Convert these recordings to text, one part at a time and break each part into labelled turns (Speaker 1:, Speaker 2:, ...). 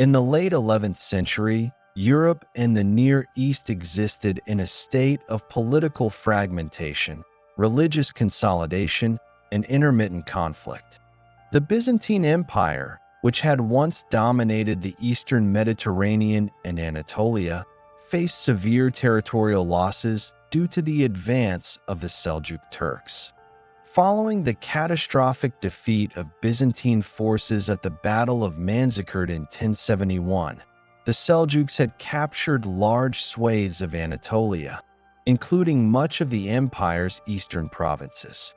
Speaker 1: In the late 11th century, Europe and the Near East existed in a state of political fragmentation, religious consolidation, and intermittent conflict. The Byzantine Empire, which had once dominated the eastern Mediterranean and Anatolia, faced severe territorial losses due to the advance of the Seljuk Turks. Following the catastrophic defeat of Byzantine forces at the Battle of Manzikert in 1071, the Seljuks had captured large swathes of Anatolia, including much of the empire's eastern provinces.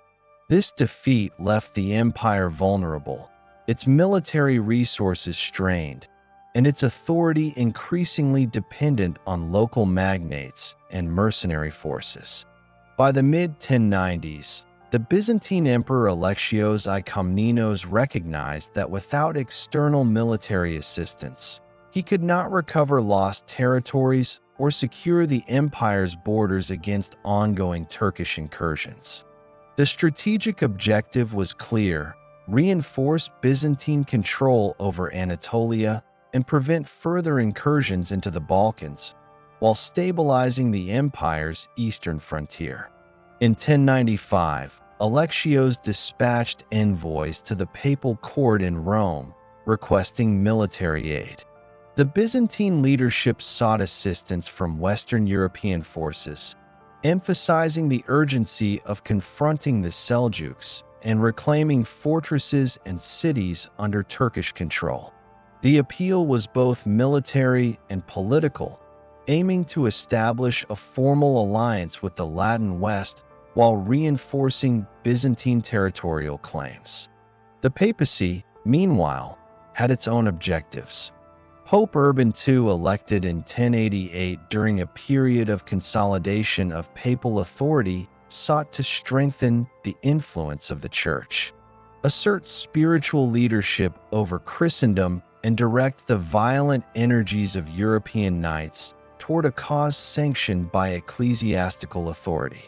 Speaker 1: This defeat left the empire vulnerable, its military resources strained, and its authority increasingly dependent on local magnates and mercenary forces. By the mid-1090s, the Byzantine Emperor Alexios I Komnenos recognized that without external military assistance, he could not recover lost territories or secure the empire's borders against ongoing Turkish incursions. The strategic objective was clear: reinforce Byzantine control over Anatolia and prevent further incursions into the Balkans, while stabilizing the empire's eastern frontier. In 1095, Alexios dispatched envoys to the papal court in Rome, requesting military aid. The Byzantine leadership sought assistance from Western European forces, emphasizing the urgency of confronting the Seljuks and reclaiming fortresses and cities under Turkish control. The appeal was both military and political, aiming to establish a formal alliance with the Latin West while reinforcing Byzantine territorial claims. The papacy, meanwhile, had its own objectives. Pope Urban II, elected in 1088 during a period of consolidation of papal authority, sought to strengthen the influence of the Church, assert spiritual leadership over Christendom, and direct the violent energies of European knights toward a cause sanctioned by ecclesiastical authority.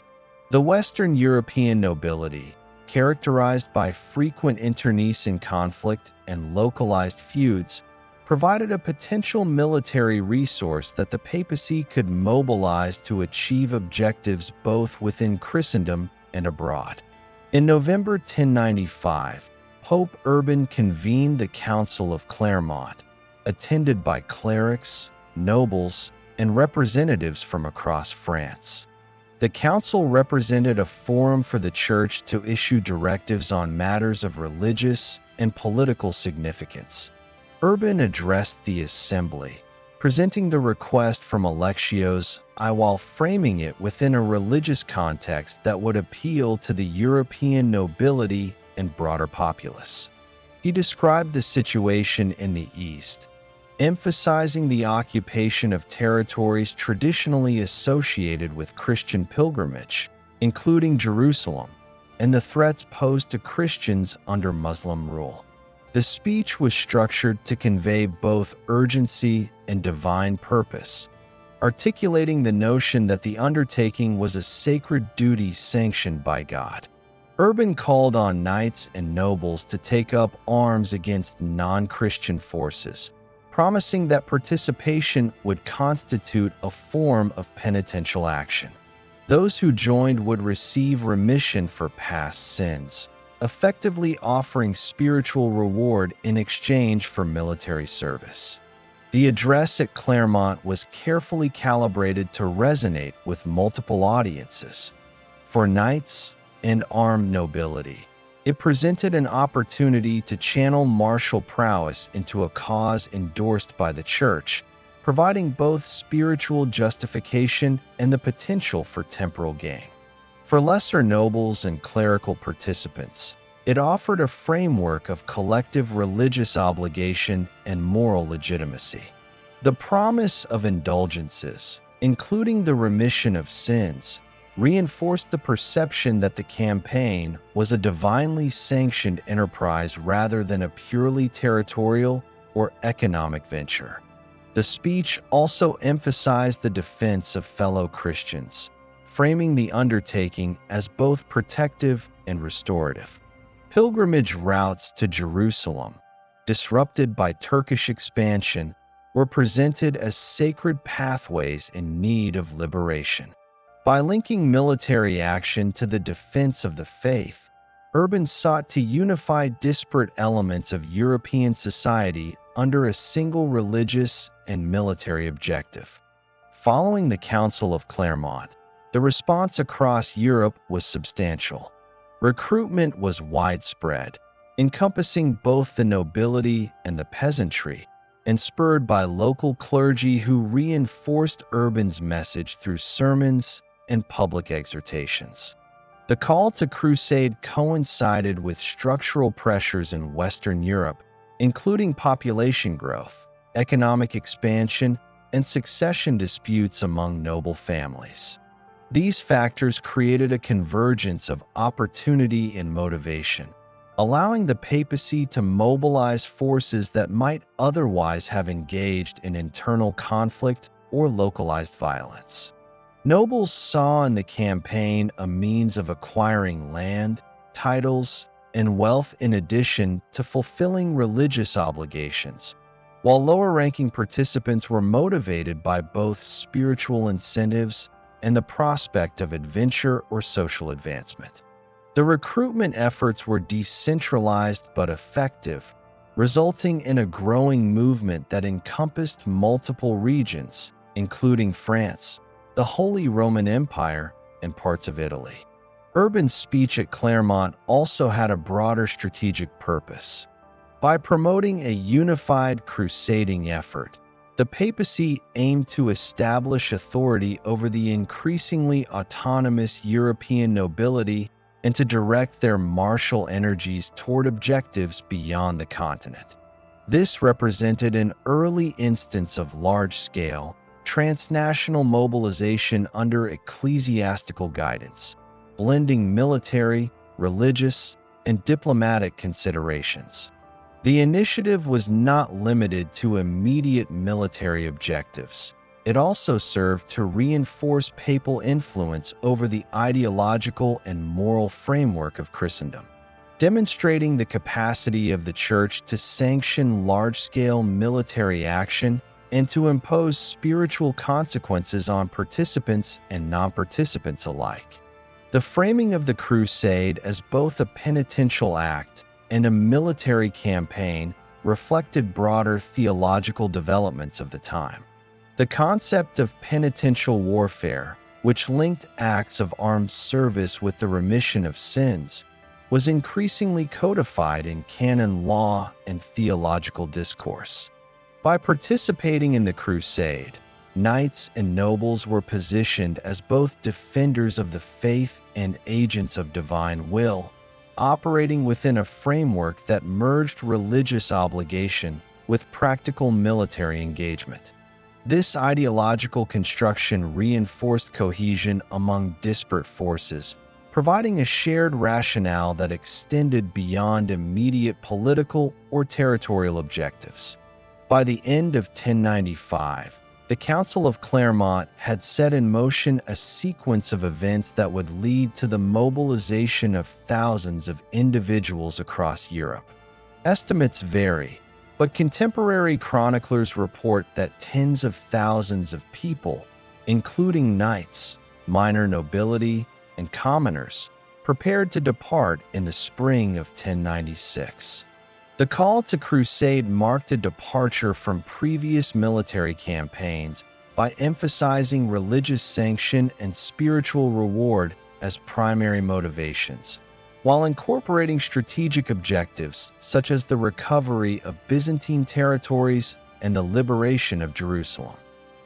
Speaker 1: The Western European nobility, characterized by frequent internecine conflict and localized feuds, provided a potential military resource that the papacy could mobilize to achieve objectives both within Christendom and abroad. In November 1095, Pope Urban convened the Council of Clermont, attended by clerics, nobles, and representatives from across France. The council represented a forum for the Church to issue directives on matters of religious and political significance. Urban addressed the assembly, presenting the request from Alexios I while framing it within a religious context that would appeal to the European nobility and broader populace. He described the situation in the East, emphasizing the occupation of territories traditionally associated with Christian pilgrimage, including Jerusalem, and the threats posed to Christians under Muslim rule. The speech was structured to convey both urgency and divine purpose, articulating the notion that the undertaking was a sacred duty sanctioned by God. Urban called on knights and nobles to take up arms against non-Christian forces, promising that participation would constitute a form of penitential action. Those who joined would receive remission for past sins, effectively offering spiritual reward in exchange for military service. The address at Clermont was carefully calibrated to resonate with multiple audiences. For knights and armed nobility, it presented an opportunity to channel martial prowess into a cause endorsed by the Church, providing both spiritual justification and the potential for temporal gain. For lesser nobles and clerical participants, it offered a framework of collective religious obligation and moral legitimacy. The promise of indulgences, including the remission of sins, reinforced the perception that the campaign was a divinely sanctioned enterprise rather than a purely territorial or economic venture. The speech also emphasized the defense of fellow Christians, framing the undertaking as both protective and restorative. Pilgrimage routes to Jerusalem, disrupted by Turkish expansion, were presented as sacred pathways in need of liberation. By linking military action to the defense of the faith, Urban sought to unify disparate elements of European society under a single religious and military objective. Following the Council of Clermont, the response across Europe was substantial. Recruitment was widespread, encompassing both the nobility and the peasantry, and spurred by local clergy who reinforced Urban's message through sermons and public exhortations. The call to crusade coincided with structural pressures in Western Europe, including population growth, economic expansion, and succession disputes among noble families. These factors created a convergence of opportunity and motivation, allowing the papacy to mobilize forces that might otherwise have engaged in internal conflict or localized violence. Nobles saw in the campaign a means of acquiring land, titles, and wealth in addition to fulfilling religious obligations, while lower-ranking participants were motivated by both spiritual incentives and the prospect of adventure or social advancement. The recruitment efforts were decentralized but effective, resulting in a growing movement that encompassed multiple regions, including France, the Holy Roman Empire, and parts of Italy. Urban's speech at Clermont also had a broader strategic purpose. By promoting a unified crusading effort, the papacy aimed to establish authority over the increasingly autonomous European nobility and to direct their martial energies toward objectives beyond the continent. This represented an early instance of large-scale, transnational mobilization under ecclesiastical guidance, blending military, religious, and diplomatic considerations. The initiative was not limited to immediate military objectives. It also served to reinforce papal influence over the ideological and moral framework of Christendom, demonstrating the capacity of the Church to sanction large-scale military action and to impose spiritual consequences on participants and non-participants alike. The framing of the crusade as both a penitential act and a military campaign reflected broader theological developments of the time. The concept of penitential warfare, which linked acts of armed service with the remission of sins, was increasingly codified in canon law and theological discourse. By participating in the crusade, knights and nobles were positioned as both defenders of the faith and agents of divine will, operating within a framework that merged religious obligation with practical military engagement. This ideological construction reinforced cohesion among disparate forces, providing a shared rationale that extended beyond immediate political or territorial objectives. By the end of 1095, the Council of Clermont had set in motion a sequence of events that would lead to the mobilization of thousands of individuals across Europe. Estimates vary, but contemporary chroniclers report that tens of thousands of people, including knights, minor nobility, and commoners, prepared to depart in the spring of 1096. The call to crusade marked a departure from previous military campaigns by emphasizing religious sanction and spiritual reward as primary motivations, while incorporating strategic objectives such as the recovery of Byzantine territories and the liberation of Jerusalem.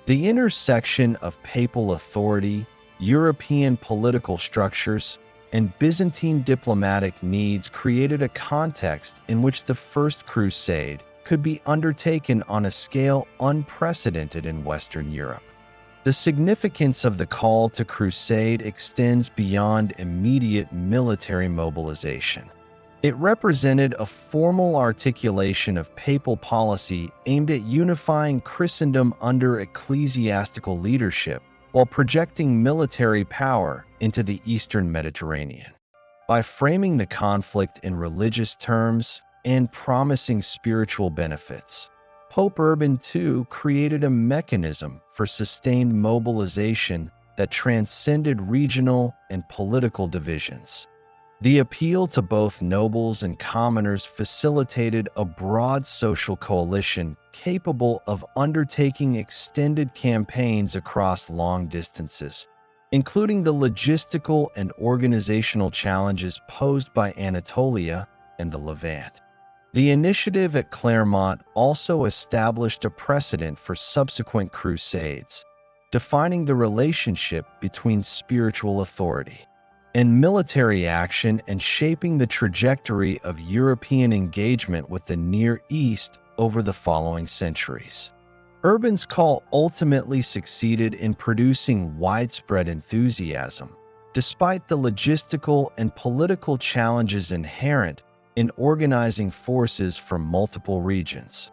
Speaker 1: The intersection of papal authority, European political structures, and Byzantine diplomatic needs created a context in which the First Crusade could be undertaken on a scale unprecedented in Western Europe. The significance of the call to crusade extends beyond immediate military mobilization. It represented a formal articulation of papal policy aimed at unifying Christendom under ecclesiastical leadership, while projecting military power into the Eastern Mediterranean. By framing the conflict in religious terms, and promising spiritual benefits. Pope Urban II created a mechanism for sustained mobilization that transcended regional and political divisions. The appeal to both nobles and commoners facilitated a broad social coalition capable of undertaking extended campaigns across long distances, including the logistical and organizational challenges posed by Anatolia and the Levant. The initiative at Clermont also established a precedent for subsequent crusades, defining the relationship between spiritual authority and military action and shaping the trajectory of European engagement with the Near East over the following centuries. Urban's call ultimately succeeded in producing widespread enthusiasm, despite the logistical and political challenges inherent in organizing forces from multiple regions.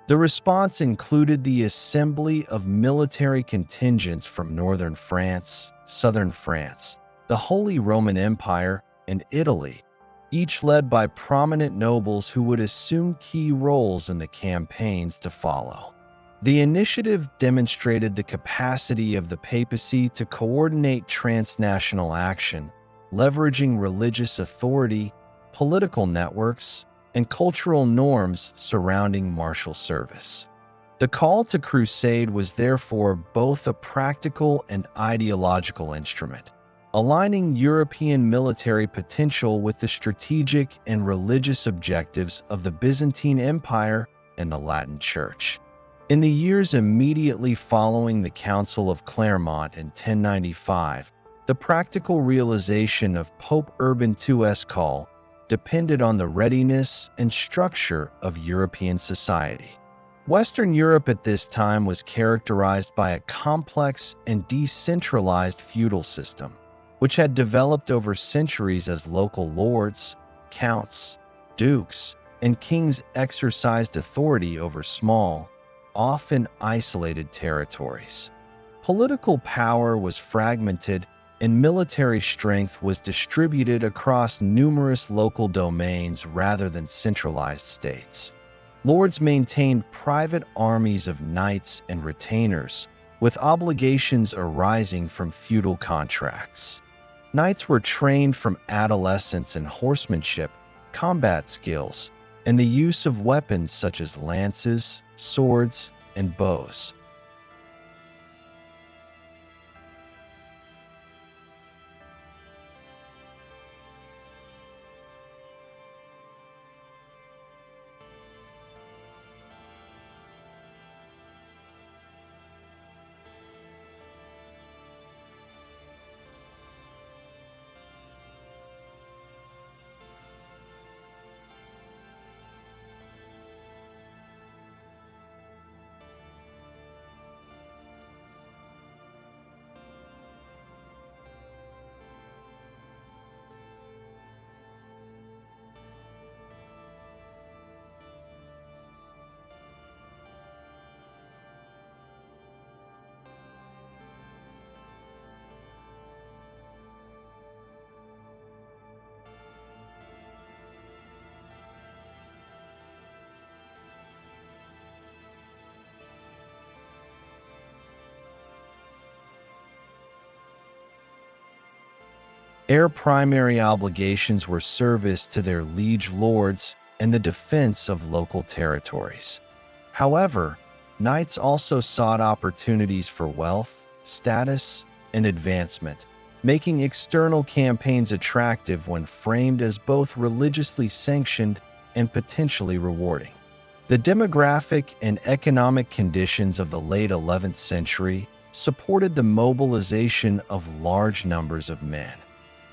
Speaker 1: The response included the assembly of military contingents from northern France, southern France, the Holy Roman Empire, and Italy, each led by prominent nobles who would assume key roles in the campaigns to follow. The initiative demonstrated the capacity of the papacy to coordinate transnational action, leveraging religious authority, political networks, and cultural norms surrounding martial service. The call to crusade was therefore both a practical and ideological instrument, aligning European military potential with the strategic and religious objectives of the Byzantine Empire and the Latin Church. In the years immediately following the Council of Clermont in 1095, the practical realization of Pope Urban II's call depended on the readiness and structure of European society. Western Europe at this time was characterized by a complex and decentralized feudal system, which had developed over centuries as local lords, counts, dukes, and kings exercised authority over small, often isolated territories. Political power was fragmented and military strength was distributed across numerous local domains rather than centralized states. Lords maintained private armies of knights and retainers, with obligations arising from feudal contracts. Knights were trained from adolescence in horsemanship, combat skills, and the use of weapons such as lances, swords, and bows. Their primary obligations were service to their liege lords and the defense of local territories. However, knights also sought opportunities for wealth, status, and advancement, making external campaigns attractive when framed as both religiously sanctioned and potentially rewarding. The demographic and economic conditions of the late 11th century supported the mobilization of large numbers of men.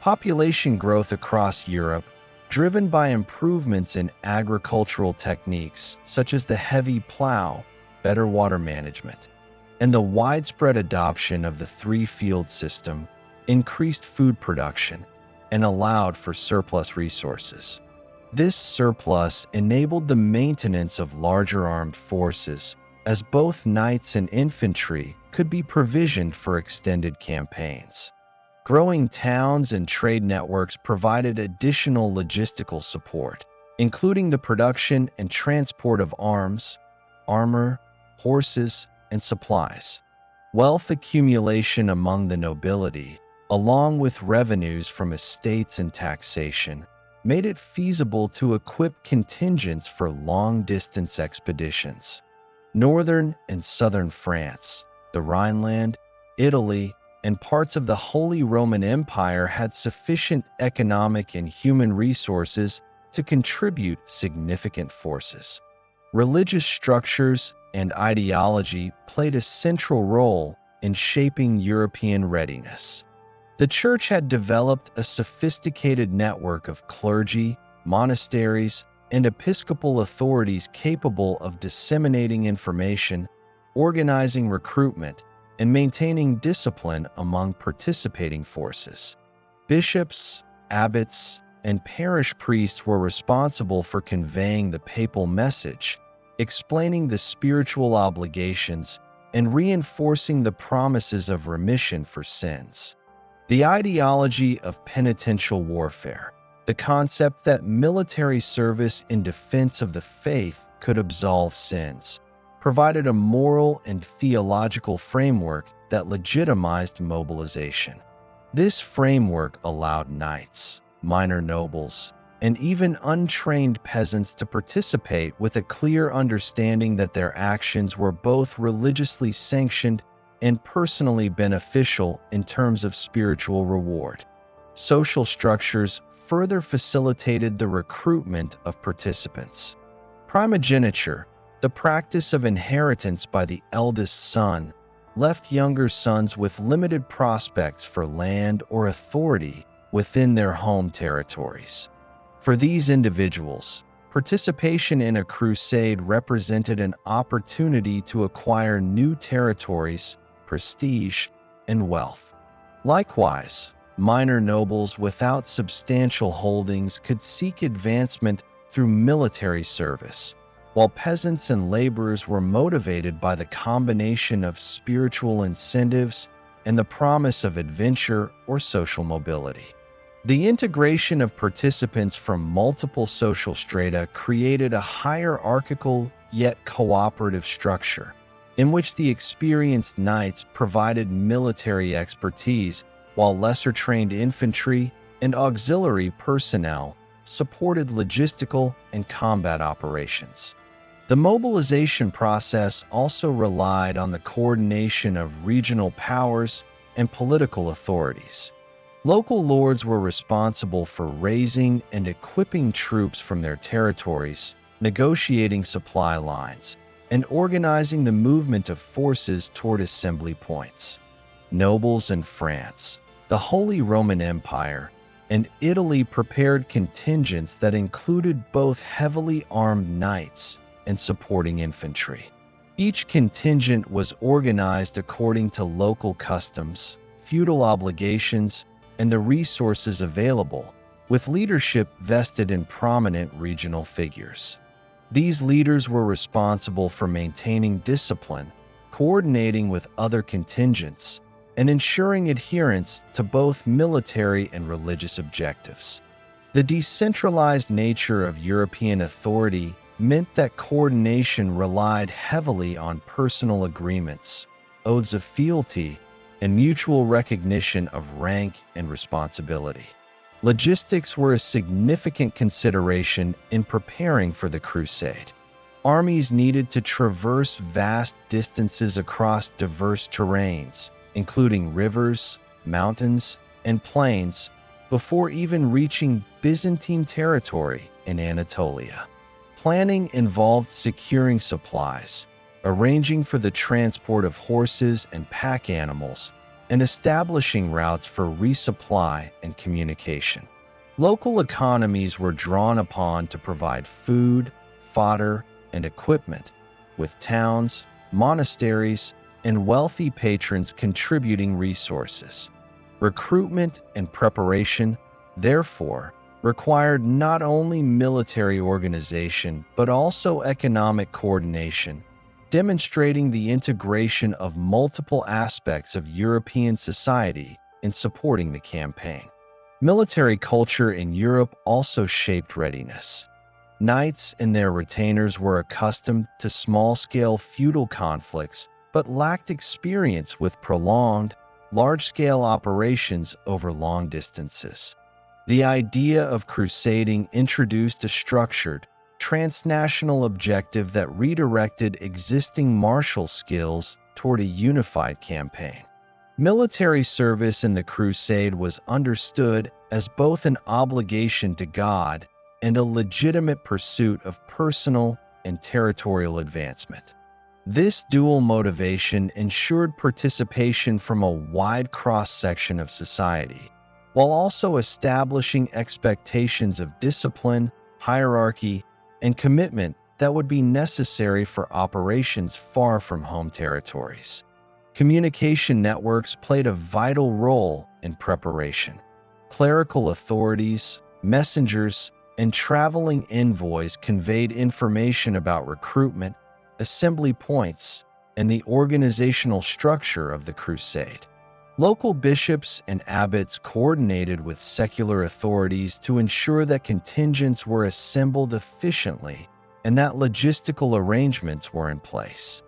Speaker 1: Population growth across Europe, driven by improvements in agricultural techniques such as the heavy plow, better water management, and the widespread adoption of the three-field system, increased food production and allowed for surplus resources. This surplus enabled the maintenance of larger armed forces, as both knights and infantry could be provisioned for extended campaigns. Growing towns and trade networks provided additional logistical support, including the production and transport of arms, armor, horses, and supplies. Wealth accumulation among the nobility, along with revenues from estates and taxation, made it feasible to equip contingents for long-distance expeditions. Northern and southern France, the Rhineland, Italy, and parts of the Holy Roman Empire had sufficient economic and human resources to contribute significant forces. Religious structures and ideology played a central role in shaping European readiness. The Church had developed a sophisticated network of clergy, monasteries, and episcopal authorities capable of disseminating information, organizing recruitment, and maintaining discipline among participating forces. Bishops, abbots, and parish priests were responsible for conveying the papal message, explaining the spiritual obligations, and reinforcing the promises of remission for sins. The ideology of penitential warfare, the concept that military service in defense of the faith could absolve sins, provided a moral and theological framework that legitimized mobilization. This framework allowed knights, minor nobles, and even untrained peasants to participate with a clear understanding that their actions were both religiously sanctioned and personally beneficial in terms of spiritual reward. Social structures further facilitated the recruitment of participants. Primogeniture, the practice of inheritance by the eldest son, left younger sons with limited prospects for land or authority within their home territories. For these individuals, participation in a crusade represented an opportunity to acquire new territories, prestige, and wealth. Likewise, minor nobles without substantial holdings could seek advancement through military service, while peasants and laborers were motivated by the combination of spiritual incentives and the promise of adventure or social mobility. The integration of participants from multiple social strata created a hierarchical yet cooperative structure, in which the experienced knights provided military expertise, while lesser-trained infantry and auxiliary personnel supported logistical and combat operations. The mobilization process also relied on the coordination of regional powers and political authorities. Local lords were responsible for raising and equipping troops from their territories, negotiating supply lines, and organizing the movement of forces toward assembly points. Nobles in France, the Holy Roman Empire, and Italy prepared contingents that included both heavily armed knights and supporting infantry. Each contingent was organized according to local customs, feudal obligations, and the resources available, with leadership vested in prominent regional figures. These leaders were responsible for maintaining discipline, coordinating with other contingents, and ensuring adherence to both military and religious objectives. The decentralized nature of European authority meant that coordination relied heavily on personal agreements, oaths of fealty, and mutual recognition of rank and responsibility. Logistics were a significant consideration in preparing for the crusade. Armies needed to traverse vast distances across diverse terrains, including rivers, mountains, and plains, before even reaching Byzantine territory in Anatolia. Planning involved securing supplies, arranging for the transport of horses and pack animals, and establishing routes for resupply and communication. Local economies were drawn upon to provide food, fodder, and equipment, with towns, monasteries, and wealthy patrons contributing resources. Recruitment and preparation, therefore, required not only military organization but also economic coordination, demonstrating the integration of multiple aspects of European society in supporting the campaign. Military culture in Europe also shaped readiness. Knights and their retainers were accustomed to small-scale feudal conflicts but lacked experience with prolonged, large-scale operations over long distances. The idea of crusading introduced a structured, transnational objective that redirected existing martial skills toward a unified campaign. Military service in the crusade was understood as both an obligation to God and a legitimate pursuit of personal and territorial advancement. This dual motivation ensured participation from a wide cross-section of society, while also establishing expectations of discipline, hierarchy, and commitment that would be necessary for operations far from home territories. Communication networks played a vital role in preparation. Clerical authorities, messengers, and traveling envoys conveyed information about recruitment, assembly points, and the organizational structure of the crusade. Local bishops and abbots coordinated with secular authorities to ensure that contingents were assembled efficiently and that logistical arrangements were in place.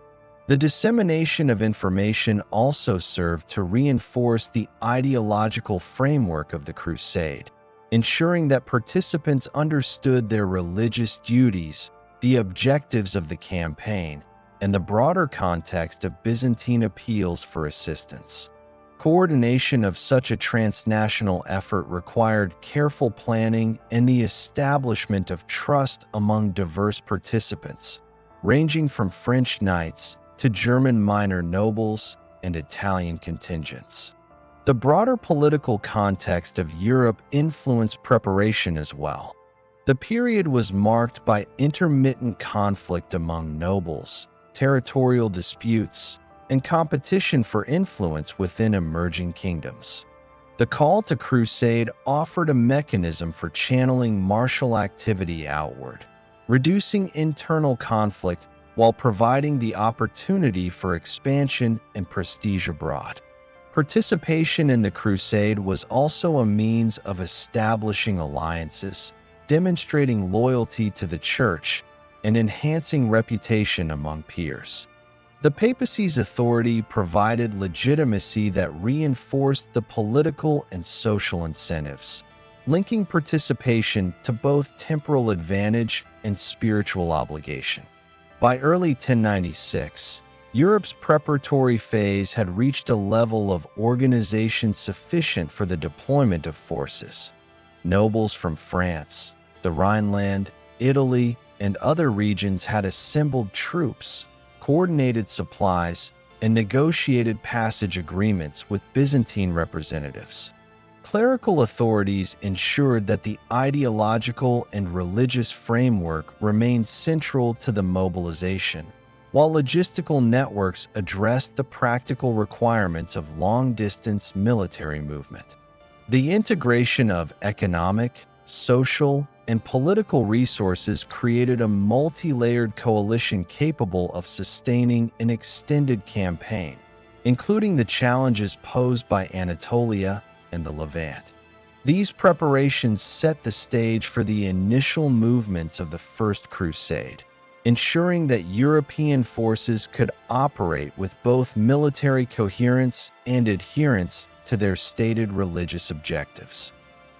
Speaker 1: The dissemination of information also served to reinforce the ideological framework of the crusade, ensuring that participants understood their religious duties, the objectives of the campaign, and the broader context of Byzantine appeals for assistance. Coordination of such a transnational effort required careful planning and the establishment of trust among diverse participants, ranging from French knights to German minor nobles and Italian contingents. The broader political context of Europe influenced preparation as well. The period was marked by intermittent conflict among nobles, territorial disputes, and competition for influence within emerging kingdoms. The call to crusade offered a mechanism for channeling martial activity outward, reducing internal conflict while providing the opportunity for expansion and prestige abroad. Participation in the crusade was also a means of establishing alliances, demonstrating loyalty to the church, and enhancing reputation among peers. The papacy's authority provided legitimacy that reinforced the political and social incentives, linking participation to both temporal advantage and spiritual obligation. By early 1096, Europe's preparatory phase had reached a level of organization sufficient for the deployment of forces. Nobles from France, the Rhineland, Italy, and other regions had assembled troops, coordinated supplies, and negotiated passage agreements with Byzantine representatives. Clerical authorities ensured that the ideological and religious framework remained central to the mobilization, while logistical networks addressed the practical requirements of long-distance military movement. The integration of economic, social, and political resources created a multi-layered coalition capable of sustaining an extended campaign, including the challenges posed by Anatolia and the Levant. These preparations set the stage for the initial movements of the First Crusade, ensuring that European forces could operate with both military coherence and adherence to their stated religious objectives.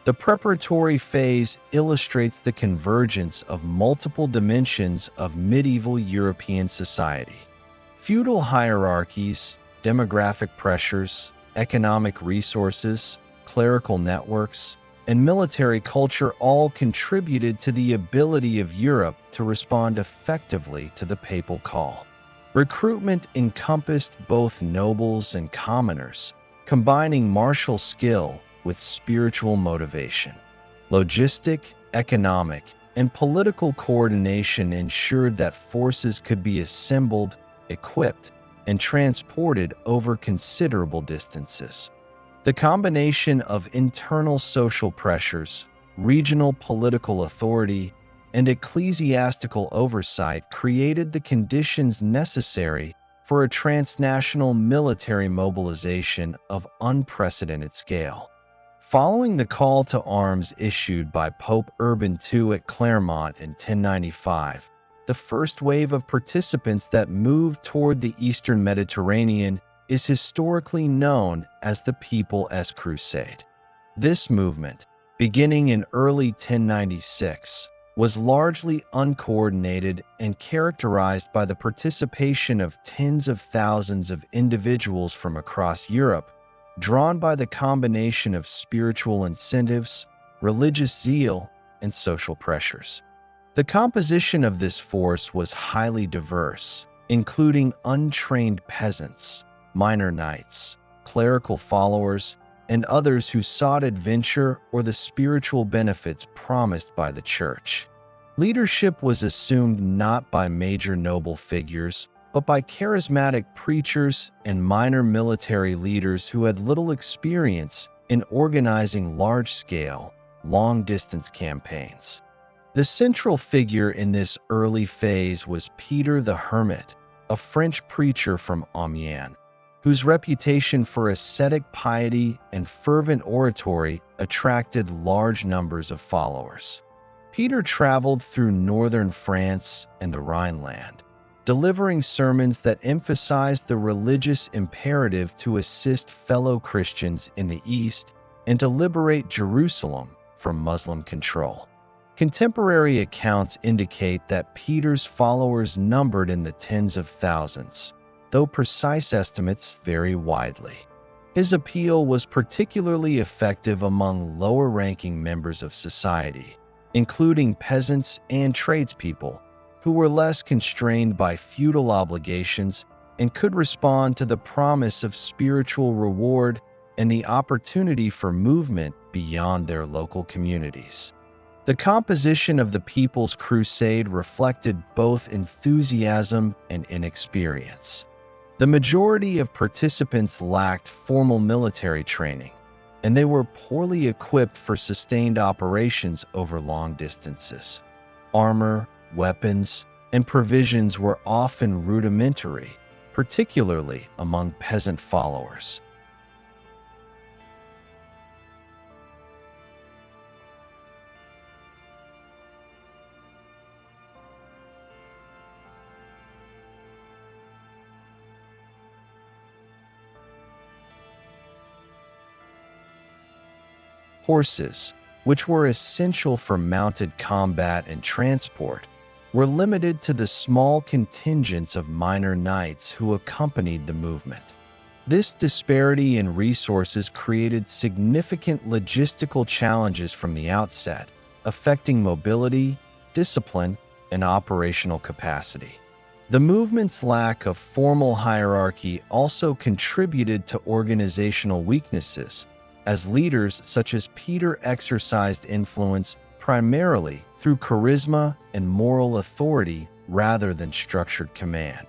Speaker 1: The preparatory phase illustrates the convergence of multiple dimensions of medieval European society. Feudal hierarchies, demographic pressures, economic resources, clerical networks, and military culture all contributed to the ability of Europe to respond effectively to the papal call. Recruitment encompassed both nobles and commoners, combining martial skill with spiritual motivation. Logistic, economic, and political coordination ensured that forces could be assembled, equipped, and transported over considerable distances. The combination of internal social pressures, regional political authority, and ecclesiastical oversight created the conditions necessary for a transnational military mobilization of unprecedented scale. Following the call to arms issued by Pope Urban II at Clermont in 1095, the first wave of participants that moved toward the eastern Mediterranean is historically known as the People's Crusade. This movement, beginning in early 1096, was largely uncoordinated and characterized by the participation of tens of thousands of individuals from across Europe, drawn by the combination of spiritual incentives, religious zeal, and social pressures. The composition of this force was highly diverse, including untrained peasants, minor knights, clerical followers, and others who sought adventure or the spiritual benefits promised by the church. Leadership was assumed not by major noble figures, but by charismatic preachers and minor military leaders who had little experience in organizing large-scale, long-distance campaigns. The central figure in this early phase was Peter the Hermit, a French preacher from Amiens, whose reputation for ascetic piety and fervent oratory attracted large numbers of followers. Peter traveled through northern France and the Rhineland, delivering sermons that emphasized the religious imperative to assist fellow Christians in the East and to liberate Jerusalem from Muslim control. Contemporary accounts indicate that Peter's followers numbered in the tens of thousands, though precise estimates vary widely. His appeal was particularly effective among lower-ranking members of society, including peasants and tradespeople, who were less constrained by feudal obligations and could respond to the promise of spiritual reward and the opportunity for movement beyond their local communities. The composition of the People's Crusade reflected both enthusiasm and inexperience. The majority of participants lacked formal military training, and they were poorly equipped for sustained operations over long distances. Armor, weapons, and provisions were often rudimentary, particularly among peasant followers. Horses, which were essential for mounted combat and transport, were limited to the small contingents of minor knights who accompanied the movement. This disparity in resources created significant logistical challenges from the outset, affecting mobility, discipline, and operational capacity. The movement's lack of formal hierarchy also contributed to organizational weaknesses, as leaders such as Peter exercised influence primarily through charisma and moral authority rather than structured command.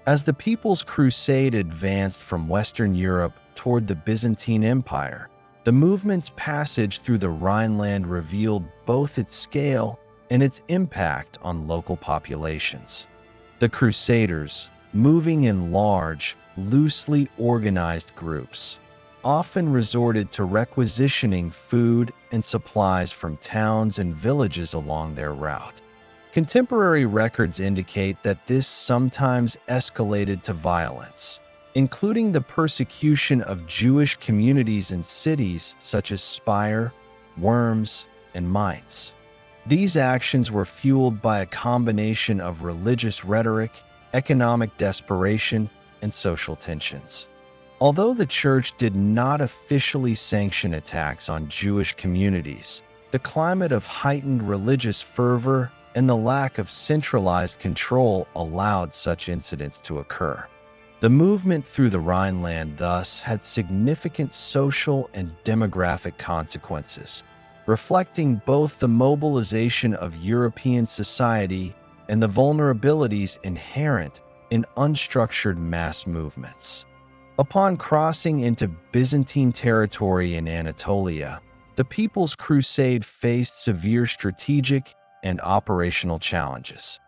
Speaker 1: As the People's Crusade advanced from Western Europe toward the Byzantine Empire, the movement's passage through the Rhineland revealed both its scale and its impact on local populations. The Crusaders, moving in large, loosely organized groups, often resorted to requisitioning food and supplies from towns and villages along their route. Contemporary records indicate that this sometimes escalated to violence, including the persecution of Jewish communities in cities such as Speyer, Worms, and Mainz. These actions were fueled by a combination of religious rhetoric, economic desperation, and social tensions. Although the Church did not officially sanction attacks on Jewish communities, the climate of heightened religious fervor and the lack of centralized control allowed such incidents to occur. The movement through the Rhineland thus had significant social and demographic consequences, reflecting both the mobilization of European society and the vulnerabilities inherent in unstructured mass movements. Upon crossing into Byzantine territory in Anatolia, the People's Crusade faced severe strategic and operational challenges.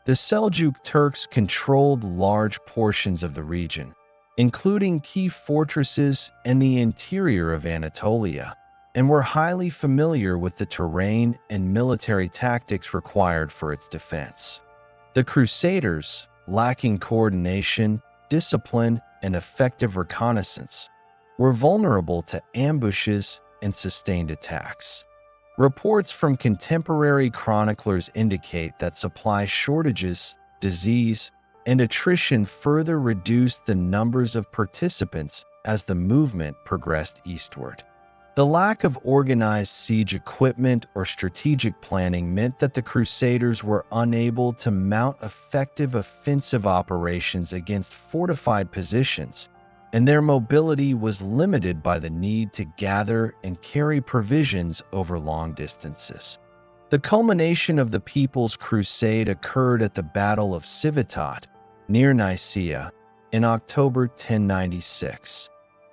Speaker 1: The Seljuk Turks controlled large portions of the region, including key fortresses and the interior of Anatolia, and were highly familiar with the terrain and military tactics required for its defense. The Crusaders, lacking coordination, discipline, and effective reconnaissance, were vulnerable to ambushes and sustained attacks. Reports from contemporary chroniclers indicate that supply shortages, disease, and attrition further reduced the numbers of participants as the movement progressed eastward. The lack of organized siege equipment or strategic planning meant that the Crusaders were unable to mount effective offensive operations against fortified positions, and their mobility was limited by the need to gather and carry provisions over long distances. The culmination of the People's Crusade occurred at the Battle of Civitate, near Nicaea, in October 1096.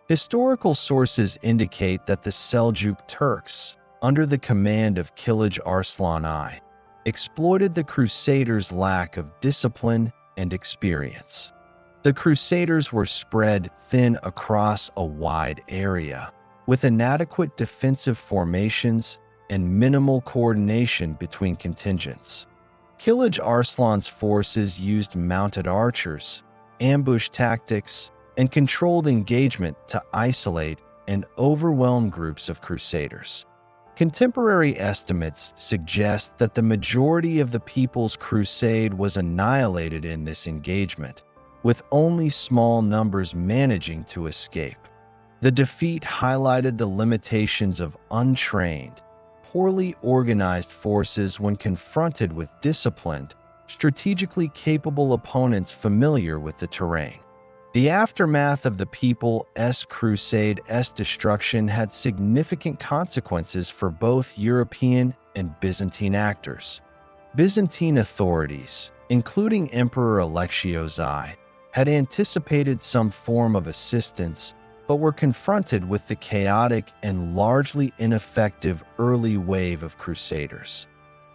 Speaker 1: Historical sources indicate that the Seljuk Turks, under the command of Kilij Arslan I, exploited the Crusaders' lack of discipline and experience. The Crusaders were spread thin across a wide area, with inadequate defensive formations and minimal coordination between contingents. Kilij Arslan's forces used mounted archers, ambush tactics, and controlled engagement to isolate and overwhelm groups of Crusaders. Contemporary estimates suggest that the majority of the People's Crusade was annihilated in this engagement, with only small numbers managing to escape. The defeat highlighted the limitations of untrained, poorly organized forces when confronted with disciplined, strategically capable opponents familiar with the terrain. The aftermath of the People's Crusade's destruction had significant consequences for both European and Byzantine actors. Byzantine authorities, including Emperor Alexios I, had anticipated some form of assistance, but were confronted with the chaotic and largely ineffective early wave of Crusaders.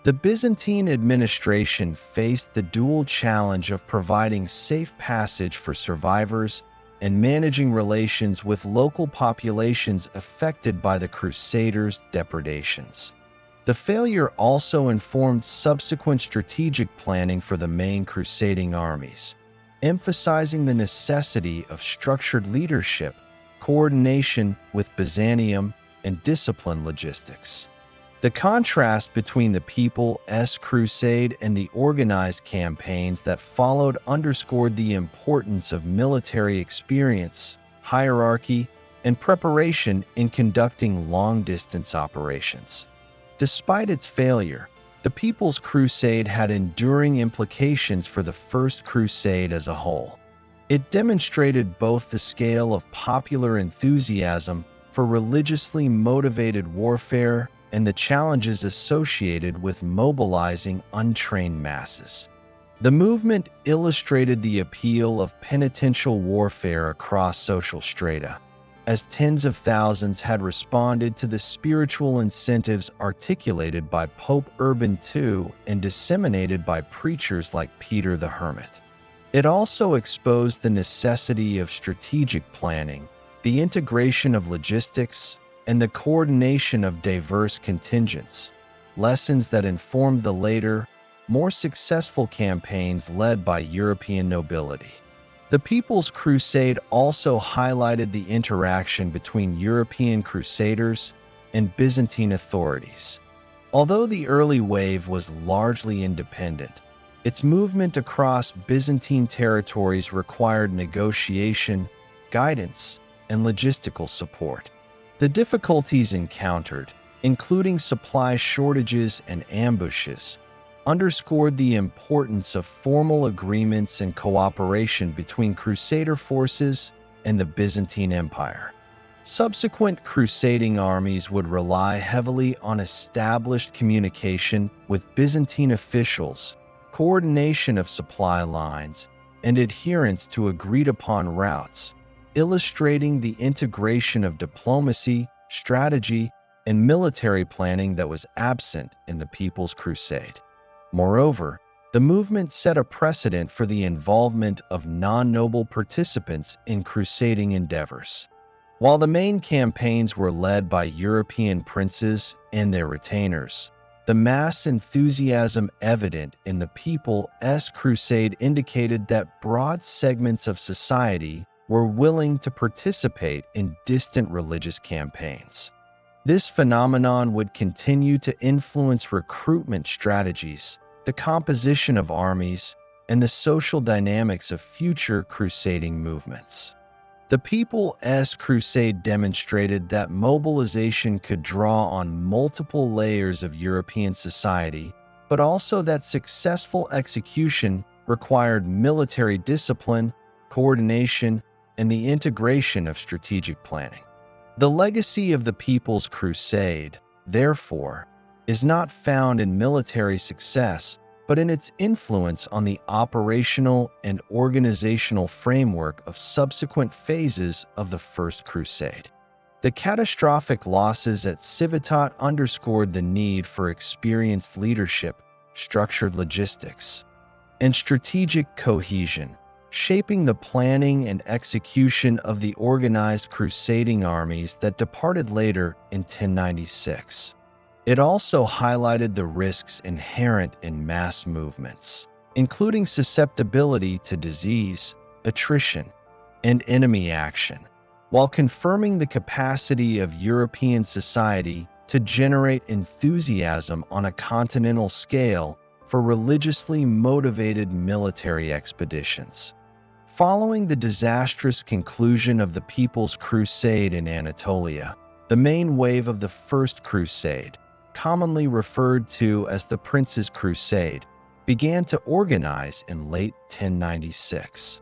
Speaker 1: The Byzantine administration faced the dual challenge of providing safe passage for survivors and managing relations with local populations affected by the Crusaders' depredations. The failure also informed subsequent strategic planning for the main crusading armies, emphasizing the necessity of structured leadership, coordination with Byzantium, and disciplined logistics. The contrast between the People's Crusade and the organized campaigns that followed underscored the importance of military experience, hierarchy, and preparation in conducting long-distance operations. Despite its failure, the People's Crusade had enduring implications for the First Crusade as a whole. It demonstrated both the scale of popular enthusiasm for religiously motivated warfare and the challenges associated with mobilizing untrained masses. The movement illustrated the appeal of penitential warfare across social strata, as tens of thousands had responded to the spiritual incentives articulated by Pope Urban II and disseminated by preachers like Peter the Hermit. It also exposed the necessity of strategic planning, the integration of logistics, and the coordination of diverse contingents, lessons that informed the later, more successful campaigns led by European nobility. The People's Crusade also highlighted the interaction between European crusaders and Byzantine authorities. Although the early wave was largely independent, its movement across Byzantine territories required negotiation, guidance, and logistical support. The difficulties encountered, including supply shortages and ambushes, underscored the importance of formal agreements and cooperation between Crusader forces and the Byzantine Empire. Subsequent crusading armies would rely heavily on established communication with Byzantine officials, coordination of supply lines, and adherence to agreed-upon routes, illustrating the integration of diplomacy, strategy, and military planning that was absent in the People's Crusade. Moreover, the movement set a precedent for the involvement of non-noble participants in crusading endeavors. While the main campaigns were led by European princes and their retainers, the mass enthusiasm evident in the People's Crusade indicated that broad segments of society were willing to participate in distant religious campaigns. This phenomenon would continue to influence recruitment strategies, the composition of armies, and the social dynamics of future crusading movements. The People's Crusade demonstrated that mobilization could draw on multiple layers of European society, but also that successful execution required military discipline, coordination, and the integration of strategic planning. The legacy of the People's Crusade, therefore, is not found in military success, but in its influence on the operational and organizational framework of subsequent phases of the First Crusade. The catastrophic losses at Civitate underscored the need for experienced leadership, structured logistics, and strategic cohesion, shaping the planning and execution of the organized crusading armies that departed later in 1096. It also highlighted the risks inherent in mass movements, including susceptibility to disease, attrition, and enemy action, while confirming the capacity of European society to generate enthusiasm on a continental scale for religiously motivated military expeditions. Following the disastrous conclusion of the People's Crusade in Anatolia, the main wave of the First Crusade, commonly referred to as the Prince's Crusade, began to organize in late 1096.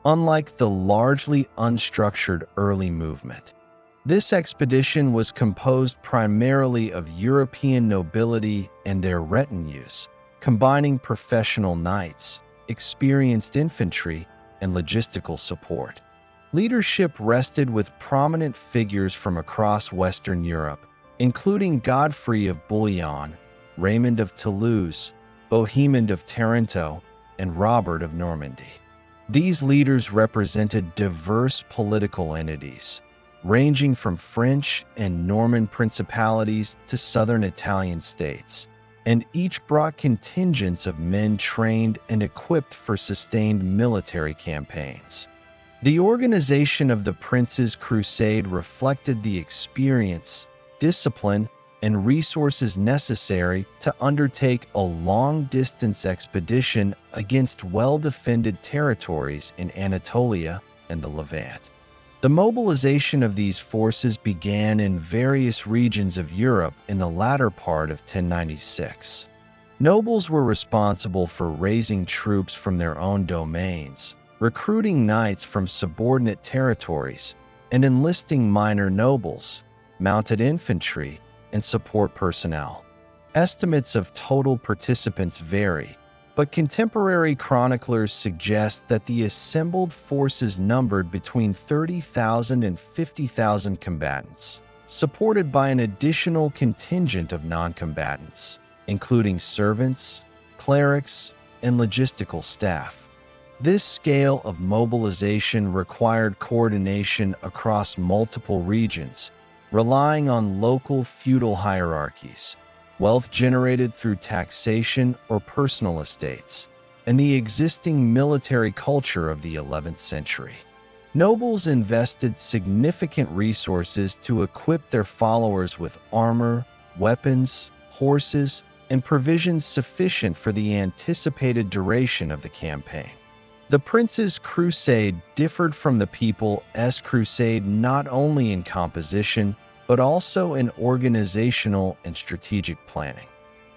Speaker 1: Unlike the largely unstructured early movement, this expedition was composed primarily of European nobility and their retinues, combining professional knights, experienced infantry, and logistical support. Leadership rested with prominent figures from across Western Europe, including Godfrey of Bouillon, Raymond of Toulouse, Bohemond of Taranto, and Robert of Normandy. These leaders represented diverse political entities, ranging from French and Norman principalities to southern Italian states, and each brought contingents of men trained and equipped for sustained military campaigns. The organization of the Prince's Crusade reflected the experience, discipline, and resources necessary to undertake a long-distance expedition against well-defended territories in Anatolia and the Levant. The mobilization of these forces began in various regions of Europe in the latter part of 1096. Nobles were responsible for raising troops from their own domains, recruiting knights from subordinate territories, and enlisting minor nobles, mounted infantry, and support personnel. Estimates of total participants vary, but contemporary chroniclers suggest that the assembled forces numbered between 30,000 and 50,000 combatants, supported by an additional contingent of non-combatants, including servants, clerics, and logistical staff. This scale of mobilization required coordination across multiple regions, relying on local feudal hierarchies, wealth generated through taxation or personal estates, and the existing military culture of the 11th century. Nobles invested significant resources to equip their followers with armor, weapons, horses, and provisions sufficient for the anticipated duration of the campaign. The Prince's Crusade differed from the People's Crusade not only in composition, but also in organizational and strategic planning.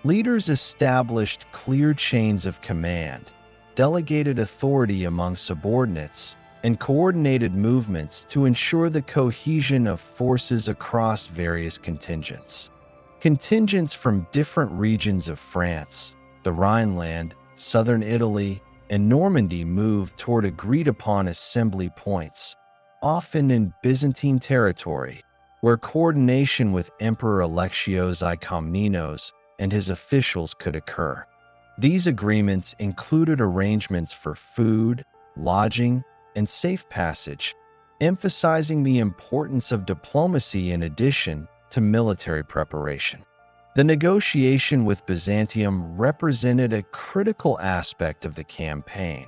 Speaker 1: Leaders established clear chains of command, delegated authority among subordinates, and coordinated movements to ensure the cohesion of forces across various contingents. Contingents from different regions of France, the Rhineland, southern Italy, and Normandy moved toward agreed-upon assembly points, often in Byzantine territory, where coordination with Emperor Alexios I Komnenos and his officials could occur. These agreements included arrangements for food, lodging, and safe passage, emphasizing the importance of diplomacy in addition to military preparation. The negotiation with Byzantium represented a critical aspect of the campaign,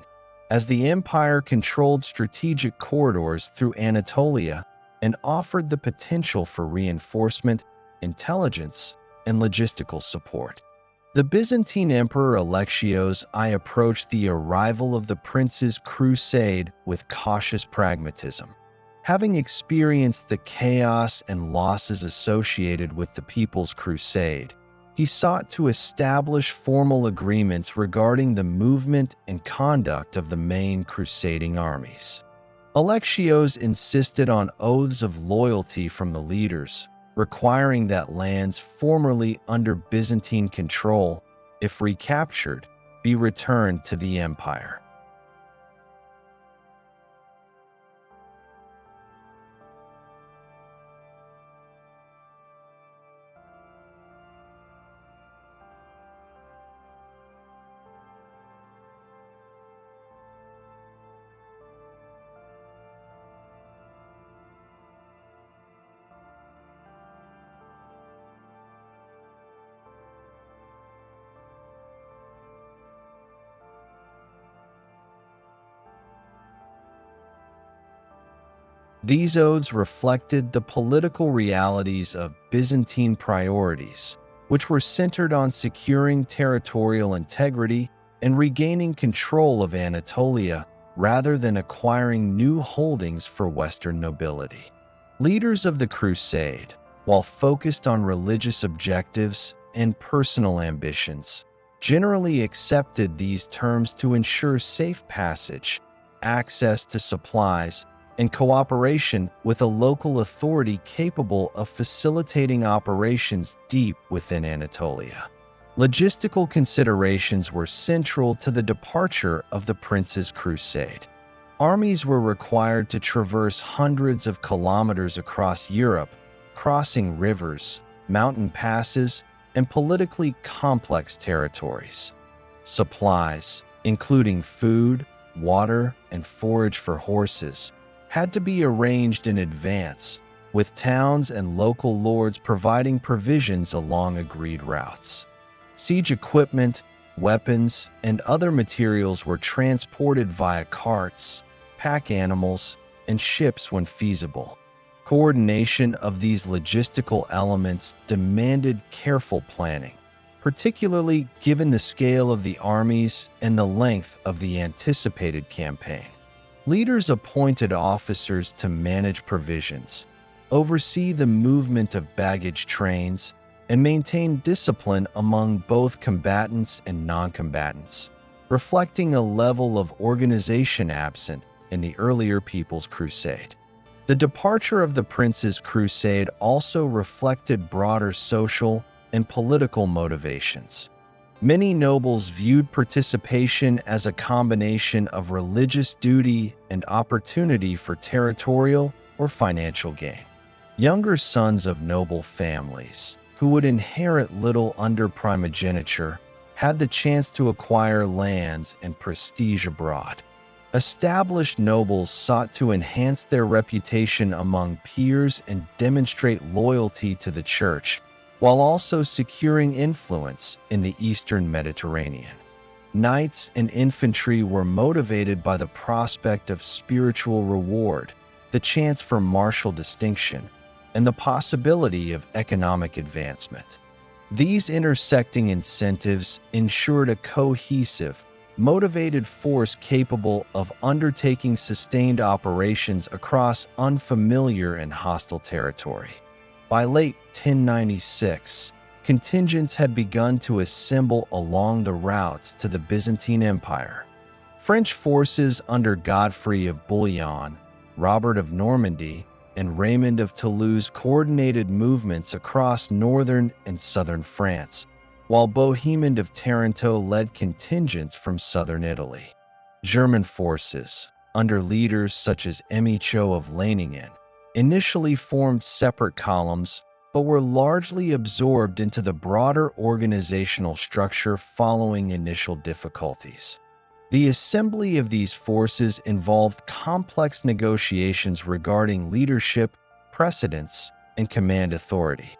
Speaker 1: as the empire controlled strategic corridors through Anatolia and offered the potential for reinforcement, intelligence, and logistical support. The Byzantine Emperor Alexios I approached the arrival of the Prince's Crusade with cautious pragmatism. Having experienced the chaos and losses associated with the People's Crusade, he sought to establish formal agreements regarding the movement and conduct of the main crusading armies. Alexios insisted on oaths of loyalty from the leaders, requiring that lands formerly under Byzantine control, if recaptured, be returned to the empire. These oaths reflected the political realities of Byzantine priorities, which were centered on securing territorial integrity and regaining control of Anatolia rather than acquiring new holdings for Western nobility. Leaders of the Crusade, while focused on religious objectives and personal ambitions, generally accepted these terms to ensure safe passage, access to supplies, and cooperation with a local authority capable of facilitating operations deep within Anatolia. Logistical considerations were central to the departure of the Prince's Crusade. Armies were required to traverse hundreds of kilometers across Europe, crossing rivers, mountain passes, and politically complex territories. Supplies, including food, water, and forage for horses, had to be arranged in advance, with towns and local lords providing provisions along agreed routes. Siege equipment, weapons, and other materials were transported via carts, pack animals, and ships when feasible. Coordination of these logistical elements demanded careful planning, particularly given the scale of the armies and the length of the anticipated campaign. Leaders appointed officers to manage provisions, oversee the movement of baggage trains, and maintain discipline among both combatants and non-combatants, reflecting a level of organization absent in the earlier People's Crusade. The departure of the Prince's Crusade also reflected broader social and political motivations. Many nobles viewed participation as a combination of religious duty and opportunity for territorial or financial gain. Younger sons of noble families, who would inherit little under primogeniture, had the chance to acquire lands and prestige abroad. Established nobles sought to enhance their reputation among peers and demonstrate loyalty to the church, while also securing influence in the Eastern Mediterranean. Knights and infantry were motivated by the prospect of spiritual reward, the chance for martial distinction, and the possibility of economic advancement. These intersecting incentives ensured a cohesive, motivated force capable of undertaking sustained operations across unfamiliar and hostile territory. By late 1096, contingents had begun to assemble along the routes to the Byzantine Empire. French forces under Godfrey of Bouillon, Robert of Normandy, and Raymond of Toulouse coordinated movements across northern and southern France, while Bohemond of Taranto led contingents from southern Italy. German forces, under leaders such as Emicho of Leiningen, initially formed separate columns but were largely absorbed into the broader organizational structure following initial difficulties. The assembly of these forces involved complex negotiations regarding leadership, precedence, and command authority.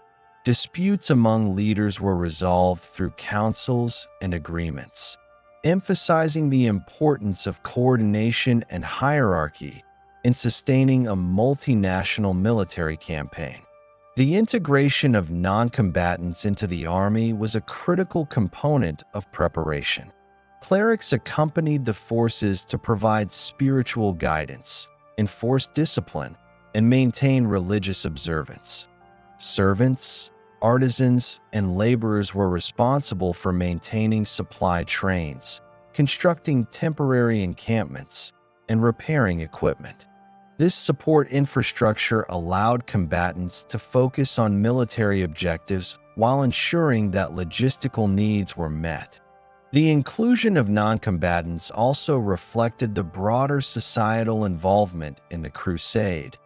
Speaker 1: Disputes among leaders were resolved through councils and agreements, emphasizing the importance of coordination and hierarchy in sustaining a multinational military campaign. The integration of non-combatants into the army was a critical component of preparation. Clerics accompanied the forces to provide spiritual guidance, enforce discipline, and maintain religious observance. Servants, artisans, and laborers were responsible for maintaining supply trains, constructing temporary encampments, and repairing equipment. This support infrastructure allowed combatants to focus on military objectives while ensuring that logistical needs were met. The inclusion of non-combatants also reflected the broader societal involvement in the crusade,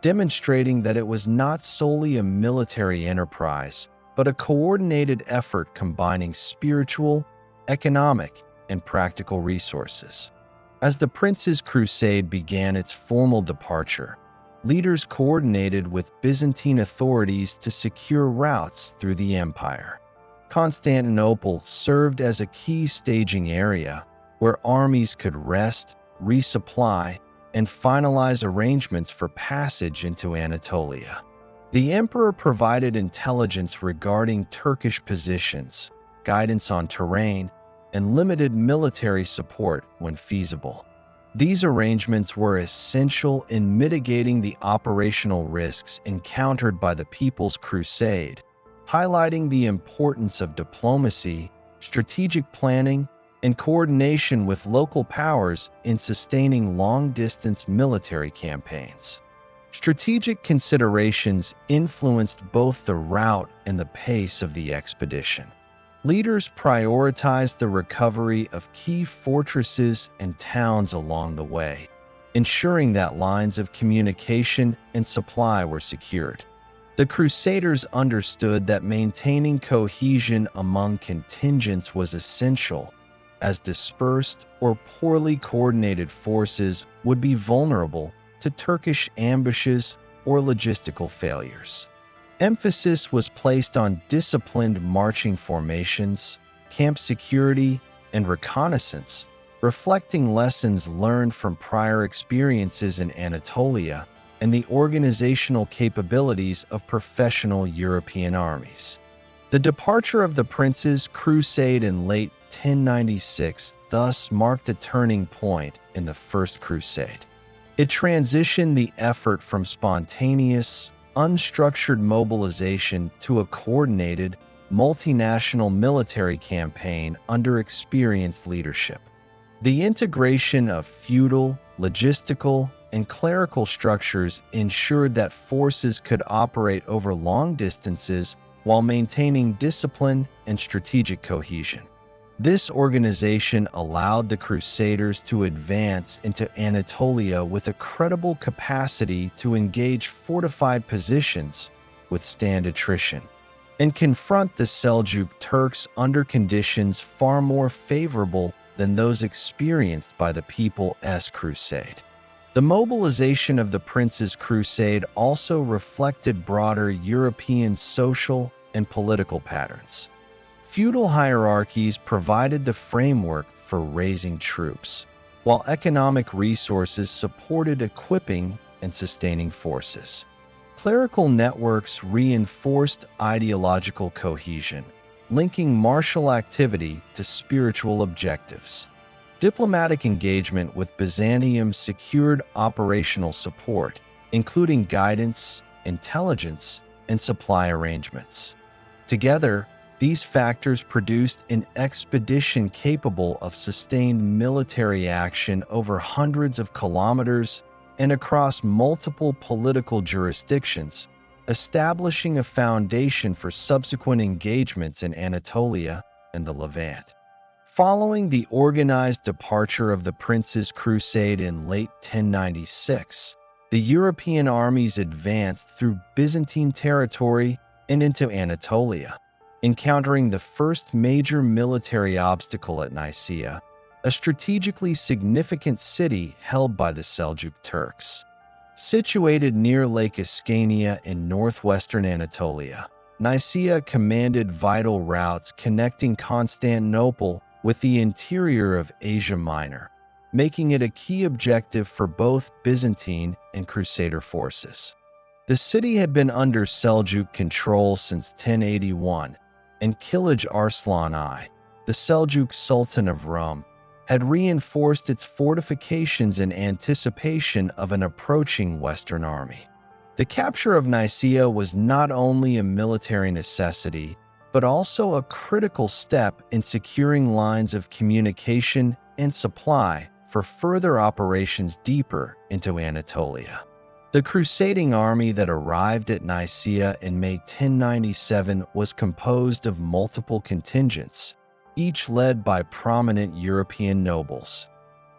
Speaker 1: demonstrating that it was not solely a military enterprise, but a coordinated effort combining spiritual, economic, and practical resources. As the Prince's Crusade began its formal departure, leaders coordinated with Byzantine authorities to secure routes through the empire. Constantinople served as a key staging area where armies could rest, resupply, and finalize arrangements for passage into Anatolia. The emperor provided intelligence regarding Turkish positions, guidance on terrain, and limited military support when feasible. These arrangements were essential in mitigating the operational risks encountered by the People's Crusade, highlighting the importance of diplomacy, strategic planning, and coordination with local powers in sustaining long-distance military campaigns. Strategic considerations influenced both the route and the pace of the expedition. Leaders prioritized the recovery of key fortresses and towns along the way, ensuring that lines of communication and supply were secured. The Crusaders understood that maintaining cohesion among contingents was essential, as dispersed or poorly coordinated forces would be vulnerable to Turkish ambushes or logistical failures. Emphasis was placed on disciplined marching formations, camp security, and reconnaissance, reflecting lessons learned from prior experiences in Anatolia and the organizational capabilities of professional European armies. The departure of the Prince's Crusade in late 1096 thus marked a turning point in the First Crusade. It transitioned the effort from spontaneous, unstructured mobilization to a coordinated, multinational military campaign under experienced leadership. The integration of feudal, logistical, and clerical structures ensured that forces could operate over long distances while maintaining discipline and strategic cohesion. This organization allowed the Crusaders to advance into Anatolia with a credible capacity to engage fortified positions, withstand attrition, and confront the Seljuk Turks under conditions far more favorable than those experienced by the People's Crusade. The mobilization of the Prince's Crusade also reflected broader European social and political patterns. Feudal hierarchies provided the framework for raising troops, while economic resources supported equipping and sustaining forces. Clerical networks reinforced ideological cohesion, linking martial activity to spiritual objectives. Diplomatic engagement with Byzantium secured operational support, including guidance, intelligence, and supply arrangements. Together, these factors produced an expedition capable of sustained military action over hundreds of kilometers and across multiple political jurisdictions, establishing a foundation for subsequent engagements in Anatolia and the Levant. Following the organized departure of the Prince's Crusade in late 1096, the European armies advanced through Byzantine territory and into Anatolia, encountering the first major military obstacle at Nicaea, a strategically significant city held by the Seljuk Turks. Situated near Lake Ascania in northwestern Anatolia, Nicaea commanded vital routes connecting Constantinople with the interior of Asia Minor, making it a key objective for both Byzantine and Crusader forces. The city had been under Seljuk control since 1081, and Kilij Arslan I, the Seljuk Sultan of Rum, had reinforced its fortifications in anticipation of an approaching Western army. The capture of Nicaea was not only a military necessity, but also a critical step in securing lines of communication and supply for further operations deeper into Anatolia. The crusading army that arrived at Nicaea in May 1097 was composed of multiple contingents, each led by prominent European nobles.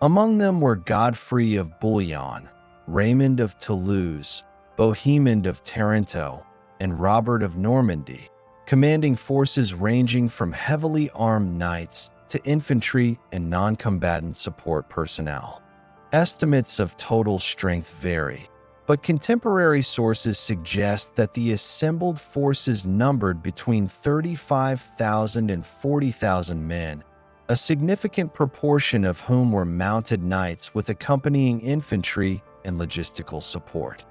Speaker 1: Among them were Godfrey of Bouillon, Raymond of Toulouse, Bohemond of Taranto, and Robert of Normandy, commanding forces ranging from heavily armed knights to infantry and non-combatant support personnel. Estimates of total strength vary, but contemporary sources suggest that the assembled forces numbered between 35,000 and 40,000 men, a significant proportion of whom were mounted knights with accompanying infantry and logistical support.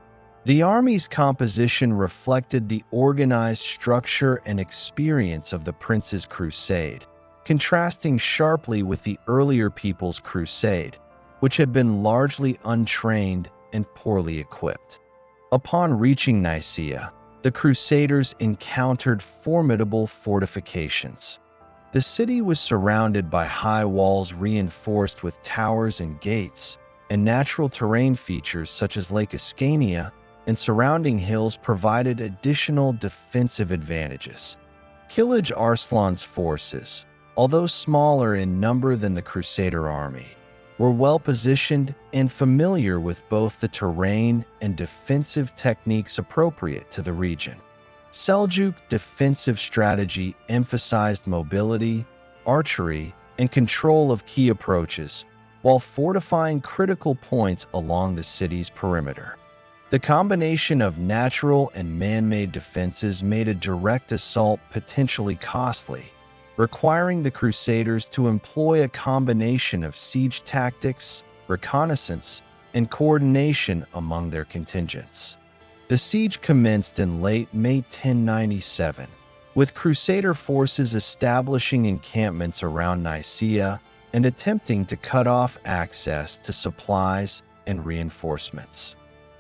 Speaker 1: The army's composition reflected the organized structure and experience of the Prince's Crusade, contrasting sharply with the earlier People's Crusade, which had been largely untrained and poorly equipped. Upon reaching Nicaea, the Crusaders encountered formidable fortifications. The city was surrounded by high walls reinforced with towers and gates, and natural terrain features such as Lake Ascania and surrounding hills provided additional defensive advantages. Kilij Arslan's forces, although smaller in number than the Crusader army, were well-positioned and familiar with both the terrain and defensive techniques appropriate to the region. Seljuk defensive strategy emphasized mobility, archery, and control of key approaches, while fortifying critical points along the city's perimeter. The combination of natural and man-made defenses made a direct assault potentially costly, requiring the Crusaders to employ a combination of siege tactics, reconnaissance, and coordination among their contingents. The siege commenced in late May 1097, with Crusader forces establishing encampments around Nicaea and attempting to cut off access to supplies and reinforcements.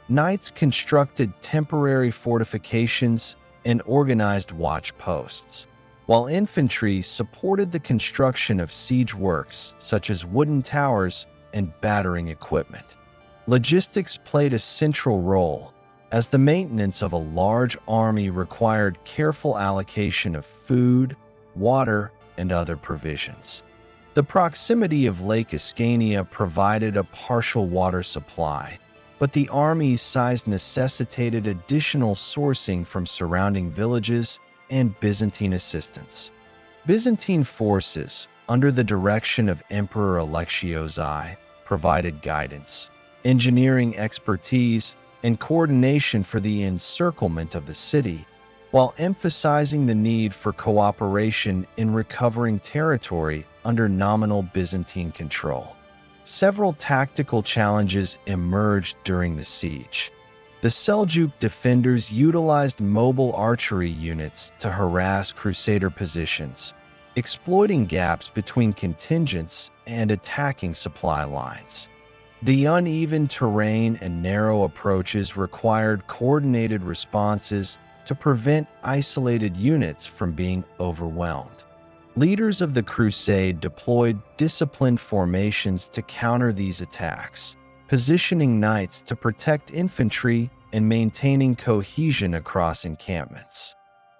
Speaker 1: Knights constructed temporary fortifications and organized watch posts, while infantry supported the construction of siege works such as wooden towers and battering equipment. Logistics played a central role, as the maintenance of a large army required careful allocation of food, water, and other provisions. The proximity of Lake Ascania provided a partial water supply, but the army's size necessitated additional sourcing from surrounding villages and Byzantine assistance. Byzantine forces, under the direction of Emperor Alexios I, provided guidance, engineering expertise, and coordination for the encirclement of the city, while emphasizing the need for cooperation in recovering territory under nominal Byzantine control. Several tactical challenges emerged during the siege. The Seljuk defenders utilized mobile archery units to harass Crusader positions, exploiting gaps between contingents and attacking supply lines. The uneven terrain and narrow approaches required coordinated responses to prevent isolated units from being overwhelmed. Leaders of the Crusade deployed disciplined formations to counter these attacks, positioning knights to protect infantry and maintaining cohesion across encampments.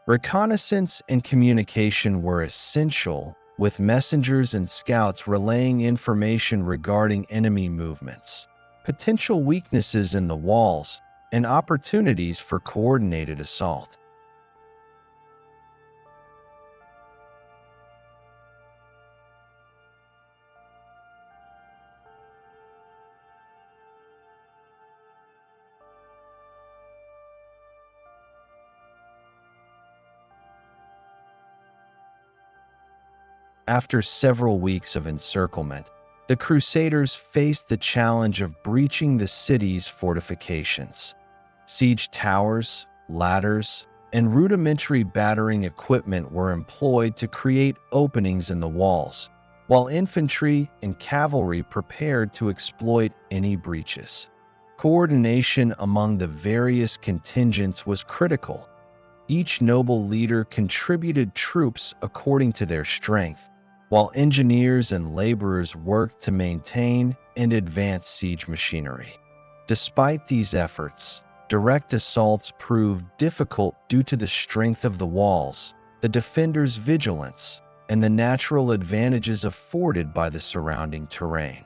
Speaker 1: Reconnaissance and communication were essential, with messengers and scouts relaying information regarding enemy movements, potential weaknesses in the walls, and opportunities for coordinated assault. After several weeks of encirclement, the Crusaders faced the challenge of breaching the city's fortifications. Siege towers, ladders, and rudimentary battering equipment were employed to create openings in the walls, while infantry and cavalry prepared to exploit any breaches. Coordination among the various contingents was critical. Each noble leader contributed troops according to their strength, while engineers and laborers worked to maintain and advance siege machinery. Despite these efforts, direct assaults proved difficult due to the strength of the walls, the defenders' vigilance, and the natural advantages afforded by the surrounding terrain.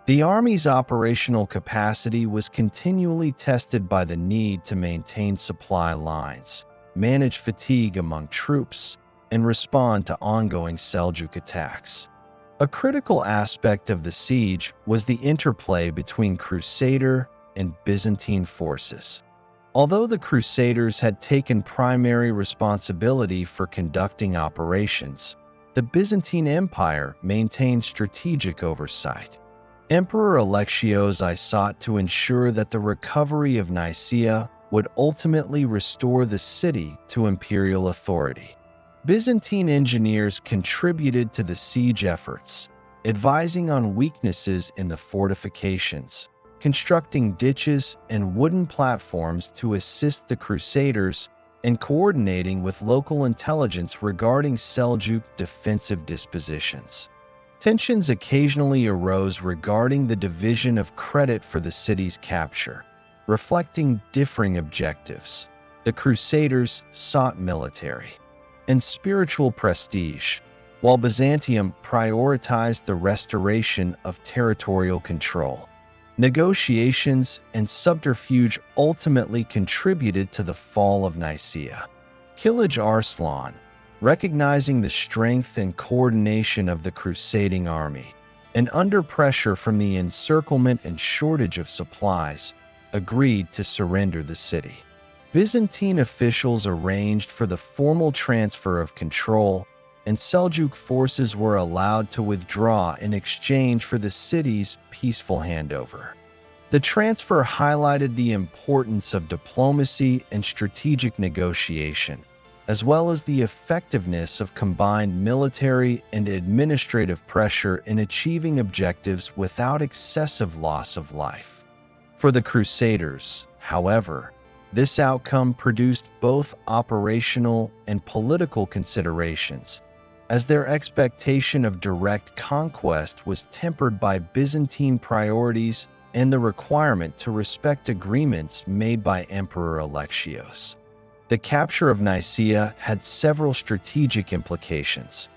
Speaker 1: The army's operational capacity was continually tested by the need to maintain supply lines, manage fatigue among troops, and respond to ongoing Seljuk attacks. A critical aspect of the siege was the interplay between Crusader and Byzantine forces. Although the Crusaders had taken primary responsibility for conducting operations, the Byzantine Empire maintained strategic oversight. Emperor Alexios I sought to ensure that the recovery of Nicaea would ultimately restore the city to imperial authority. Byzantine engineers contributed to the siege efforts, advising on weaknesses in the fortifications, constructing ditches and wooden platforms to assist the Crusaders, and coordinating with local intelligence regarding Seljuk defensive dispositions. Tensions occasionally arose regarding the division of credit for the city's capture, reflecting differing objectives. The Crusaders sought military and spiritual prestige, while Byzantium prioritized the restoration of territorial control. Negotiations and subterfuge ultimately contributed to the fall of Nicaea. Kilij Arslan, recognizing the strength and coordination of the crusading army, and under pressure from the encirclement and shortage of supplies, agreed to surrender the city. Byzantine officials arranged for the formal transfer of control, and Seljuk forces were allowed to withdraw in exchange for the city's peaceful handover. The transfer highlighted the importance of diplomacy and strategic negotiation, as well as the effectiveness of combined military and administrative pressure in achieving objectives without excessive loss of life. For the Crusaders, however, this outcome produced both operational and political considerations, as their expectation of direct conquest was tempered by Byzantine priorities and the requirement to respect agreements made by Emperor Alexios. The capture of Nicaea had several strategic implications.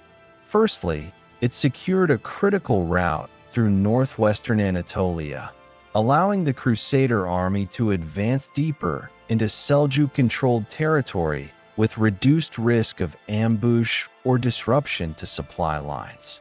Speaker 1: Firstly, it secured a critical route through northwestern Anatolia, allowing the Crusader army to advance deeper into Seljuk-controlled territory with reduced risk of ambush or disruption to supply lines.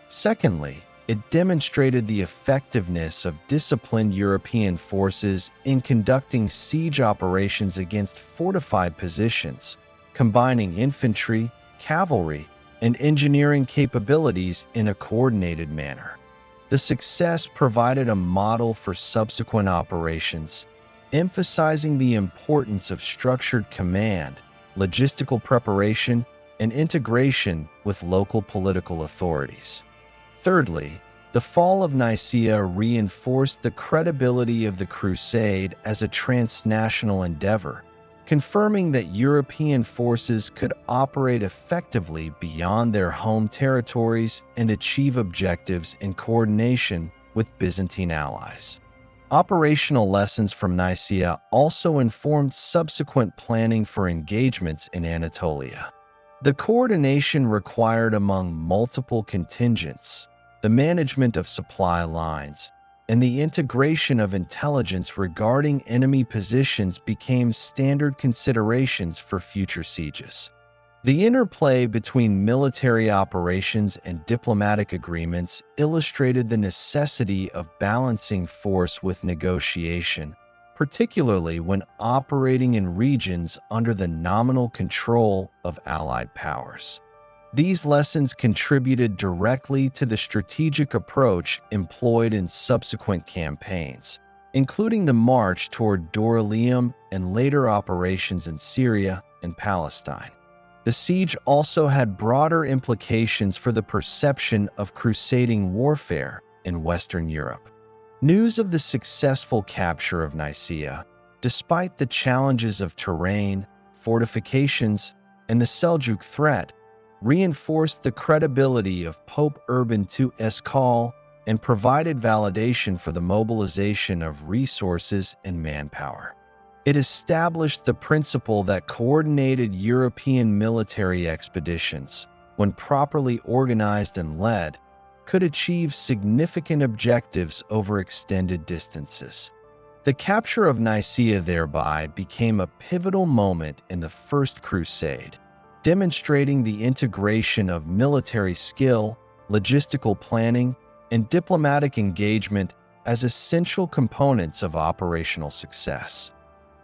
Speaker 1: Secondly, it demonstrated the effectiveness of disciplined European forces in conducting siege operations against fortified positions, combining infantry, cavalry, and engineering capabilities in a coordinated manner. The success provided a model for subsequent operations, emphasizing the importance of structured command, logistical preparation, and integration with local political authorities. Thirdly, the fall of Nicaea reinforced the credibility of the Crusade as a transnational endeavor, confirming that European forces could operate effectively beyond their home territories and achieve objectives in coordination with Byzantine allies. Operational lessons from Nicaea also informed subsequent planning for engagements in Anatolia. The coordination required among multiple contingents, the management of supply lines, and the integration of intelligence regarding enemy positions became standard considerations for future sieges. The interplay between military operations and diplomatic agreements illustrated the necessity of balancing force with negotiation, particularly when operating in regions under the nominal control of Allied powers. These lessons contributed directly to the strategic approach employed in subsequent campaigns, including the march toward Dorylaeum and later operations in Syria and Palestine. The siege also had broader implications for the perception of crusading warfare in Western Europe. News of the successful capture of Nicaea, despite the challenges of terrain, fortifications, and the Seljuk threat, reinforced the credibility of Pope Urban II's call and provided validation for the mobilization of resources and manpower. It established the principle that coordinated European military expeditions, when properly organized and led, could achieve significant objectives over extended distances. The capture of Nicaea thereby became a pivotal moment in the First Crusade, demonstrating the integration of military skill, logistical planning, and diplomatic engagement as essential components of operational success.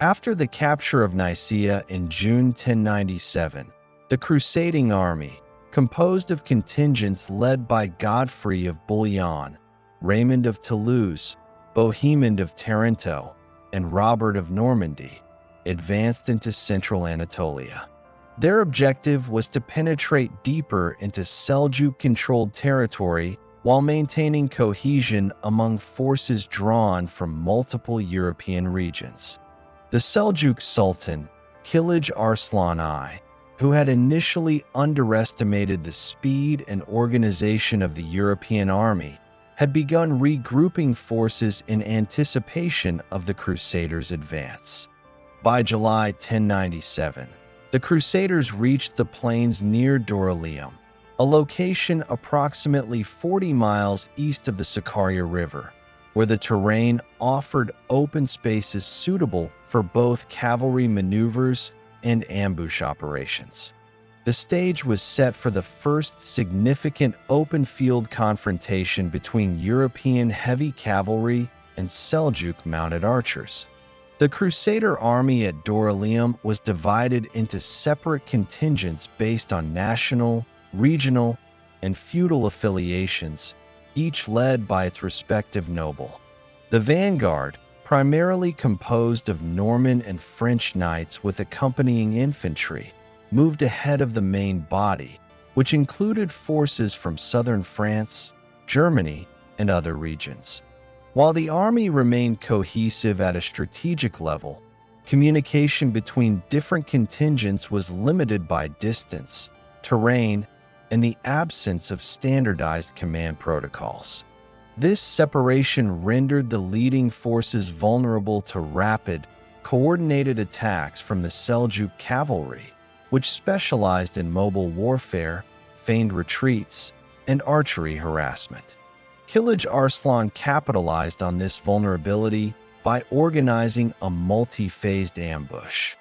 Speaker 1: After the capture of Nicaea in June 1097, the crusading army, composed of contingents led by Godfrey of Bouillon, Raymond of Toulouse, Bohemond of Taranto, and Robert of Normandy, advanced into central Anatolia. Their objective was to penetrate deeper into Seljuk-controlled territory while maintaining cohesion among forces drawn from multiple European regions. The Seljuk Sultan, Kilij Arslan I, who had initially underestimated the speed and organization of the European army, had begun regrouping forces in anticipation of the Crusaders' advance. By July 1097, the Crusaders reached the plains near Dorylaeum, a location approximately 40 miles east of the Sakarya River, where the terrain offered open spaces suitable for both cavalry maneuvers and ambush operations. The stage was set for the first significant open-field confrontation between European heavy cavalry and Seljuk mounted archers. The Crusader army at Dorylaeum was divided into separate contingents based on national, regional, and feudal affiliations, each led by its respective noble. The vanguard, primarily composed of Norman and French knights with accompanying infantry, moved ahead of the main body, which included forces from southern France, Germany, and other regions. While the army remained cohesive at a strategic level, communication between different contingents was limited by distance, terrain, and the absence of standardized command protocols. This separation rendered the leading forces vulnerable to rapid, coordinated attacks from the Seljuk cavalry, which specialized in mobile warfare, feigned retreats, and archery harassment. Kilij Arslan capitalized on this vulnerability by organizing a multi-phased ambush.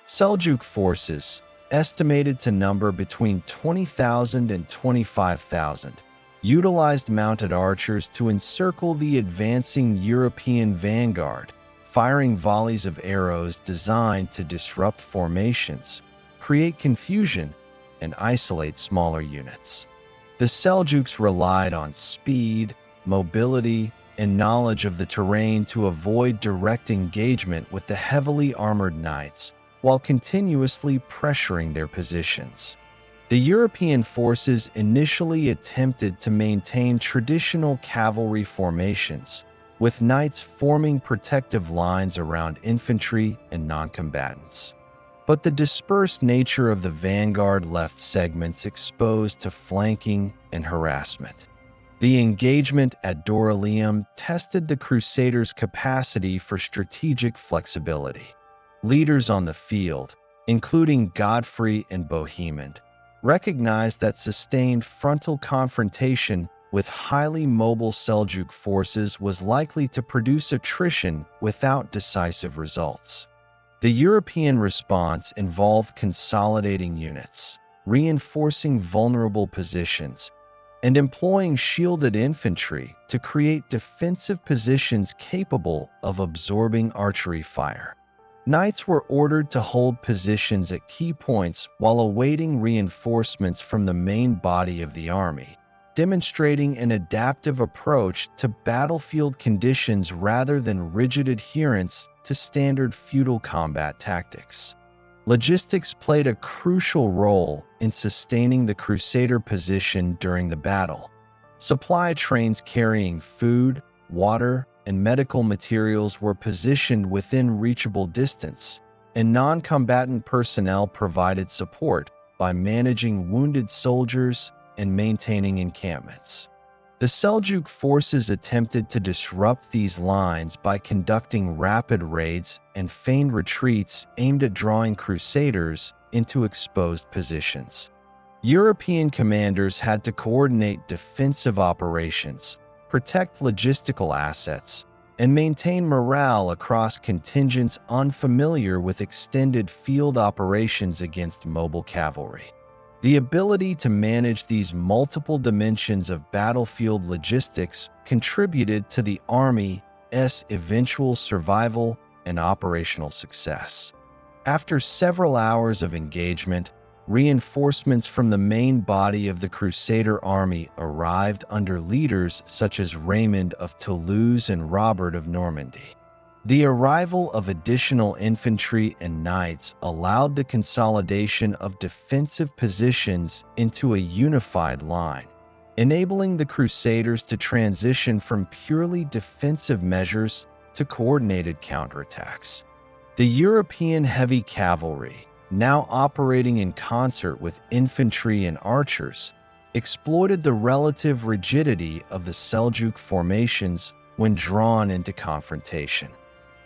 Speaker 1: Seljuk forces, estimated to number between 20,000 and 25,000, utilized mounted archers to encircle the advancing European vanguard, firing volleys of arrows designed to disrupt formations, create confusion, and isolate smaller units. The Seljuks relied on speed, mobility, and knowledge of the terrain to avoid direct engagement with the heavily armored knights, while continuously pressuring their positions. The European forces initially attempted to maintain traditional cavalry formations, with knights forming protective lines around infantry and non-combatants. But the dispersed nature of the vanguard left segments exposed to flanking and harassment. The engagement at Dorylaeum tested the Crusaders' capacity for strategic flexibility. Leaders on the field, including Godfrey and Bohemond, recognized that sustained frontal confrontation with highly mobile Seljuk forces was likely to produce attrition without decisive results. The European response involved consolidating units, reinforcing vulnerable positions, and employing shielded infantry to create defensive positions capable of absorbing archery fire. Knights were ordered to hold positions at key points while awaiting reinforcements from the main body of the army, demonstrating an adaptive approach to battlefield conditions rather than rigid adherence to standard feudal combat tactics. Logistics played a crucial role in sustaining the Crusader position during the battle. Supply trains carrying food, water, and medical materials were positioned within reachable distance, and non-combatant personnel provided support by managing wounded soldiers and maintaining encampments. The Seljuk forces attempted to disrupt these lines by conducting rapid raids and feigned retreats aimed at drawing Crusaders into exposed positions. European commanders had to coordinate defensive operations, protect logistical assets, and maintain morale across contingents unfamiliar with extended field operations against mobile cavalry. The ability to manage these multiple dimensions of battlefield logistics contributed to the Army's eventual survival and operational success. After several hours of engagement, reinforcements from the main body of the Crusader army arrived under leaders such as Raymond of Toulouse and Robert of Normandy. The arrival of additional infantry and knights allowed the consolidation of defensive positions into a unified line, enabling the Crusaders to transition from purely defensive measures to coordinated counterattacks. The European heavy cavalry, now operating in concert with infantry and archers, exploited the relative rigidity of the Seljuk formations when drawn into confrontation.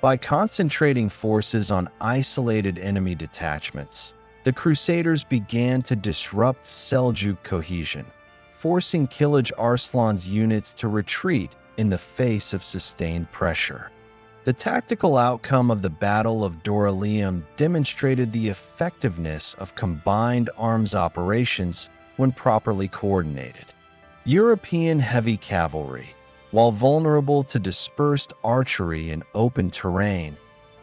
Speaker 1: By concentrating forces on isolated enemy detachments, the Crusaders began to disrupt Seljuk cohesion, forcing Kilij Arslan's units to retreat in the face of sustained pressure. The tactical outcome of the Battle of Dorylaeum demonstrated the effectiveness of combined arms operations when properly coordinated. European heavy cavalry, while vulnerable to dispersed archery and open terrain,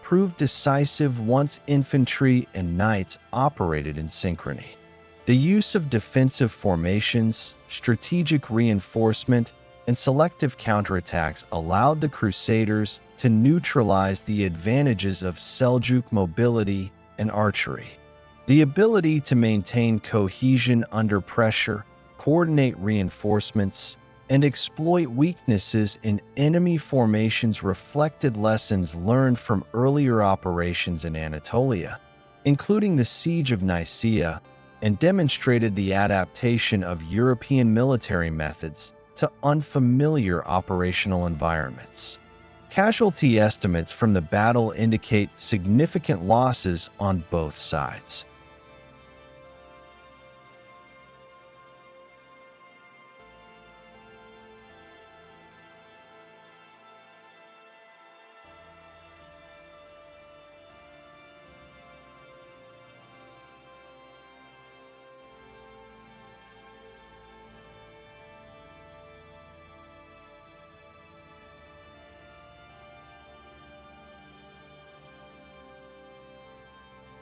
Speaker 1: proved decisive once infantry and knights operated in synchrony. The use of defensive formations, strategic reinforcement, and selective counterattacks allowed the Crusaders to neutralize the advantages of Seljuk mobility and archery. The ability to maintain cohesion under pressure, coordinate reinforcements, and exploit weaknesses in enemy formations reflected lessons learned from earlier operations in Anatolia, including the Siege of Nicaea, and demonstrated the adaptation of European military methods to unfamiliar operational environments. Casualty estimates from the battle indicate significant losses on both sides.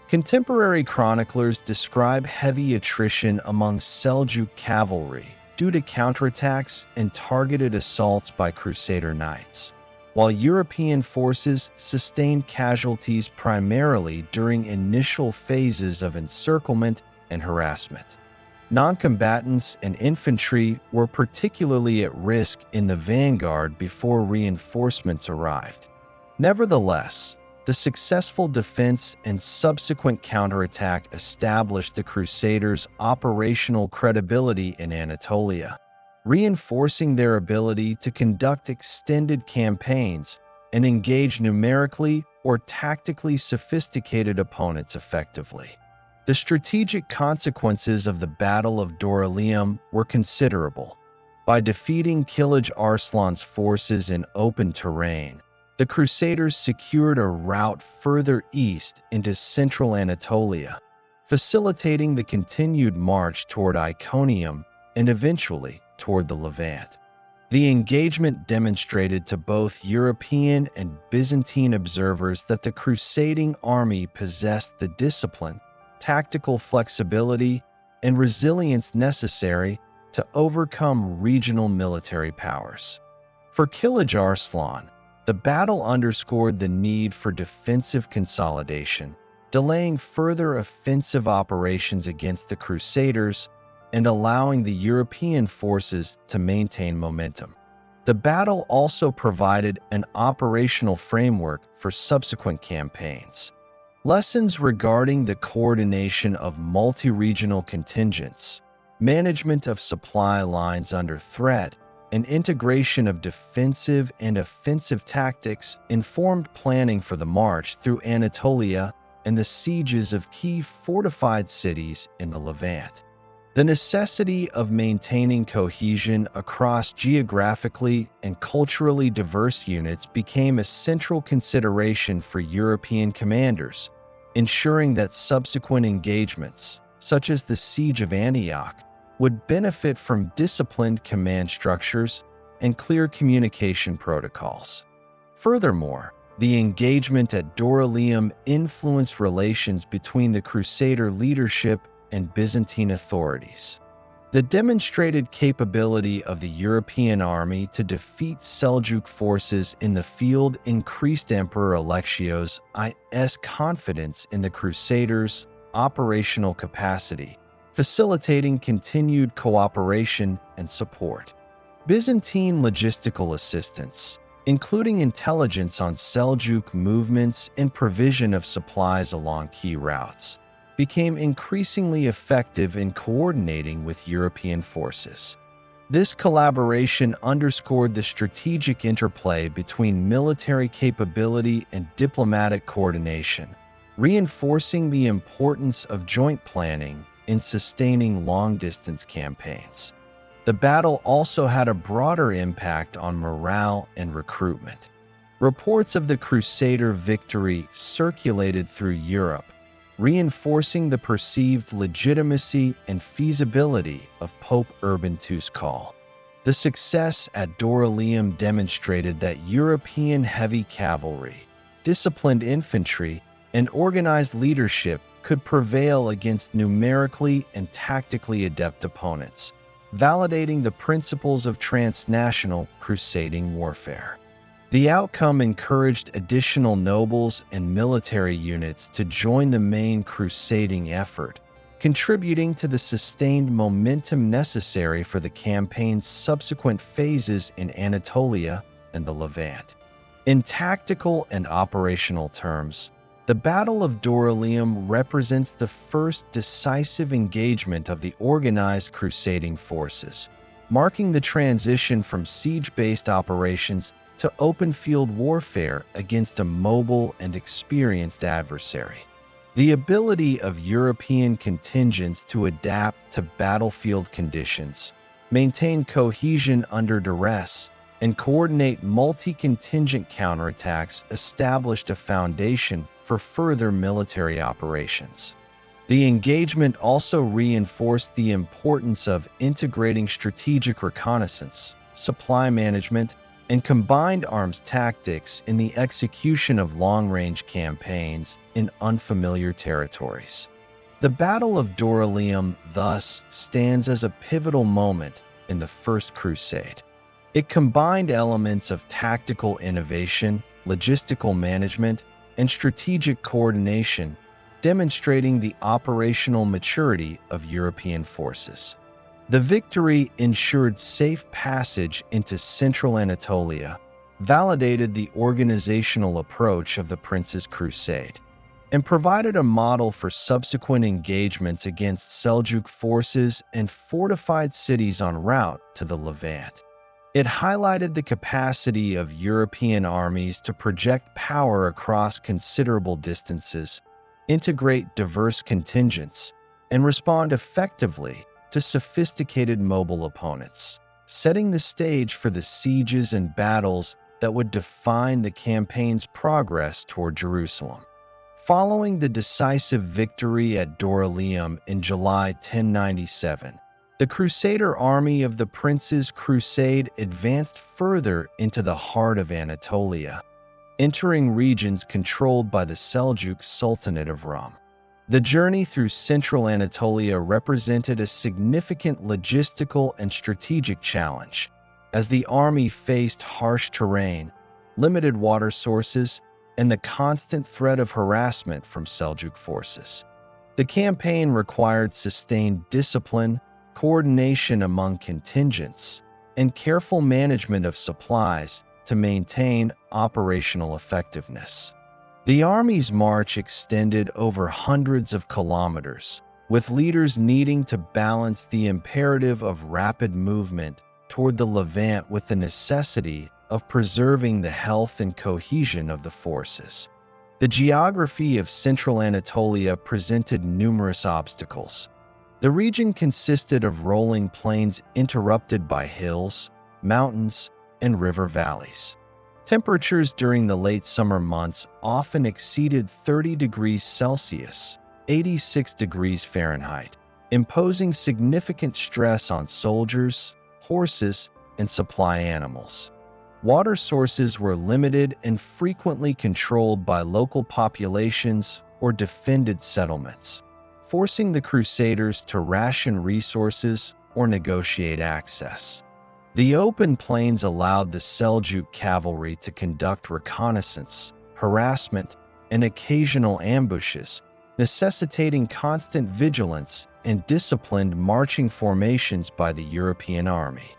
Speaker 1: Contemporary chroniclers describe heavy attrition among Seljuk cavalry due to counterattacks and targeted assaults by Crusader knights, while European forces sustained casualties primarily during initial phases of encirclement and harassment. Non-combatants and infantry were particularly at risk in the vanguard before reinforcements arrived. Nevertheless, the successful defense and subsequent counterattack established the Crusaders' operational credibility in Anatolia, reinforcing their ability to conduct extended campaigns and engage numerically or tactically sophisticated opponents effectively. The strategic consequences of the Battle of Dorylaeum were considerable. By defeating Kilij Arslan's forces in open terrain, the Crusaders secured a route further east into central Anatolia, facilitating the continued march toward Iconium and eventually toward the Levant. The engagement demonstrated to both European and Byzantine observers that the crusading army possessed the discipline, tactical flexibility, and resilience necessary to overcome regional military powers. For Kilij Arslan, the battle underscored the need for defensive consolidation, delaying further offensive operations against the Crusaders and allowing the European forces to maintain momentum. The battle also provided an operational framework for subsequent campaigns. Lessons regarding the coordination of multi-regional contingents, management of supply lines under threat, and integration of defensive and offensive tactics informed planning for the march through Anatolia and the sieges of key fortified cities in the Levant. The necessity of maintaining cohesion across geographically and culturally diverse units became a central consideration for European commanders, ensuring that subsequent engagements, such as the Siege of Antioch, would benefit from disciplined command structures and clear communication protocols. Furthermore, the engagement at Dorylaeum influenced relations between the Crusader leadership and Byzantine authorities. The demonstrated capability of the European army to defeat Seljuk forces in the field increased Emperor Alexios I's confidence in the Crusaders' operational capacity, facilitating continued cooperation and support. Byzantine logistical assistance, including intelligence on Seljuk movements and provision of supplies along key routes, became increasingly effective in coordinating with European forces. This collaboration underscored the strategic interplay between military capability and diplomatic coordination, reinforcing the importance of joint planning in sustaining long-distance campaigns. The battle also had a broader impact on morale and recruitment. Reports of the Crusader victory circulated through Europe, reinforcing the perceived legitimacy and feasibility of Pope Urban II's call. The success at Dorylaeum demonstrated that European heavy cavalry, disciplined infantry, and organized leadership could prevail against numerically and tactically adept opponents, validating the principles of transnational crusading warfare. The outcome encouraged additional nobles and military units to join the main crusading effort, contributing to the sustained momentum necessary for the campaign's subsequent phases in Anatolia and the Levant. In tactical and operational terms, the Battle of Dorylaeum represents the first decisive engagement of the organized crusading forces, marking the transition from siege-based operations to open-field warfare against a mobile and experienced adversary. The ability of European contingents to adapt to battlefield conditions, maintain cohesion under duress, and coordinate multi-contingent counterattacks established a foundation for further military operations. The engagement also reinforced the importance of integrating strategic reconnaissance, supply management, and combined arms tactics in the execution of long-range campaigns in unfamiliar territories. The Battle of Dorylaeum, thus, stands as a pivotal moment in the First Crusade. It combined elements of tactical innovation, logistical management, and strategic coordination, demonstrating the operational maturity of European forces. The victory ensured safe passage into central Anatolia, validated the organizational approach of the Prince's Crusade, and provided a model for subsequent engagements against Seljuk forces and fortified cities en route to the Levant. It highlighted the capacity of European armies to project power across considerable distances, integrate diverse contingents, and respond effectively to sophisticated mobile opponents, setting the stage for the sieges and battles that would define the campaign's progress toward Jerusalem. Following the decisive victory at Dorylaeum in July 1097, The Crusader army of the Prince's Crusade advanced further into the heart of Anatolia, entering regions controlled by the Seljuk Sultanate of Rum. The journey through central Anatolia represented a significant logistical and strategic challenge, as the army faced harsh terrain, limited water sources, and the constant threat of harassment from Seljuk forces. The campaign required sustained discipline, coordination among contingents, and careful management of supplies to maintain operational effectiveness. The army's march extended over hundreds of kilometers, with leaders needing to balance the imperative of rapid movement toward the Levant with the necessity of preserving the health and cohesion of the forces. The geography of central Anatolia presented numerous obstacles. The region consisted of rolling plains interrupted by hills, mountains, and river valleys. Temperatures during the late summer months often exceeded 30 degrees Celsius, 86 degrees Fahrenheit, imposing significant stress on soldiers, horses, and supply animals. Water sources were limited and frequently controlled by local populations or defended settlements, forcing the Crusaders to ration resources or negotiate access. The open plains allowed the Seljuk cavalry to conduct reconnaissance, harassment, and occasional ambushes, necessitating constant vigilance and disciplined marching formations by the European army.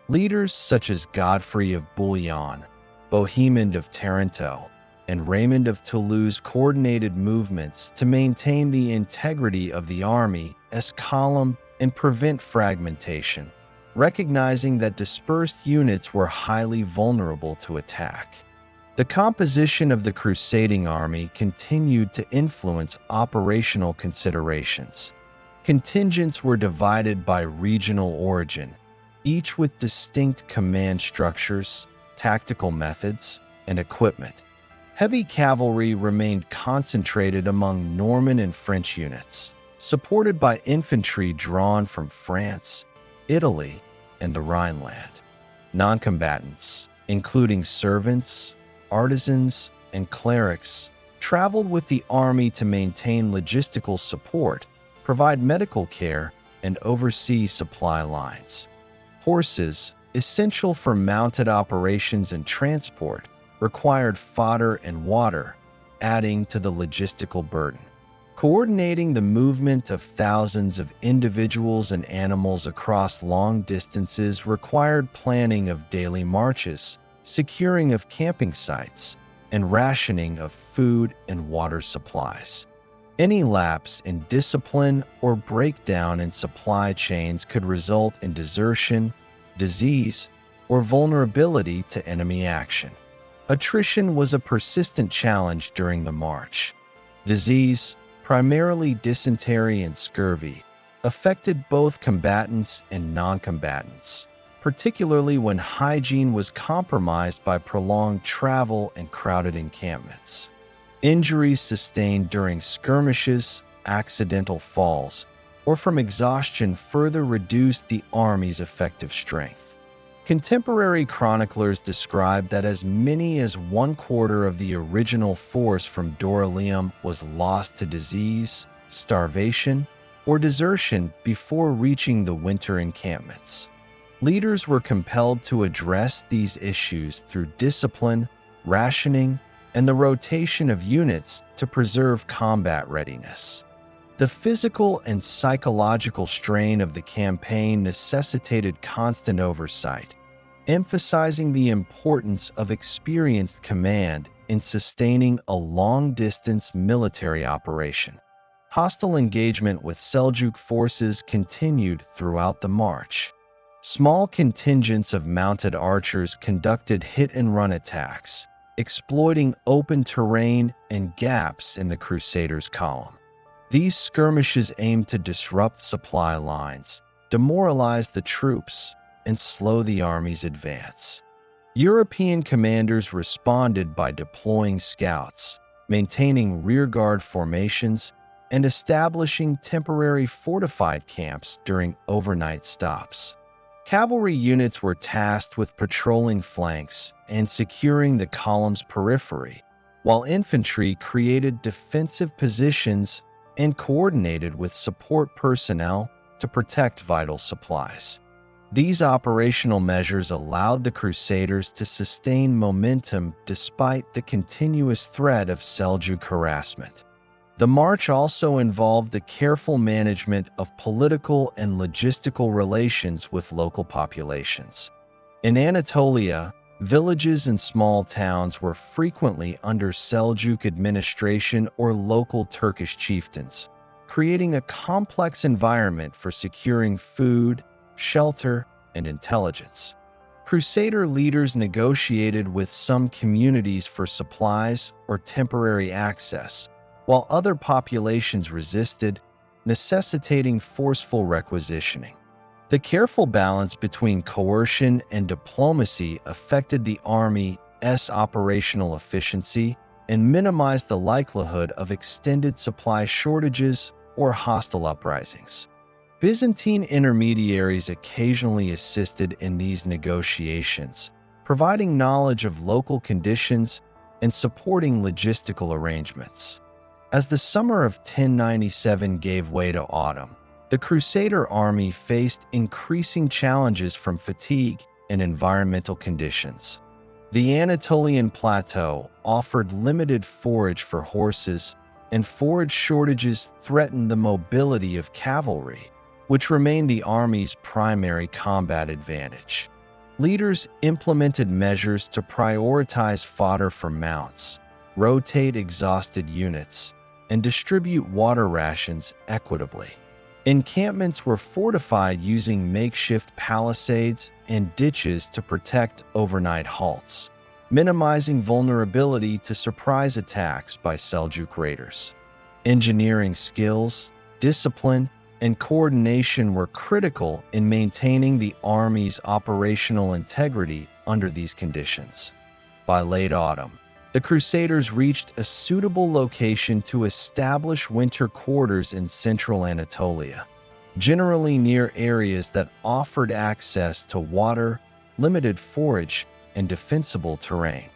Speaker 1: Leaders such as Godfrey of Bouillon, Bohemond of Taranto, and Raymond of Toulouse coordinated movements to maintain the integrity of the army as column and prevent fragmentation, recognizing that dispersed units were highly vulnerable to attack. The composition of the crusading army continued to influence operational considerations. Contingents were divided by regional origin, each with distinct command structures, tactical methods, and equipment. Heavy cavalry remained concentrated among Norman and French units, supported by infantry drawn from France, Italy, and the Rhineland. Non-combatants, including servants, artisans, and clerics, traveled with the army to maintain logistical support, provide medical care, and oversee supply lines. Horses, essential for mounted operations and transport, required fodder and water, adding to the logistical burden. Coordinating the movement of thousands of individuals and animals across long distances required planning of daily marches, securing of camping sites, and rationing of food and water supplies. Any lapse in discipline or breakdown in supply chains could result in desertion, disease, or vulnerability to enemy action. Attrition was a persistent challenge during the march. Disease, primarily dysentery and scurvy, affected both combatants and non-combatants, particularly when hygiene was compromised by prolonged travel and crowded encampments. Injuries sustained during skirmishes, accidental falls, or from exhaustion further reduced the army's effective strength. Contemporary chroniclers describe that as many as 1/4 of the original force from Dorylaeum was lost to disease, starvation, or desertion before reaching the winter encampments. Leaders were compelled to address these issues through discipline, rationing, and the rotation of units to preserve combat readiness. The physical and psychological strain of the campaign necessitated constant oversight, emphasizing the importance of experienced command in sustaining a long-distance military operation. Hostile engagement with Seljuk forces continued throughout the march. Small contingents of mounted archers conducted hit-and-run attacks, exploiting open terrain and gaps in the Crusaders' column. These skirmishes aimed to disrupt supply lines, demoralize the troops, and slow the army's advance. European commanders responded by deploying scouts, maintaining rearguard formations, and establishing temporary fortified camps during overnight stops. Cavalry units were tasked with patrolling flanks and securing the column's periphery, while infantry created defensive positions and coordinated with support personnel to protect vital supplies. These operational measures allowed the Crusaders to sustain momentum despite the continuous threat of Seljuk harassment. The march also involved the careful management of political and logistical relations with local populations. In Anatolia, villages and small towns were frequently under Seljuk administration or local Turkish chieftains, creating a complex environment for securing food, shelter, and intelligence. Crusader leaders negotiated with some communities for supplies or temporary access, while other populations resisted, necessitating forceful requisitioning. The careful balance between coercion and diplomacy affected the army's operational efficiency and minimized the likelihood of extended supply shortages or hostile uprisings. Byzantine intermediaries occasionally assisted in these negotiations, providing knowledge of local conditions and supporting logistical arrangements. As the summer of 1097 gave way to autumn, the Crusader army faced increasing challenges from fatigue and environmental conditions. The Anatolian plateau offered limited forage for horses, and forage shortages threatened the mobility of cavalry, which remained the army's primary combat advantage. Leaders implemented measures to prioritize fodder for mounts, rotate exhausted units, and distribute water rations equitably. Encampments were fortified using makeshift palisades and ditches to protect overnight halts, minimizing vulnerability to surprise attacks by Seljuk raiders. Engineering skills, discipline, and coordination were critical in maintaining the army's operational integrity under these conditions. By late autumn, the Crusaders reached a suitable location to establish winter quarters in central Anatolia, generally near areas that offered access to water, limited forage, and defensible terrain.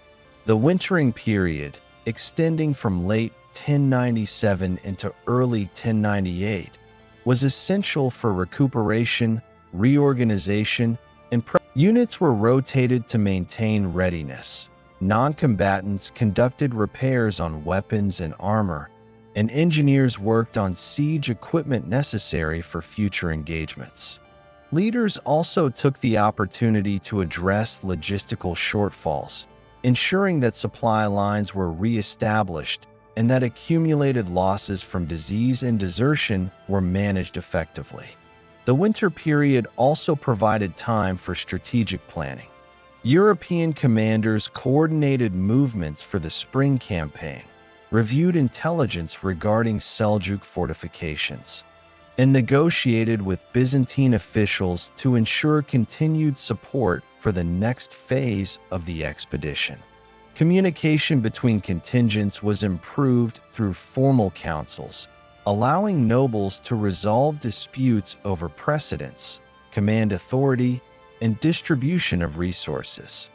Speaker 1: The wintering period, extending from late 1097 into early 1098, was essential for recuperation, reorganization, and units were rotated to maintain readiness. Non-combatants conducted repairs on weapons and armor, and engineers worked on siege equipment necessary for future engagements. Leaders also took the opportunity to address logistical shortfalls, ensuring that supply lines were re-established and that accumulated losses from disease and desertion were managed effectively. The winter period also provided time for strategic planning. European commanders coordinated movements for the spring campaign, reviewed intelligence regarding Seljuk fortifications, and negotiated with Byzantine officials to ensure continued support for the next phase of the expedition. Communication between contingents was improved through formal councils, allowing nobles to resolve disputes over precedence, command authority, and distribution of resources.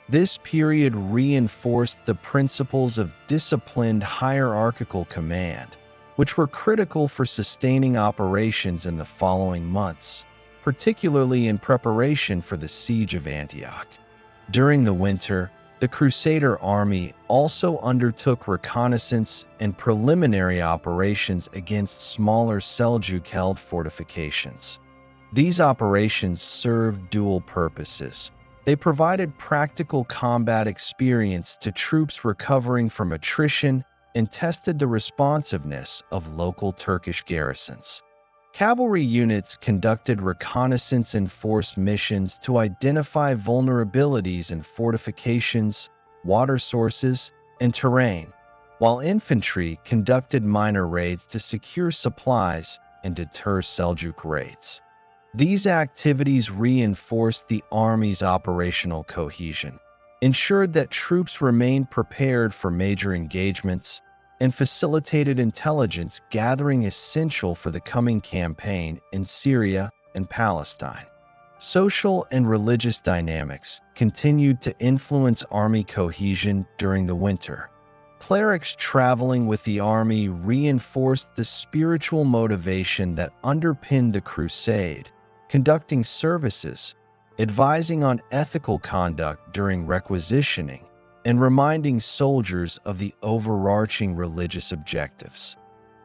Speaker 1: This period reinforced the principles of disciplined hierarchical command, which were critical for sustaining operations in the following months, particularly in preparation for the siege of Antioch. During the winter, the Crusader army also undertook reconnaissance and preliminary operations against smaller Seljuk-held fortifications. These operations served dual purposes. They provided practical combat experience to troops recovering from attrition and tested the responsiveness of local Turkish garrisons. Cavalry units conducted reconnaissance and force missions to identify vulnerabilities in fortifications, water sources, and terrain, while infantry conducted minor raids to secure supplies and deter Seljuk raids. These activities reinforced the army's operational cohesion, ensured that troops remained prepared for major engagements, and facilitated intelligence gathering essential for the coming campaign in Syria and Palestine. Social and religious dynamics continued to influence army cohesion during the winter. Clerics traveling with the army reinforced the spiritual motivation that underpinned the crusade, conducting services, advising on ethical conduct during requisitioning, and reminding soldiers of the overarching religious objectives.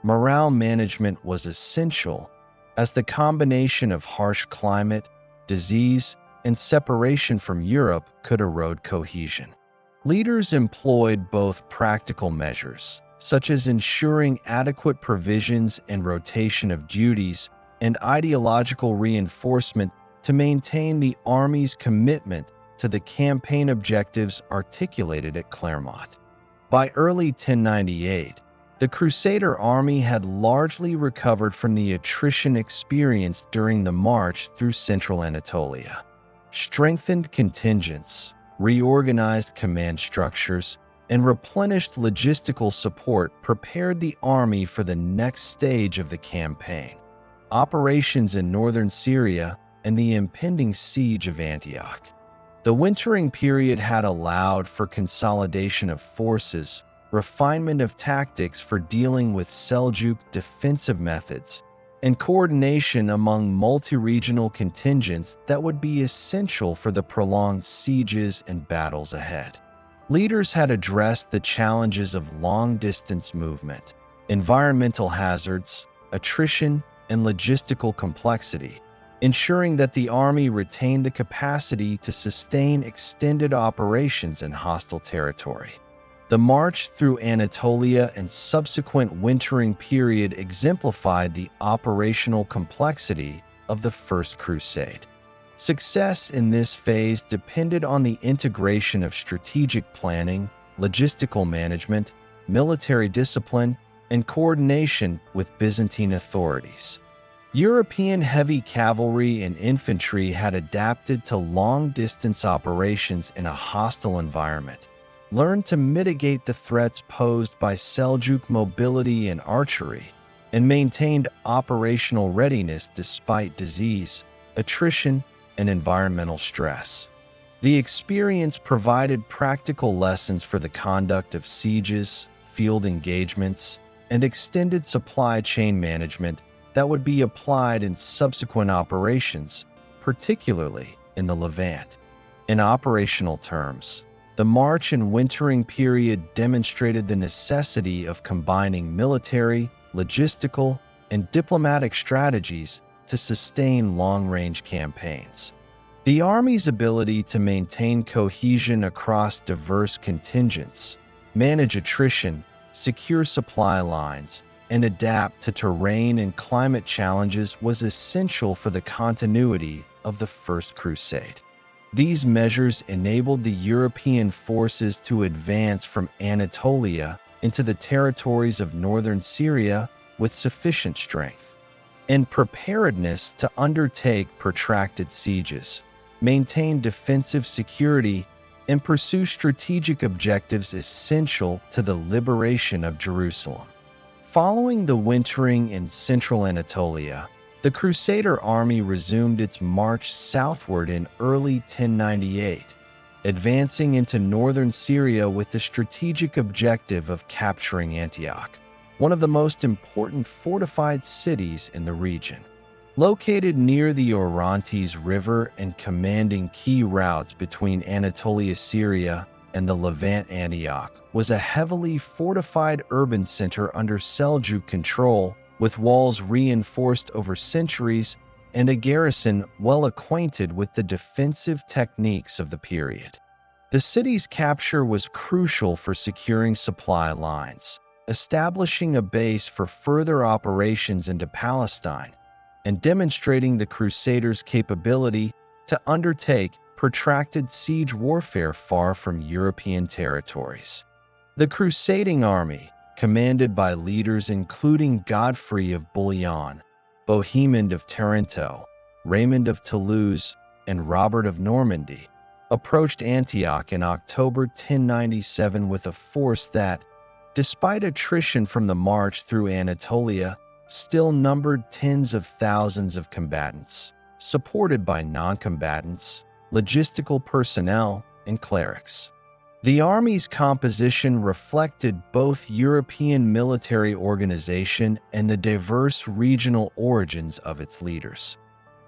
Speaker 1: Morale management was essential, as the combination of harsh climate, disease, and separation from Europe could erode cohesion. Leaders employed both practical measures, such as ensuring adequate provisions and rotation of duties, and ideological reinforcement to maintain the army's commitment to the campaign objectives articulated at Clermont. By early 1098, the Crusader army had largely recovered from the attrition experienced during the march through central Anatolia. Strengthened contingents, reorganized command structures, and replenished logistical support prepared the army for the next stage of the campaign, operations in northern Syria and the impending siege of Antioch. The wintering period had allowed for consolidation of forces, refinement of tactics for dealing with Seljuk defensive methods, and coordination among multi-regional contingents that would be essential for the prolonged sieges and battles ahead. Leaders had addressed the challenges of long-distance movement, environmental hazards, attrition, and logistical complexity, ensuring that the army retained the capacity to sustain extended operations in hostile territory. The march through Anatolia and subsequent wintering period exemplified the operational complexity of the First Crusade. Success in this phase depended on the integration of strategic planning, logistical management, military discipline, and coordination with Byzantine authorities. European heavy cavalry and infantry had adapted to long-distance operations in a hostile environment, learned to mitigate the threats posed by Seljuk mobility and archery, and maintained operational readiness despite disease, attrition, and environmental stress. The experience provided practical lessons for the conduct of sieges, field engagements, and extended supply chain management that would be applied in subsequent operations, particularly in the Levant. In operational terms, the March and wintering period demonstrated the necessity of combining military, logistical, and diplomatic strategies to sustain long-range campaigns. The Army's ability to maintain cohesion across diverse contingents, manage attrition, secure supply lines, and adapt to terrain and climate challenges was essential for the continuity of the First Crusade. These measures enabled the European forces to advance from Anatolia into the territories of northern Syria with sufficient strength and preparedness to undertake protracted sieges, maintain defensive security, and pursue strategic objectives essential to the liberation of Jerusalem. Following the wintering in central Anatolia, the Crusader army resumed its march southward in early 1098, advancing into northern Syria with the strategic objective of capturing Antioch, one of the most important fortified cities in the region. Located near the Orontes River and commanding key routes between Anatolia, Syria, and the Levant, Antioch was a heavily fortified urban center under Seljuk control, with walls reinforced over centuries and a garrison well acquainted with the defensive techniques of the period. The city's capture was crucial for securing supply lines, establishing a base for further operations into Palestine, and demonstrating the Crusaders' capability to undertake protracted siege warfare far from European territories. The crusading army, commanded by leaders including Godfrey of Bouillon, Bohemond of Taranto, Raymond of Toulouse, and Robert of Normandy, approached Antioch in October 1097 with a force that, despite attrition from the march through Anatolia, still numbered tens of thousands of combatants, supported by non-combatants, logistical personnel, and clerics. The army's composition reflected both European military organization and the diverse regional origins of its leaders.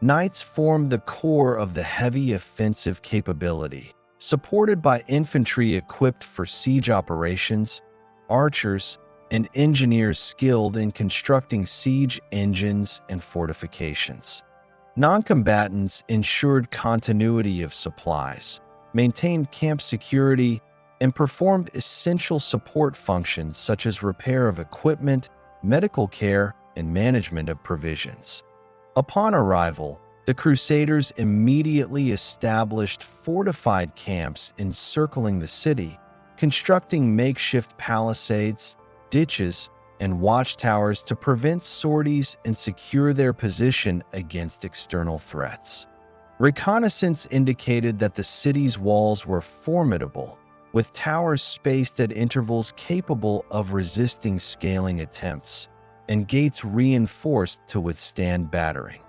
Speaker 1: Knights formed the core of the heavy offensive capability, supported by infantry equipped for siege operations, archers, and engineers skilled in constructing siege engines and fortifications. Non-combatants ensured continuity of supplies, maintained camp security, and performed essential support functions such as repair of equipment, medical care, and management of provisions. Upon arrival, the Crusaders immediately established fortified camps encircling the city, constructing makeshift palisades, ditches, and watchtowers to prevent sorties and secure their position against external threats. Reconnaissance indicated that the city's walls were formidable, with towers spaced at intervals capable of resisting scaling attempts, and gates reinforced to withstand battering.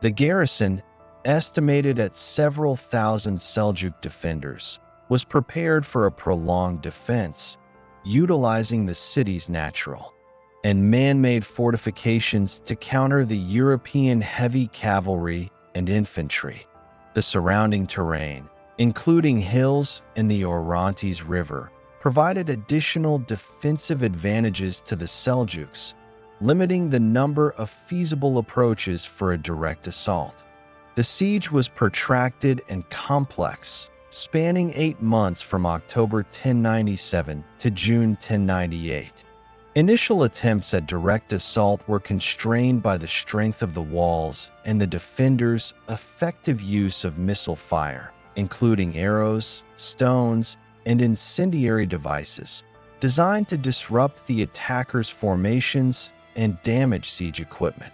Speaker 1: The garrison, estimated at several thousand Seljuk defenders, was prepared for a prolonged defense, utilizing the city's natural and man-made fortifications to counter the European heavy cavalry and infantry. The surrounding terrain, including hills and the Orontes River, provided additional defensive advantages to the Seljuks, limiting the number of feasible approaches for a direct assault. The siege was protracted and complex, spanning 8 months from October 1097 to June 1098. Initial attempts at direct assault were constrained by the strength of the walls and the defenders' effective use of missile fire, including arrows, stones, and incendiary devices, designed to disrupt the attackers' formations and damage siege equipment.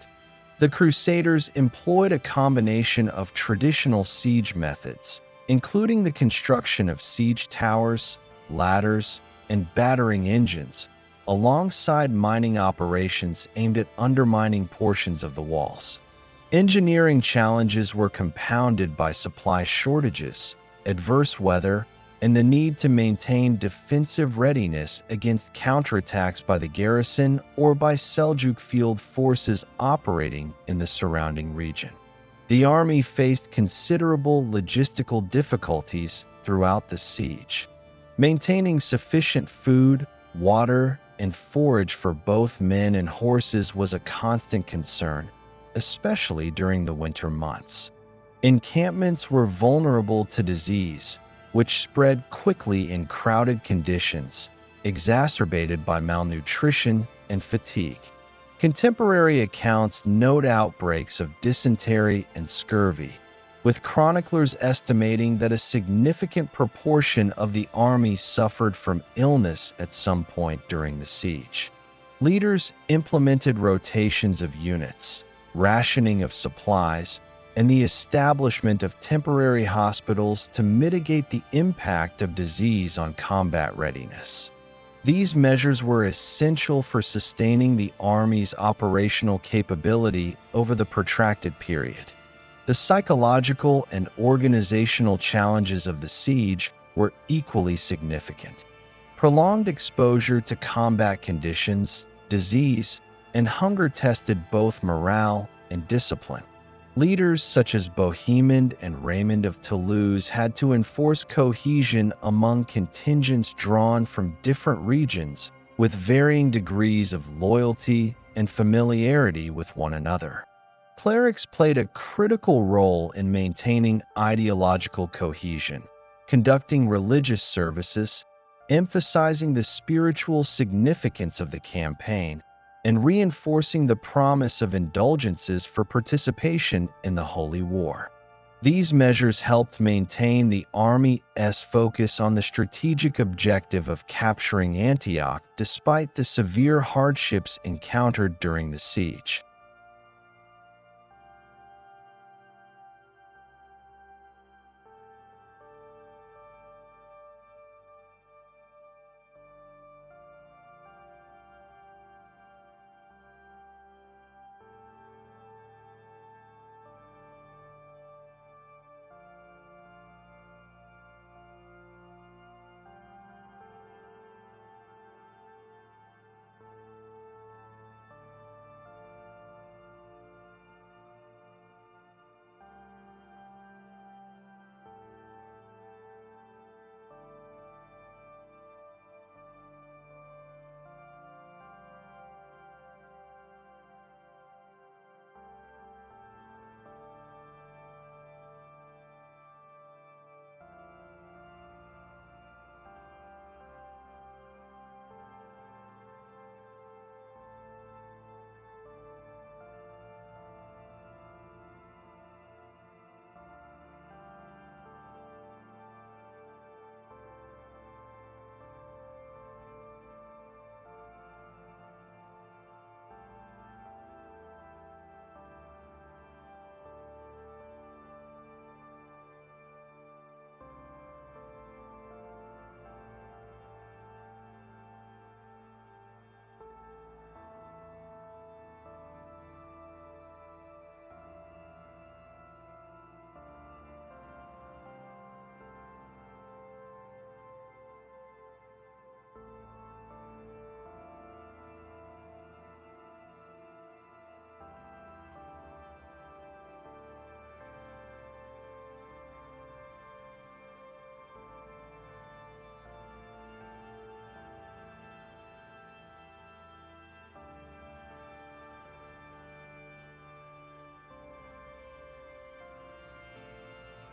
Speaker 1: The Crusaders employed a combination of traditional siege methods, including the construction of siege towers, ladders, and battering engines, alongside mining operations aimed at undermining portions of the walls. Engineering challenges were compounded by supply shortages, adverse weather, and the need to maintain defensive readiness against counterattacks by the garrison or by Seljuk field forces operating in the surrounding region. The army faced considerable logistical difficulties throughout the siege. Maintaining sufficient food, water, and forage for both men and horses was a constant concern, especially during the winter months. Encampments were vulnerable to disease, which spread quickly in crowded conditions, exacerbated by malnutrition and fatigue. Contemporary accounts note outbreaks of dysentery and scurvy, with chroniclers estimating that a significant proportion of the army suffered from illness at some point during the siege. Leaders implemented rotations of units, rationing of supplies, and the establishment of temporary hospitals to mitigate the impact of disease on combat readiness. These measures were essential for sustaining the army's operational capability over the protracted period. The psychological and organizational challenges of the siege were equally significant. Prolonged exposure to combat conditions, disease, and hunger tested both morale and discipline. Leaders such as Bohemond and Raymond of Toulouse had to enforce cohesion among contingents drawn from different regions with varying degrees of loyalty and familiarity with one another. Clerics played a critical role in maintaining ideological cohesion, conducting religious services, emphasizing the spiritual significance of the campaign, and reinforcing the promise of indulgences for participation in the Holy War. These measures helped maintain the army's focus on the strategic objective of capturing Antioch despite the severe hardships encountered during the siege.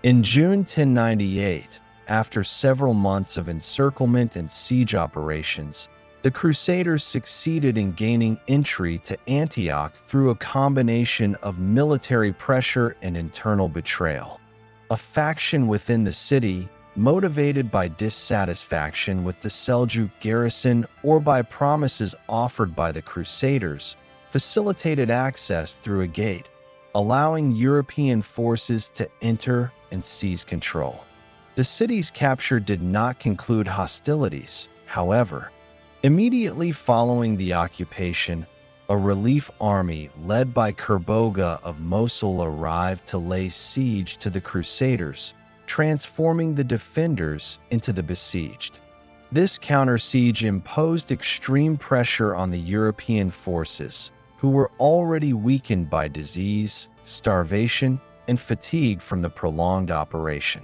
Speaker 1: In June 1098, after several months of encirclement and siege operations, the Crusaders succeeded in gaining entry to Antioch through a combination of military pressure and internal betrayal. A faction within the city, motivated by dissatisfaction with the Seljuk garrison or by promises offered by the Crusaders, facilitated access through a gate, allowing European forces to enter and seize control. The city's capture did not conclude hostilities, however. Immediately following the occupation, a relief army led by Kerboga of Mosul arrived to lay siege to the Crusaders, transforming the defenders into the besieged. This counter-siege imposed extreme pressure on the European forces, who were already weakened by disease, starvation, and fatigue from the prolonged operation.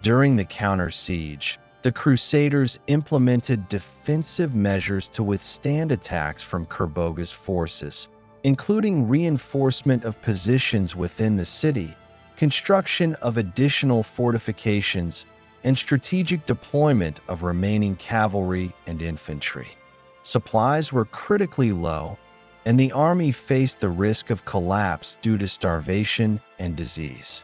Speaker 1: During the counter-siege, the Crusaders implemented defensive measures to withstand attacks from Kerboga's forces, including reinforcement of positions within the city, construction of additional fortifications, and strategic deployment of remaining cavalry and infantry. Supplies were critically low, and the army faced the risk of collapse due to starvation and disease.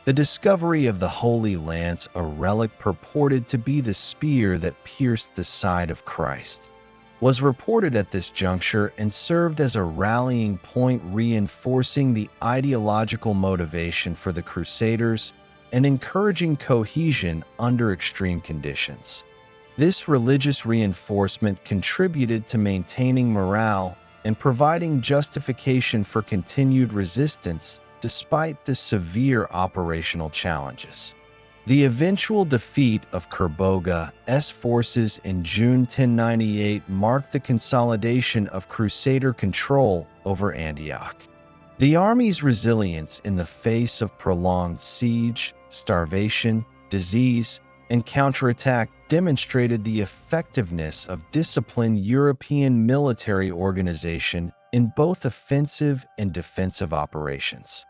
Speaker 1: The discovery of the Holy Lance, a relic purported to be the spear that pierced the side of Christ, was reported at this juncture and served as a rallying point, reinforcing the ideological motivation for the Crusaders and encouraging cohesion under extreme conditions. This religious reinforcement contributed to maintaining morale and providing justification for continued resistance despite the severe operational challenges. The eventual defeat of Kerboga's forces in June 1098 marked the consolidation of Crusader control over Antioch. The army's resilience in the face of prolonged siege, starvation, disease, and counterattack demonstrated the effectiveness of disciplined European military organization in both offensive and defensive operations.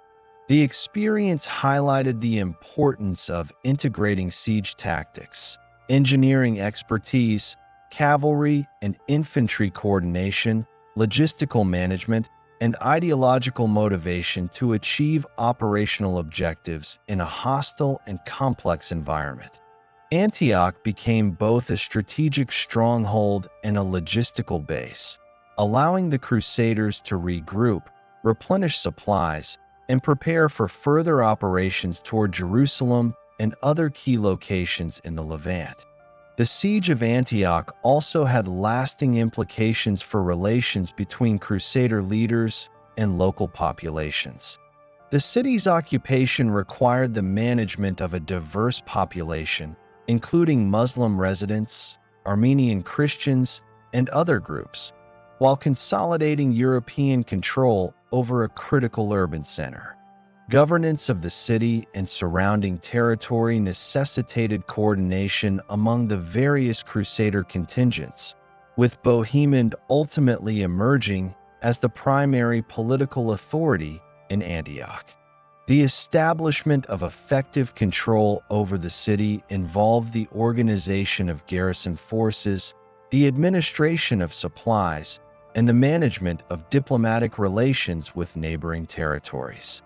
Speaker 1: The experience highlighted the importance of integrating siege tactics, engineering expertise, cavalry and infantry coordination, logistical management, and ideological motivation to achieve operational objectives in a hostile and complex environment. Antioch became both a strategic stronghold and a logistical base, allowing the Crusaders to regroup, replenish supplies, and prepare for further operations toward Jerusalem and other key locations in the Levant. The siege of Antioch also had lasting implications for relations between Crusader leaders and local populations. The city's occupation required the management of a diverse population, including Muslim residents, Armenian Christians, and other groups, while consolidating European control over a critical urban center. Governance of the city and surrounding territory necessitated coordination among the various Crusader contingents, with Bohemond ultimately emerging as the primary political authority in Antioch. The establishment of effective control over the city involved the organization of garrison forces, the administration of supplies, and the management of diplomatic relations with neighboring territories.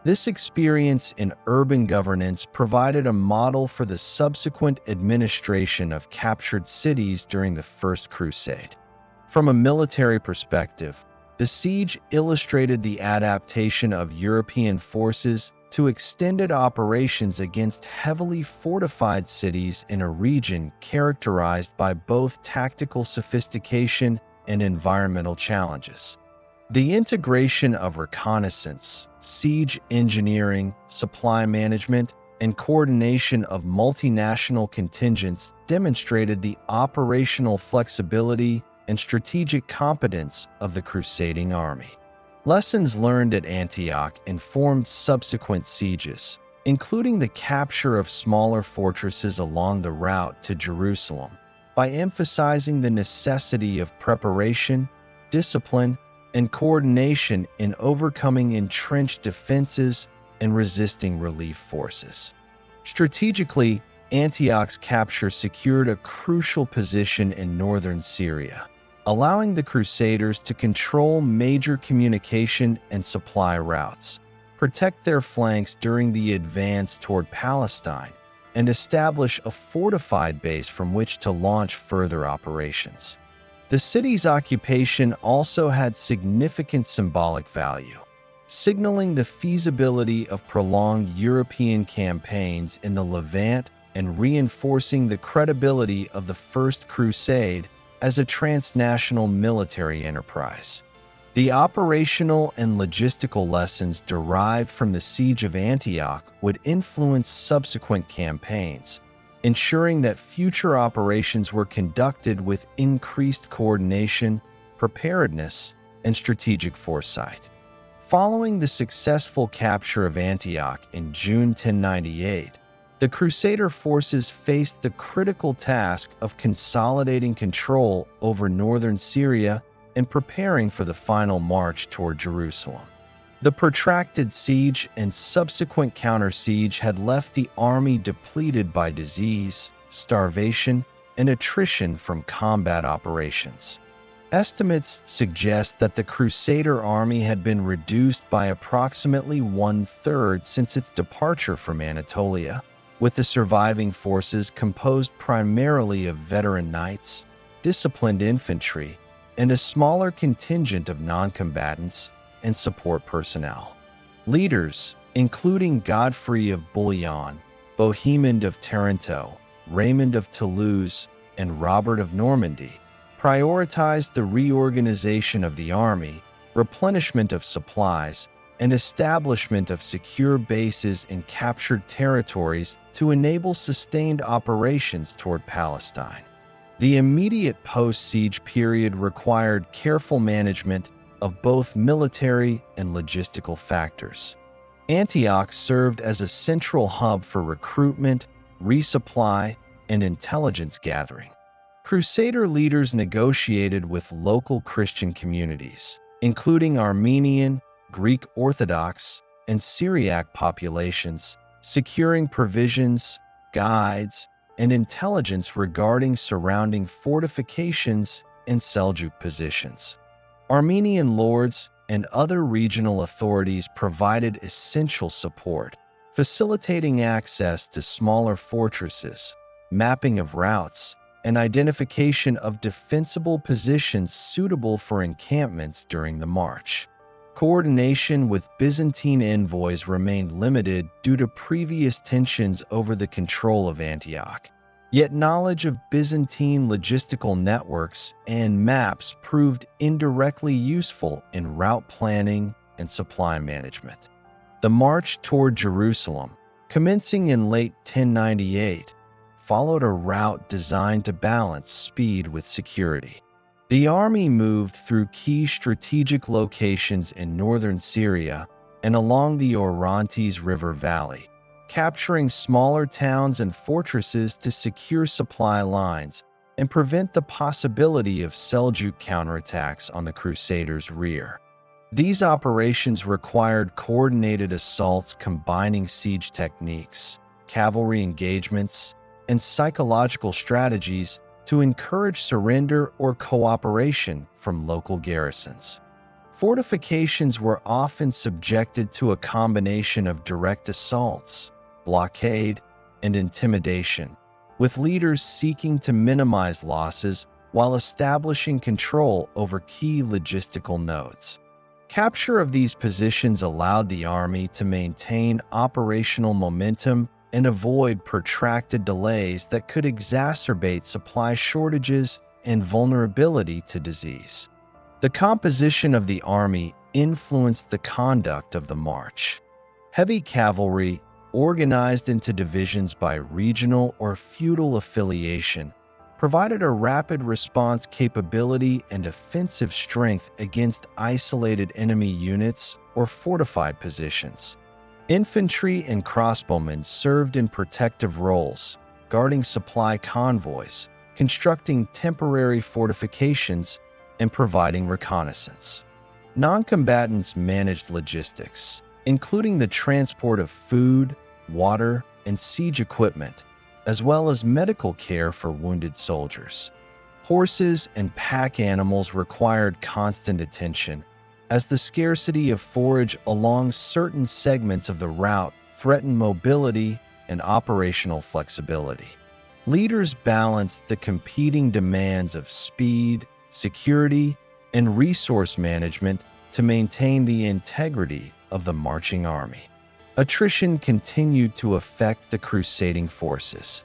Speaker 1: This experience in urban governance provided a model for the subsequent administration of captured cities during the First Crusade. From a military perspective, the siege illustrated the adaptation of European forces to extended operations against heavily fortified cities in a region characterized by both tactical sophistication and environmental challenges. The integration of reconnaissance, siege engineering, supply management, and coordination of multinational contingents demonstrated the operational flexibility and strategic competence of the crusading army. Lessons learned at Antioch informed subsequent sieges, including the capture of smaller fortresses along the route to Jerusalem, by emphasizing the necessity of preparation, discipline, and coordination in overcoming entrenched defenses and resisting relief forces. Strategically, Antioch's capture secured a crucial position in northern Syria, allowing the Crusaders to control major communication and supply routes, protect their flanks during the advance toward Palestine, and establish a fortified base from which to launch further operations. The city's occupation also had significant symbolic value, signaling the feasibility of prolonged European campaigns in the Levant and reinforcing the credibility of the First Crusade as a transnational military enterprise. The operational and logistical lessons derived from the Siege of Antioch would influence subsequent campaigns, ensuring that future operations were conducted with increased coordination, preparedness, and strategic foresight. Following the successful capture of Antioch in June 1098, the Crusader forces faced the critical task of consolidating control over northern Syria and preparing for the final march toward Jerusalem. The protracted siege and subsequent counter-siege had left the army depleted by disease, starvation, and attrition from combat operations. Estimates suggest that the Crusader army had been reduced by approximately one-third since its departure from Anatolia, with the surviving forces composed primarily of veteran knights, disciplined infantry, and a smaller contingent of non-combatants and support personnel. Leaders, including Godfrey of Bouillon, Bohemond of Taranto, Raymond of Toulouse, and Robert of Normandy, prioritized the reorganization of the army, replenishment of supplies, and establishment of secure bases in captured territories to enable sustained operations toward Palestine. The immediate post-siege period required careful management of both military and logistical factors. Antioch served as a central hub for recruitment, resupply, and intelligence gathering. Crusader leaders negotiated with local Christian communities, including Armenian, Greek Orthodox, and Syriac populations, securing provisions, guides, and intelligence regarding surrounding fortifications and Seljuk positions. Armenian lords and other regional authorities provided essential support, facilitating access to smaller fortresses, mapping of routes, and identification of defensible positions suitable for encampments during the march. Coordination with Byzantine envoys remained limited due to previous tensions over the control of Antioch. Yet knowledge of Byzantine logistical networks and maps proved indirectly useful in route planning and supply management. The march toward Jerusalem, commencing in late 1098, followed a route designed to balance speed with security. The army moved through key strategic locations in northern Syria and along the Orontes River Valley, capturing smaller towns and fortresses to secure supply lines and prevent the possibility of Seljuk counterattacks on the Crusaders' rear. These operations required coordinated assaults combining siege techniques, cavalry engagements, and psychological strategies to encourage surrender or cooperation from local garrisons. Fortifications were often subjected to a combination of direct assaults, blockade, and intimidation, with leaders seeking to minimize losses while establishing control over key logistical nodes. Capture of these positions allowed the army to maintain operational momentum and avoid protracted delays that could exacerbate supply shortages and vulnerability to disease. The composition of the army influenced the conduct of the march. Heavy cavalry, organized into divisions by regional or feudal affiliation, provided a rapid response capability and offensive strength against isolated enemy units or fortified positions. Infantry and crossbowmen served in protective roles, guarding supply convoys, constructing temporary fortifications, and providing reconnaissance. Non-combatants managed logistics, including the transport of food, water, and siege equipment, as well as medical care for wounded soldiers. Horses and pack animals required constant attention, as the scarcity of forage along certain segments of the route threatened mobility and operational flexibility. Leaders balanced the competing demands of speed, security, and resource management to maintain the integrity of the marching army. Attrition continued to affect the crusading forces.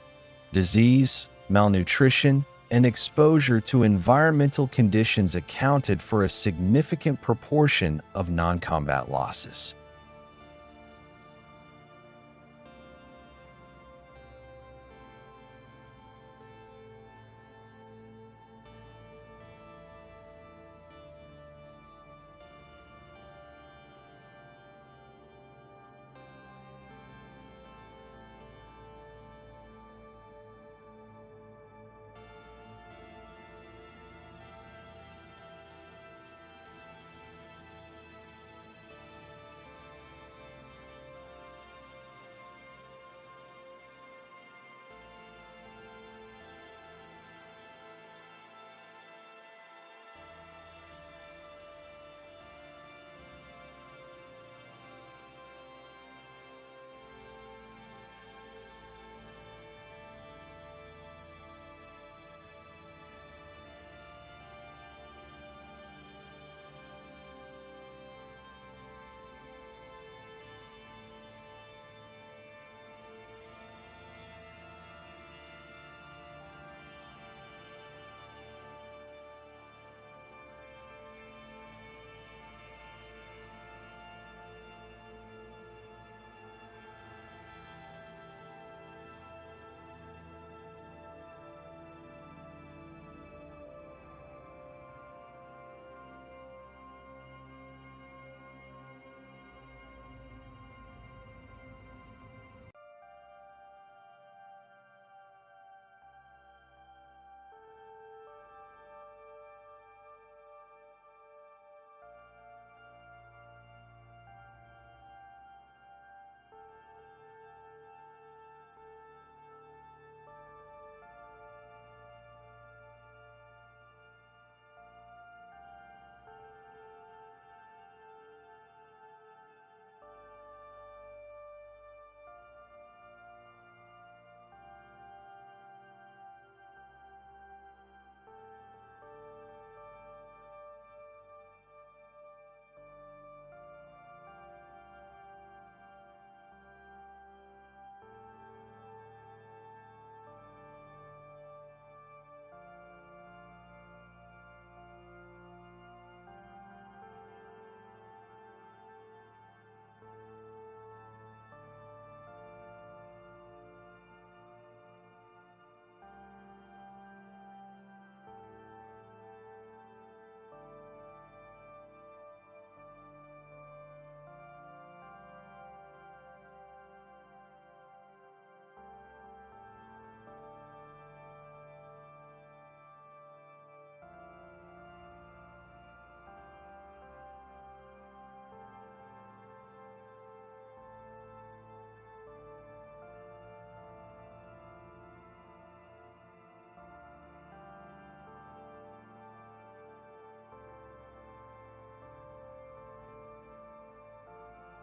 Speaker 1: Disease, malnutrition, and exposure to environmental conditions accounted for a significant proportion of non-combat losses.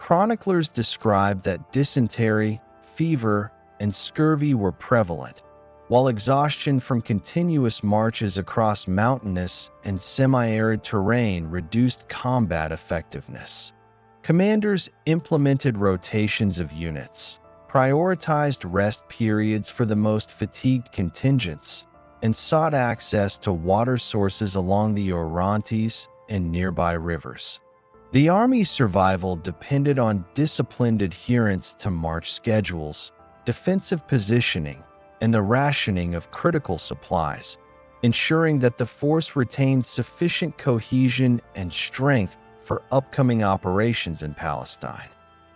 Speaker 1: Chroniclers describe that dysentery, fever, and scurvy were prevalent, while exhaustion from continuous marches across mountainous and semi-arid terrain reduced combat effectiveness. Commanders implemented rotations of units, prioritized rest periods for the most fatigued contingents, and sought access to water sources along the Orontes and nearby rivers. The army's survival depended on disciplined adherence to march schedules, defensive positioning, and the rationing of critical supplies, ensuring that the force retained sufficient cohesion and strength for upcoming operations in Palestine.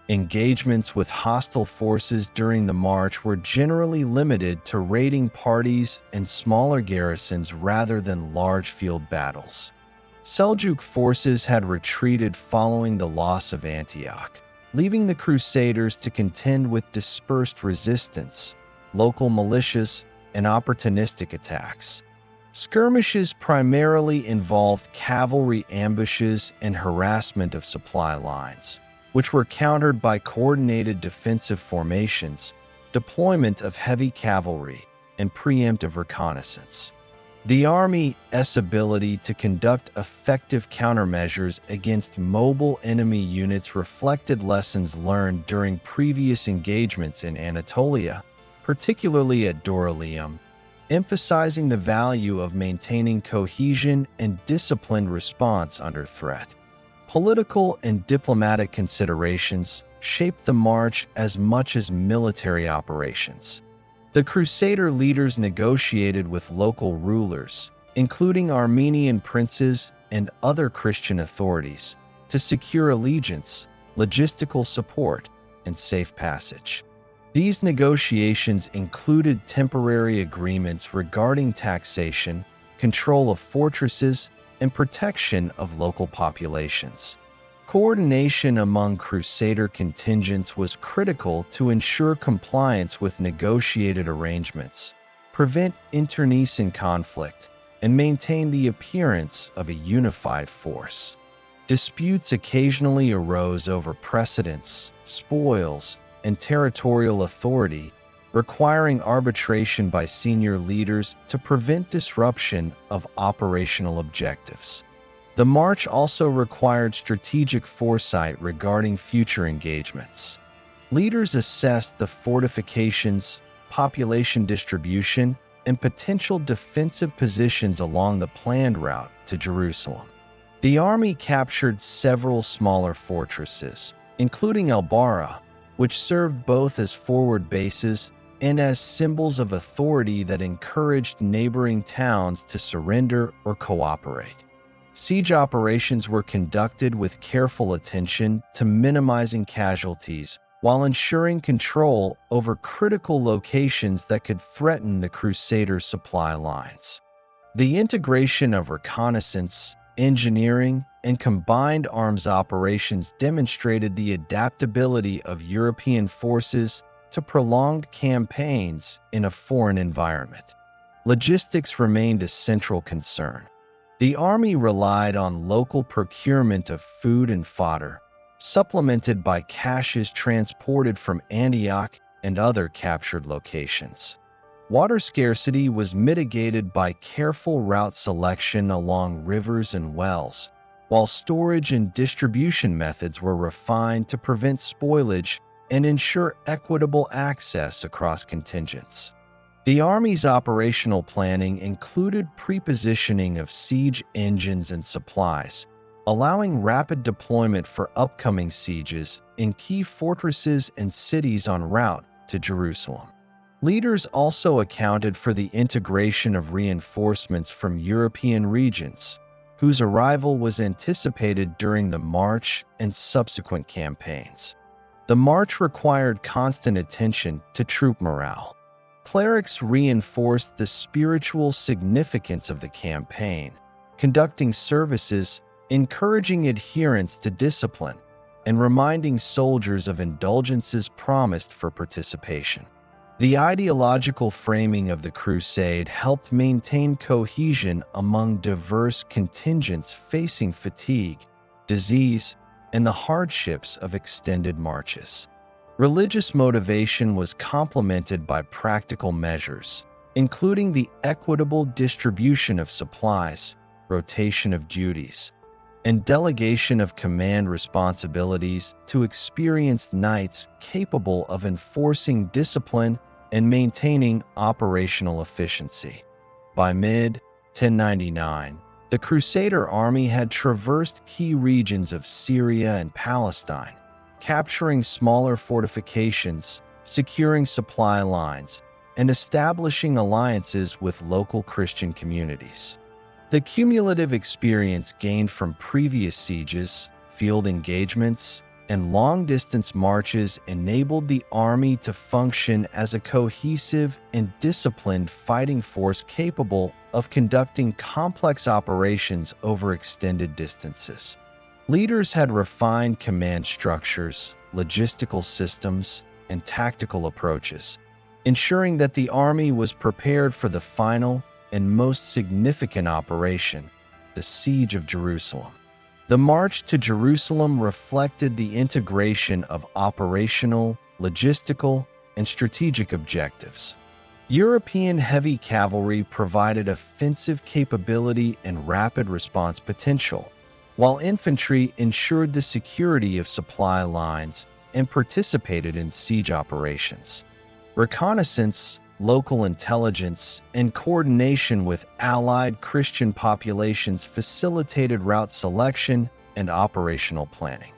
Speaker 1: Engagements with hostile forces during the march were generally limited to raiding parties and smaller garrisons rather than large field battles. Seljuk forces had retreated following the loss of Antioch, leaving the Crusaders to contend with dispersed resistance, local militias, and opportunistic attacks. Skirmishes primarily involved cavalry ambushes and harassment of supply lines, which were countered by coordinated defensive formations, deployment of heavy cavalry, and preemptive reconnaissance. The Army's ability to conduct effective countermeasures against mobile enemy units reflected lessons learned during previous engagements in Anatolia, particularly at Dorylaeum, emphasizing the value of maintaining cohesion and disciplined response under threat. Political and diplomatic considerations shaped the march as much as military operations. The Crusader leaders negotiated with local rulers, including Armenian princes and other Christian authorities, to secure allegiance, logistical support, and safe passage. These negotiations included temporary agreements regarding taxation, control of fortresses, and protection of local populations. Coordination among Crusader contingents was critical to ensure compliance with negotiated arrangements, prevent internecine conflict, and maintain the appearance of a unified force. Disputes occasionally arose over precedence, spoils, and territorial authority, requiring arbitration by senior leaders to prevent disruption of operational objectives. The march also required strategic foresight regarding future engagements. Leaders assessed the fortifications, population distribution, and potential defensive positions along the planned route to Jerusalem. The army captured several smaller fortresses, including Al-Bara, which served both as forward bases and as symbols of authority that encouraged neighboring towns to surrender or cooperate. Siege operations were conducted with careful attention to minimizing casualties while ensuring control over critical locations that could threaten the Crusader supply lines. The integration of reconnaissance, engineering, and combined arms operations demonstrated the adaptability of European forces to prolonged campaigns in a foreign environment. Logistics remained a central concern. The army relied on local procurement of food and fodder, supplemented by caches transported from Antioch and other captured locations. Water scarcity was mitigated by careful route selection along rivers and wells, while storage and distribution methods were refined to prevent spoilage and ensure equitable access across contingents. The Army's operational planning included prepositioning of siege engines and supplies, allowing rapid deployment for upcoming sieges in key fortresses and cities en route to Jerusalem. Leaders also accounted for the integration of reinforcements from European regions, whose arrival was anticipated during the march and subsequent campaigns. The march required constant attention to troop morale. Clerics reinforced the spiritual significance of the campaign, conducting services, encouraging adherence to discipline, and reminding soldiers of indulgences promised for participation. The ideological framing of the crusade helped maintain cohesion among diverse contingents facing fatigue, disease, and the hardships of extended marches. Religious motivation was complemented by practical measures, including the equitable distribution of supplies, rotation of duties, and delegation of command responsibilities to experienced knights capable of enforcing discipline and maintaining operational efficiency. By mid-1099, the Crusader army had traversed key regions of Syria and Palestine, capturing smaller fortifications, securing supply lines, and establishing alliances with local Christian communities. The cumulative experience gained from previous sieges, field engagements, and long-distance marches enabled the army to function as a cohesive and disciplined fighting force capable of conducting complex operations over extended distances. Leaders had refined command structures, logistical systems, and tactical approaches, ensuring that the army was prepared for the final and most significant operation, the Siege of Jerusalem. The march to Jerusalem reflected the integration of operational, logistical, and strategic objectives. European heavy cavalry provided offensive capability and rapid response potential, while infantry ensured the security of supply lines and participated in siege operations. Reconnaissance, local intelligence, and coordination with allied Christian populations facilitated route selection and operational planning.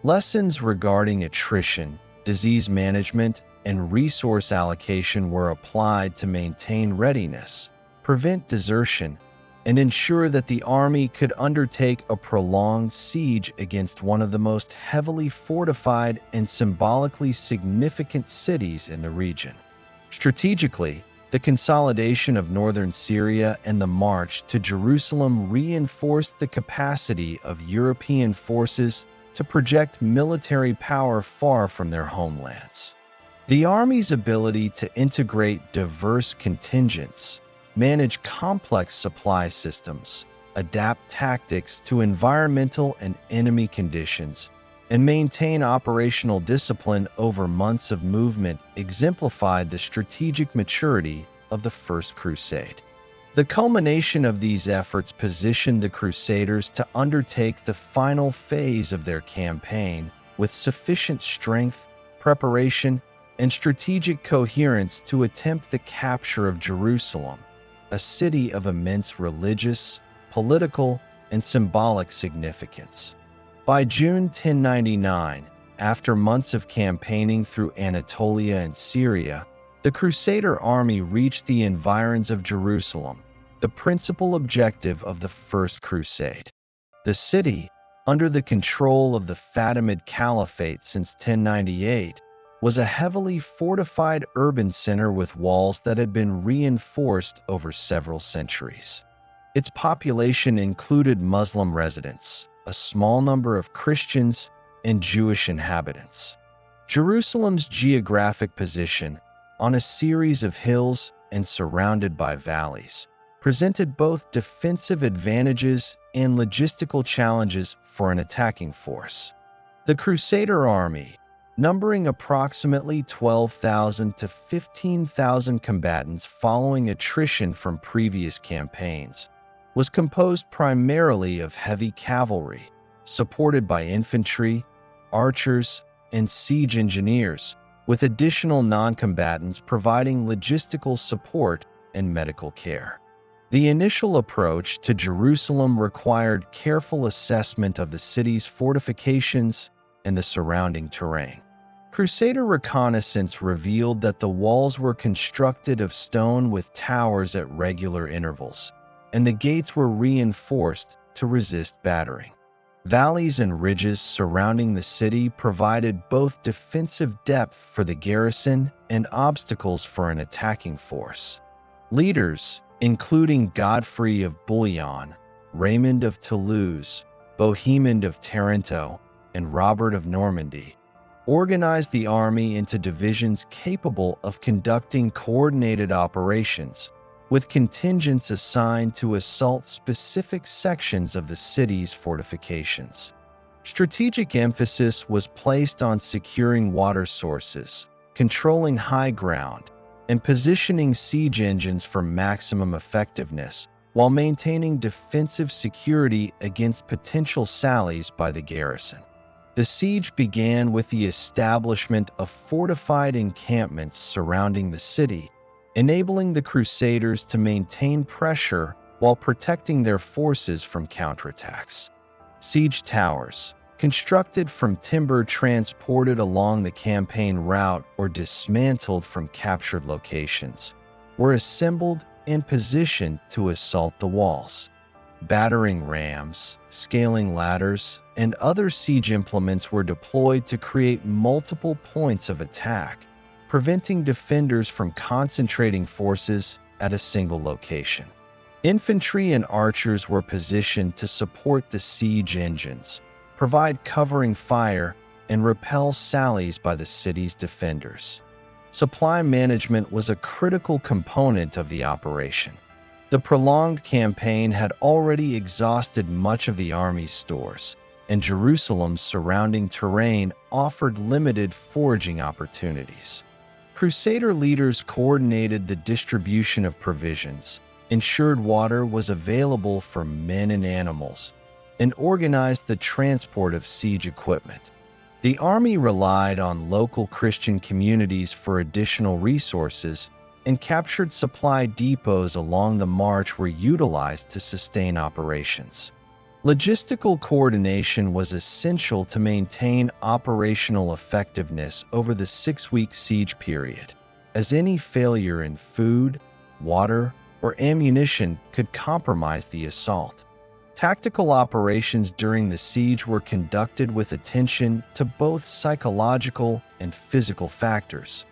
Speaker 1: Lessons regarding attrition, disease management, and resource allocation were applied to maintain readiness, prevent desertion, and ensure that the army could undertake a prolonged siege against one of the most heavily fortified and symbolically significant cities in the region. Strategically, the consolidation of northern Syria and the march to Jerusalem reinforced the capacity of European forces to project military power far from their homelands. The army's ability to integrate diverse contingents, manage complex supply systems, adapt tactics to environmental and enemy conditions, and maintain operational discipline over months of movement exemplified the strategic maturity of the First Crusade. The culmination of these efforts positioned the Crusaders to undertake the final phase of their campaign with sufficient strength, preparation, and strategic coherence to attempt the capture of Jerusalem, a city of immense religious, political, and symbolic significance. By June 1099, after months of campaigning through Anatolia and Syria, the Crusader army reached the environs of Jerusalem, the principal objective of the First Crusade. The city, under the control of the Fatimid Caliphate since 1098, was a heavily fortified urban center with walls that had been reinforced over several centuries. Its population included Muslim residents, a small number of Christians, and Jewish inhabitants. Jerusalem's geographic position, on a series of hills and surrounded by valleys, presented both defensive advantages and logistical challenges for an attacking force. The Crusader army, numbering approximately 12,000 to 15,000 combatants following attrition from previous campaigns, was composed primarily of heavy cavalry, supported by infantry, archers, and siege engineers, with additional non-combatants providing logistical support and medical care. The initial approach to Jerusalem required careful assessment of the city's fortifications and the surrounding terrain. Crusader reconnaissance revealed that the walls were constructed of stone with towers at regular intervals, and the gates were reinforced to resist battering. Valleys and ridges surrounding the city provided both defensive depth for the garrison and obstacles for an attacking force. Leaders, including Godfrey of Bouillon, Raymond of Toulouse, Bohemond of Taranto, and Robert of Normandy, organized the army into divisions capable of conducting coordinated operations, with contingents assigned to assault specific sections of the city's fortifications. Strategic emphasis was placed on securing water sources, controlling high ground, and positioning siege engines for maximum effectiveness, while maintaining defensive security against potential sallies by the garrison. The siege began with the establishment of fortified encampments surrounding the city, enabling the Crusaders to maintain pressure while protecting their forces from counterattacks. Siege towers, constructed from timber transported along the campaign route or dismantled from captured locations, were assembled and positioned to assault the walls. Battering rams, scaling ladders, and other siege implements were deployed to create multiple points of attack, preventing defenders from concentrating forces at a single location. Infantry and archers were positioned to support the siege engines, provide covering fire, and repel sallies by the city's defenders. Supply management was a critical component of the operation. The prolonged campaign had already exhausted much of the army's stores, and Jerusalem's surrounding terrain offered limited foraging opportunities. Crusader leaders coordinated the distribution of provisions, ensured water was available for men and animals, and organized the transport of siege equipment. The army relied on local Christian communities for additional resources, and captured supply depots along the march were utilized to sustain operations. Logistical coordination was essential to maintain operational effectiveness over the 6-week siege period, as any failure in food, water, or ammunition could compromise the assault. Tactical operations during the siege were conducted with attention to both psychological and physical factors.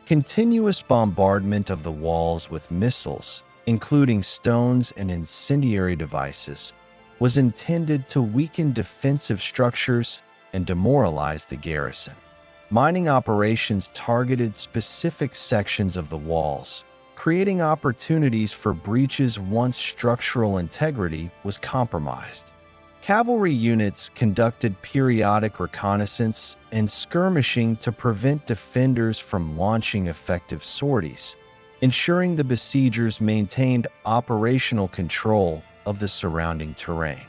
Speaker 1: Continuous bombardment of the walls with missiles, including stones and incendiary devices, was intended to weaken defensive structures and demoralize the garrison. Mining operations targeted specific sections of the walls, creating opportunities for breaches once structural integrity was compromised. Cavalry units conducted periodic reconnaissance and skirmishing to prevent defenders from launching effective sorties, ensuring the besiegers maintained operational control of the surrounding terrain.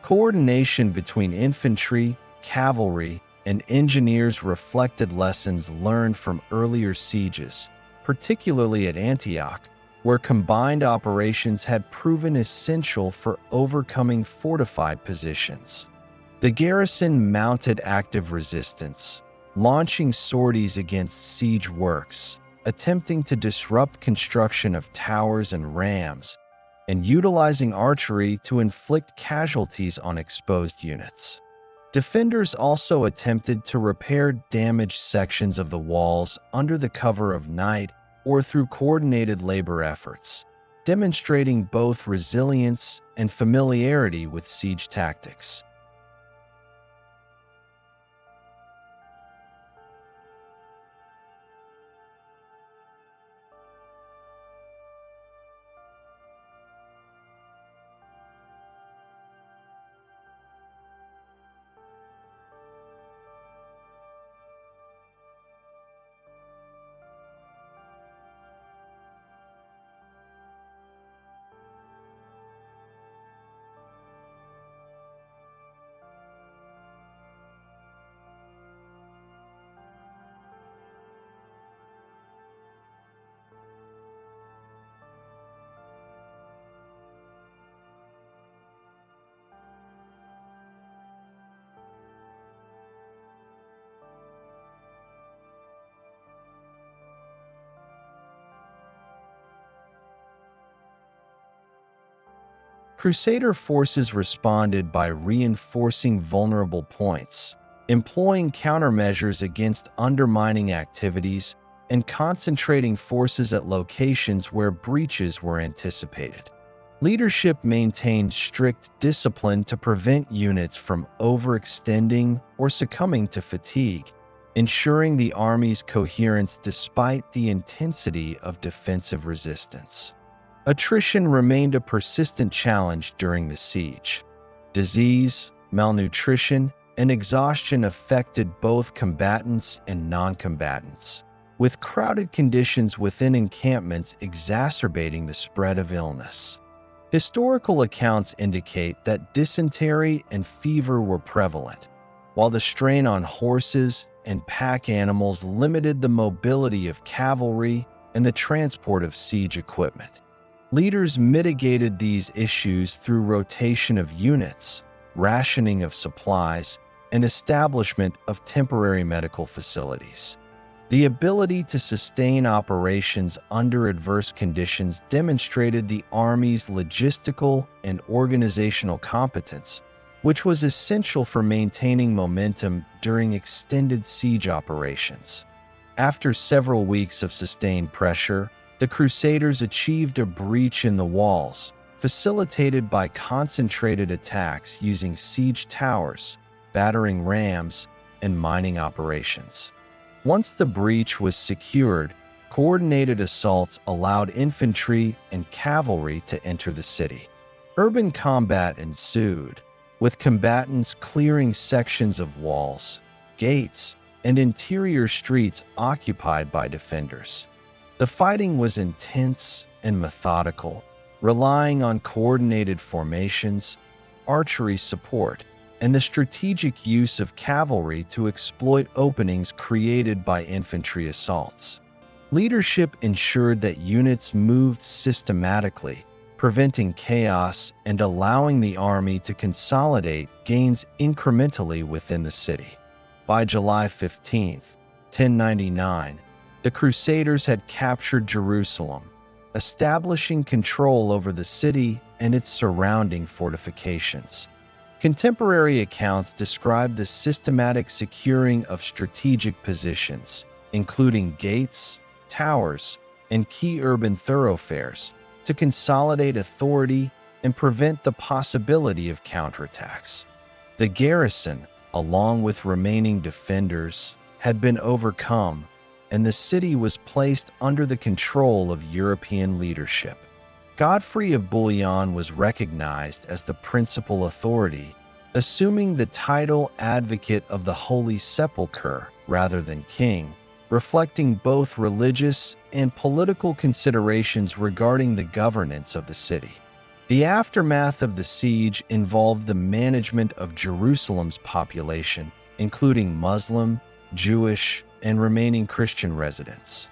Speaker 1: Coordination between infantry, cavalry, and engineers reflected lessons learned from earlier sieges, particularly at Antioch, where combined operations had proven essential for overcoming fortified positions. The garrison mounted active resistance, launching sorties against siege works, attempting to disrupt construction of towers and rams, and utilizing archery to inflict casualties on exposed units. Defenders also attempted to repair damaged sections of the walls under the cover of night or through coordinated labor efforts, demonstrating both resilience and familiarity with siege tactics. Crusader forces responded by reinforcing vulnerable points, employing countermeasures against undermining activities, and concentrating forces at locations where breaches were anticipated. Leadership maintained strict discipline to prevent units from overextending or succumbing to fatigue, ensuring the army's coherence despite the intensity of defensive resistance. Attrition remained a persistent challenge during the siege. Disease, malnutrition, and exhaustion affected both combatants and non-combatants, with crowded conditions within encampments exacerbating the spread of illness. Historical accounts indicate that dysentery and fever were prevalent, while the strain on horses and pack animals limited the mobility of cavalry and the transport of siege equipment. Leaders mitigated these issues through rotation of units, rationing of supplies, and establishment of temporary medical facilities. The ability to sustain operations under adverse conditions demonstrated the Army's logistical and organizational competence, which was essential for maintaining momentum during extended siege operations. After several weeks of sustained pressure, the Crusaders achieved a breach in the walls, facilitated by concentrated attacks using siege towers, battering rams, and mining operations. Once the breach was secured, coordinated assaults allowed infantry and cavalry to enter the city. Urban combat ensued, with combatants clearing sections of walls, gates, and interior streets occupied by defenders. The fighting was intense and methodical, relying on coordinated formations, archery support, and the strategic use of cavalry to exploit openings created by infantry assaults. Leadership ensured that units moved systematically, preventing chaos and allowing the army to consolidate gains incrementally within the city. By July 15, 1099, the Crusaders had captured Jerusalem, establishing control over the city and its surrounding fortifications. Contemporary accounts describe the systematic securing of strategic positions, including gates, towers, and key urban thoroughfares, to consolidate authority and prevent the possibility of counterattacks. The garrison, along with remaining defenders, had been overcome, and the city was placed under the control of European leadership. Godfrey of Bouillon was recognized as the principal authority, assuming the title advocate of the Holy Sepulchre rather than king, reflecting both religious and political considerations regarding the governance of the city. The aftermath of the siege involved the management of Jerusalem's population, including Muslim, Jewish, and remaining Christian residents.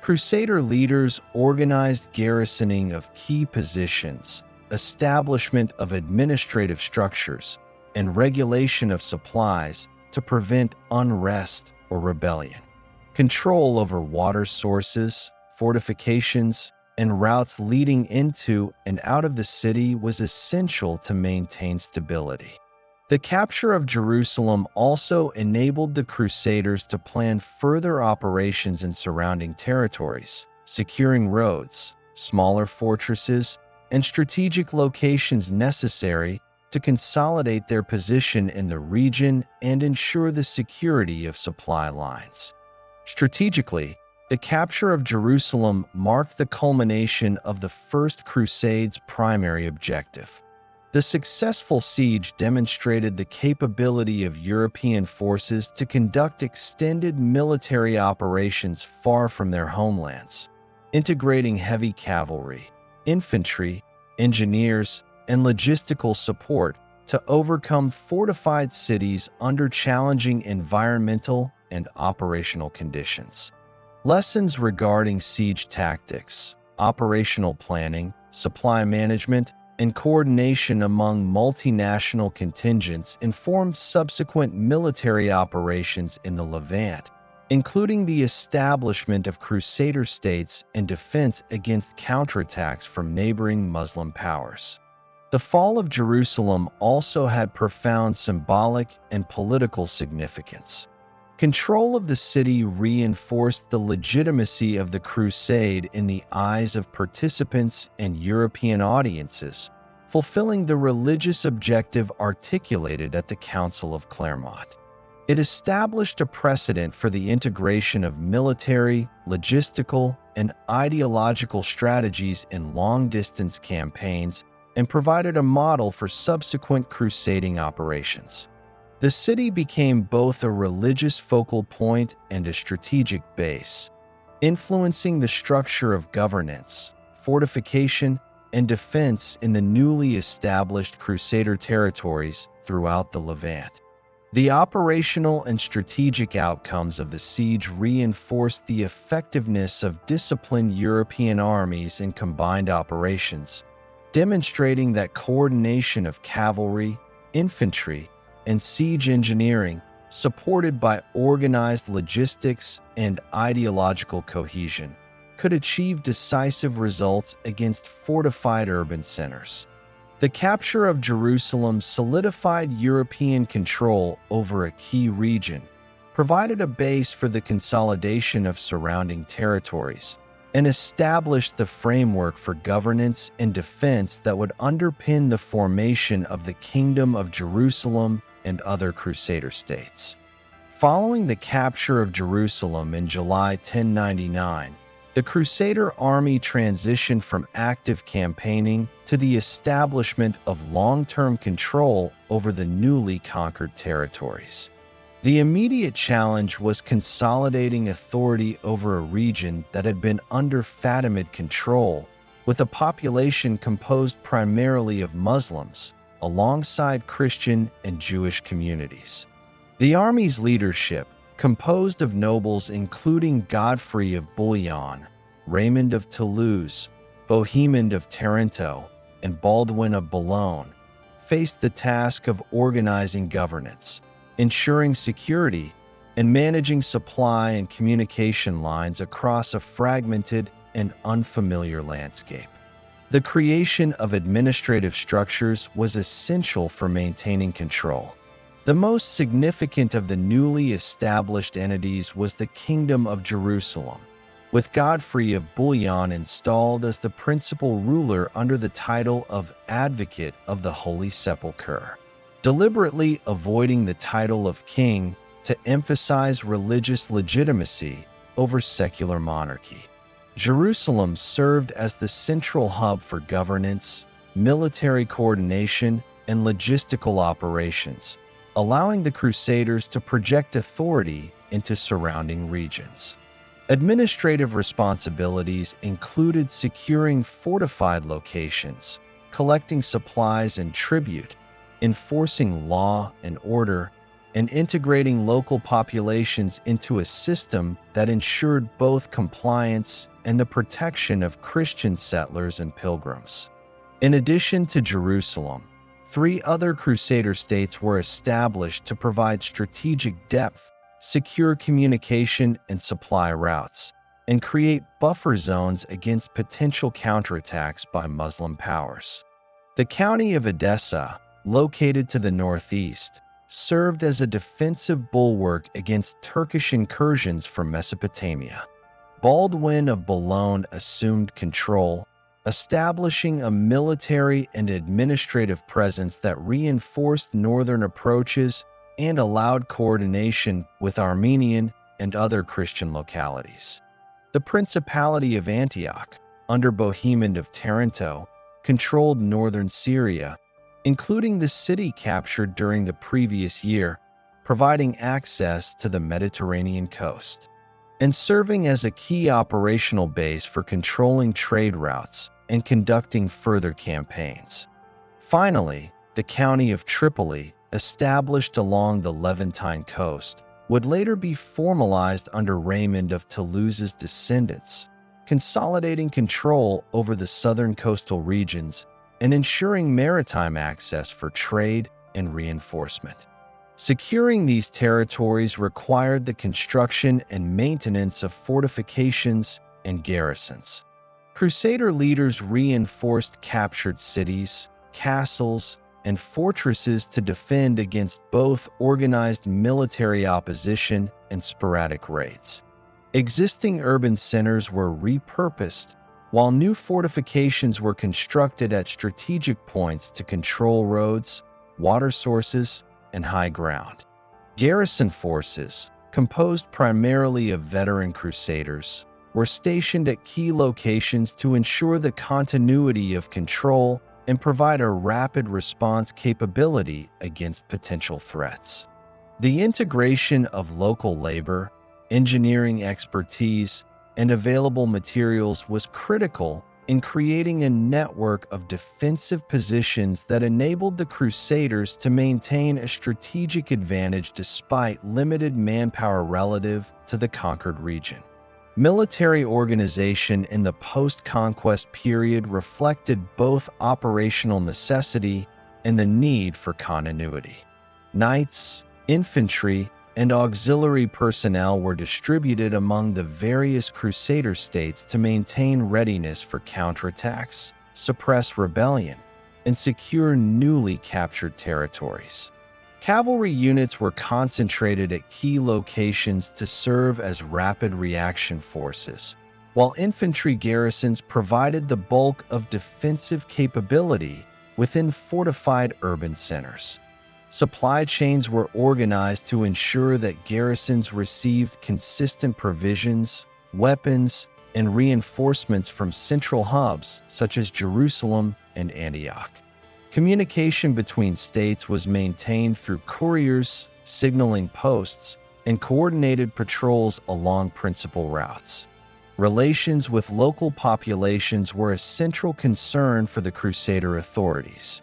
Speaker 1: Crusader leaders organized garrisoning of key positions, establishment of administrative structures, and regulation of supplies to prevent unrest or rebellion. Control over water sources, fortifications, and routes leading into and out of the city was essential to maintain stability. The capture of Jerusalem also enabled the Crusaders to plan further operations in surrounding territories, securing roads, smaller fortresses, and strategic locations necessary to consolidate their position in the region and ensure the security of supply lines. Strategically, the capture of Jerusalem marked the culmination of the First Crusade's primary objective. The successful siege demonstrated the capability of European forces to conduct extended military operations far from their homelands, integrating heavy cavalry, infantry, engineers, and logistical support to overcome fortified cities under challenging environmental and operational conditions. Lessons regarding siege tactics, operational planning, supply management, and coordination among multinational contingents informed subsequent military operations in the Levant, including the establishment of Crusader states and defense against counterattacks from neighboring Muslim powers. The fall of Jerusalem also had profound symbolic and political significance. Control of the city reinforced the legitimacy of the crusade in the eyes of participants and European audiences, fulfilling the religious objective articulated at the Council of Clermont. It established a precedent for the integration of military, logistical, and ideological strategies in long-distance campaigns and provided a model for subsequent crusading operations. The city became both a religious focal point and a strategic base, influencing the structure of governance, fortification, and defense in the newly established Crusader territories throughout the Levant. The operational and strategic outcomes of the siege reinforced the effectiveness of disciplined European armies in combined operations, demonstrating that coordination of cavalry, infantry, and siege engineering, supported by organized logistics and ideological cohesion, could achieve decisive results against fortified urban centers. The capture of Jerusalem solidified European control over a key region, provided a base for the consolidation of surrounding territories, and established the framework for governance and defense that would underpin the formation of the Kingdom of Jerusalem and other Crusader states. Following the capture of Jerusalem in July 1099, the Crusader army transitioned from active campaigning to the establishment of long-term control over the newly conquered territories. The immediate challenge was consolidating authority over a region that had been under Fatimid control, with a population composed primarily of Muslims, alongside Christian and Jewish communities. The army's leadership, composed of nobles including Godfrey of Bouillon, Raymond of Toulouse, Bohemond of Taranto, and Baldwin of Boulogne, faced the task of organizing governance, ensuring security, and managing supply and communication lines across a fragmented and unfamiliar landscape. The creation of administrative structures was essential for maintaining control. The most significant of the newly established entities was the Kingdom of Jerusalem, with Godfrey of Bouillon installed as the principal ruler under the title of Advocate of the Holy Sepulchre, deliberately avoiding the title of king to emphasize religious legitimacy over secular monarchy. Jerusalem served as the central hub for governance, military coordination, and logistical operations, allowing the Crusaders to project authority into surrounding regions. Administrative responsibilities included securing fortified locations, collecting supplies and tribute, enforcing law and order, and integrating local populations into a system that ensured both compliance and the protection of Christian settlers and pilgrims. In addition to Jerusalem, 3 other Crusader states were established to provide strategic depth, secure communication and supply routes, and create buffer zones against potential counterattacks by Muslim powers. The county of Edessa, located to the northeast, served as a defensive bulwark against Turkish incursions from Mesopotamia. Baldwin of Boulogne assumed control, establishing a military and administrative presence that reinforced northern approaches and allowed coordination with Armenian and other Christian localities. The Principality of Antioch, under Bohemond of Taranto, controlled northern Syria, including the city captured during the previous year, providing access to the Mediterranean coast, and serving as a key operational base for controlling trade routes and conducting further campaigns. Finally, the county of Tripoli, established along the Levantine coast, would later be formalized under Raymond of Toulouse's descendants, consolidating control over the southern coastal regions and ensuring maritime access for trade and reinforcement. Securing these territories required the construction and maintenance of fortifications and garrisons. Crusader leaders reinforced captured cities, castles, and fortresses to defend against both organized military opposition and sporadic raids. Existing urban centers were repurposed, while new fortifications were constructed at strategic points to control roads, water sources, and high ground. Garrison forces, composed primarily of veteran Crusaders, were stationed at key locations to ensure the continuity of control and provide a rapid response capability against potential threats. The integration of local labor, engineering expertise, and available materials was critical in creating a network of defensive positions that enabled the Crusaders to maintain a strategic advantage despite limited manpower relative to the conquered region. Military organization in the post-conquest period reflected both operational necessity and the need for continuity. Knights, infantry, and auxiliary personnel were distributed among the various Crusader states to maintain readiness for counterattacks, suppress rebellion, and secure newly captured territories. Cavalry units were concentrated at key locations to serve as rapid reaction forces, while infantry garrisons provided the bulk of defensive capability within fortified urban centers. Supply chains were organized to ensure that garrisons received consistent provisions, weapons, and reinforcements from central hubs such as Jerusalem and Antioch. Communication between states was maintained through couriers, signaling posts, and coordinated patrols along principal routes. Relations with local populations were a central concern for the Crusader authorities.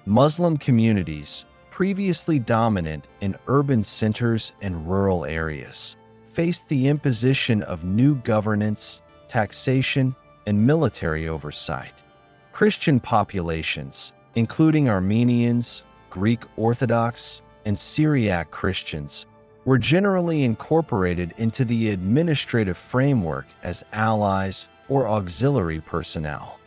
Speaker 1: Muslim communities, previously dominant in urban centers and rural areas, faced the imposition of new governance, taxation, and military oversight. Christian populations, including Armenians, Greek Orthodox, and Syriac Christians, were generally incorporated into the administrative framework as allies or auxiliary personnel.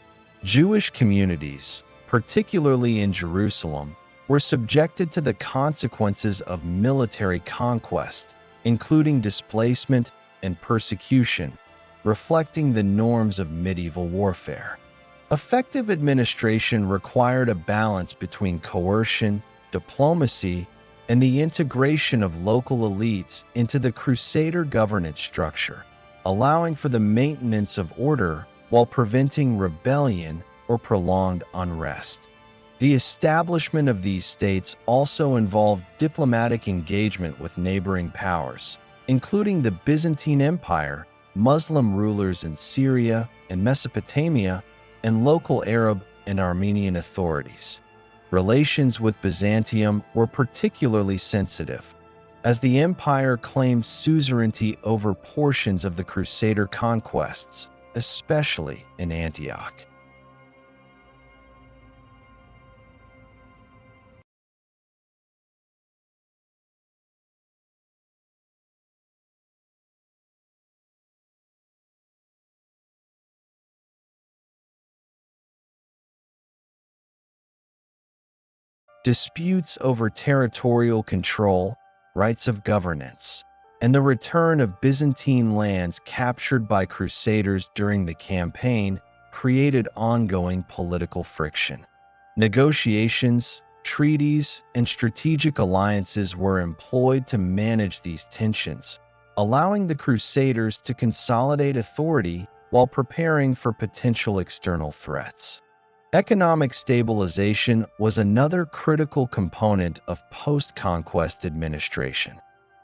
Speaker 1: Jewish communities, particularly in Jerusalem, were subjected to the consequences of military conquest, including displacement and persecution, reflecting the norms of medieval warfare. Effective administration required a balance between coercion, diplomacy, and the integration of local elites into the Crusader governance structure, allowing for the maintenance of order while preventing rebellion or prolonged unrest. The establishment of these states also involved diplomatic engagement with neighboring powers, including the Byzantine Empire, Muslim rulers in Syria and Mesopotamia, and local Arab and Armenian authorities. Relations with Byzantium were particularly sensitive, as the empire claimed suzerainty over portions of the Crusader conquests, especially in Antioch. Disputes over territorial control, rights of governance, and the return of Byzantine lands captured by Crusaders during the campaign created ongoing political friction. Negotiations, treaties, and strategic alliances were employed to manage these tensions, allowing the Crusaders to consolidate authority while preparing for potential external threats. Economic stabilization was another critical component of post-conquest administration.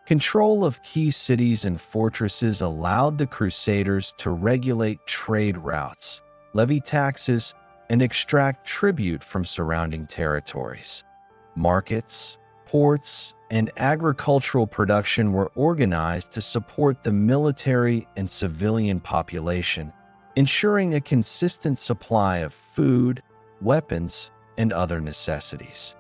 Speaker 1: Control of key cities and fortresses allowed the Crusaders to regulate trade routes, levy taxes, and extract tribute from surrounding territories. Markets, ports, and agricultural production were organized to support the military and civilian population, ensuring a consistent supply of food, weapons, and other necessities.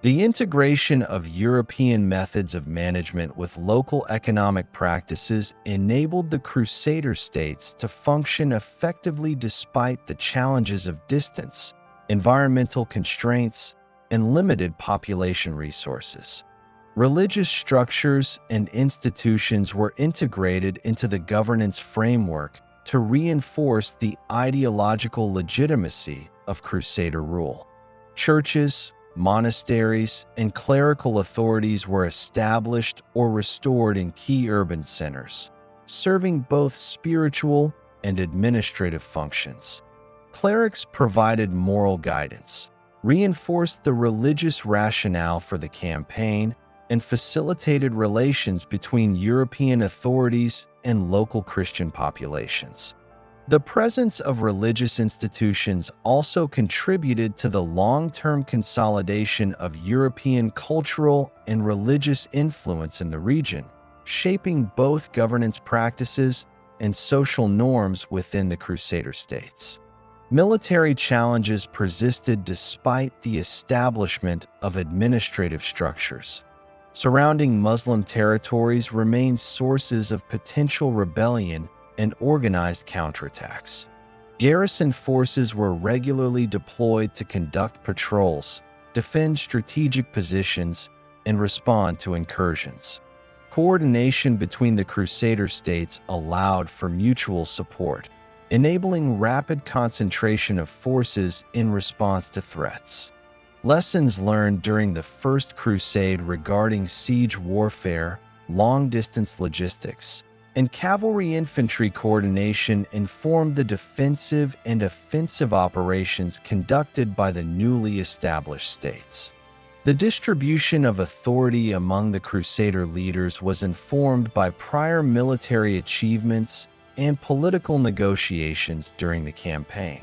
Speaker 1: The integration of European methods of management with local economic practices enabled the Crusader states to function effectively despite the challenges of distance, environmental constraints, and limited population resources. Religious structures and institutions were integrated into the governance framework to reinforce the ideological legitimacy of Crusader rule. Churches, monasteries, and clerical authorities were established or restored in key urban centers, serving both spiritual and administrative functions. Clerics provided moral guidance, reinforced the religious rationale for the campaign, and facilitated relations between European authorities and local Christian populations. The presence of religious institutions also contributed to the long-term consolidation of European cultural and religious influence in the region, shaping both governance practices and social norms within the Crusader states. Military challenges persisted despite the establishment of administrative structures. Surrounding Muslim territories remained sources of potential rebellion and organized counterattacks. Garrison forces were regularly deployed to conduct patrols, defend strategic positions, and respond to incursions. Coordination between the Crusader states allowed for mutual support, enabling rapid concentration of forces in response to threats. Lessons learned during the First Crusade regarding siege warfare, long-distance logistics, and cavalry infantry coordination informed the defensive and offensive operations conducted by the newly established states. The distribution of authority among the Crusader leaders was informed by prior military achievements and political negotiations during the campaign.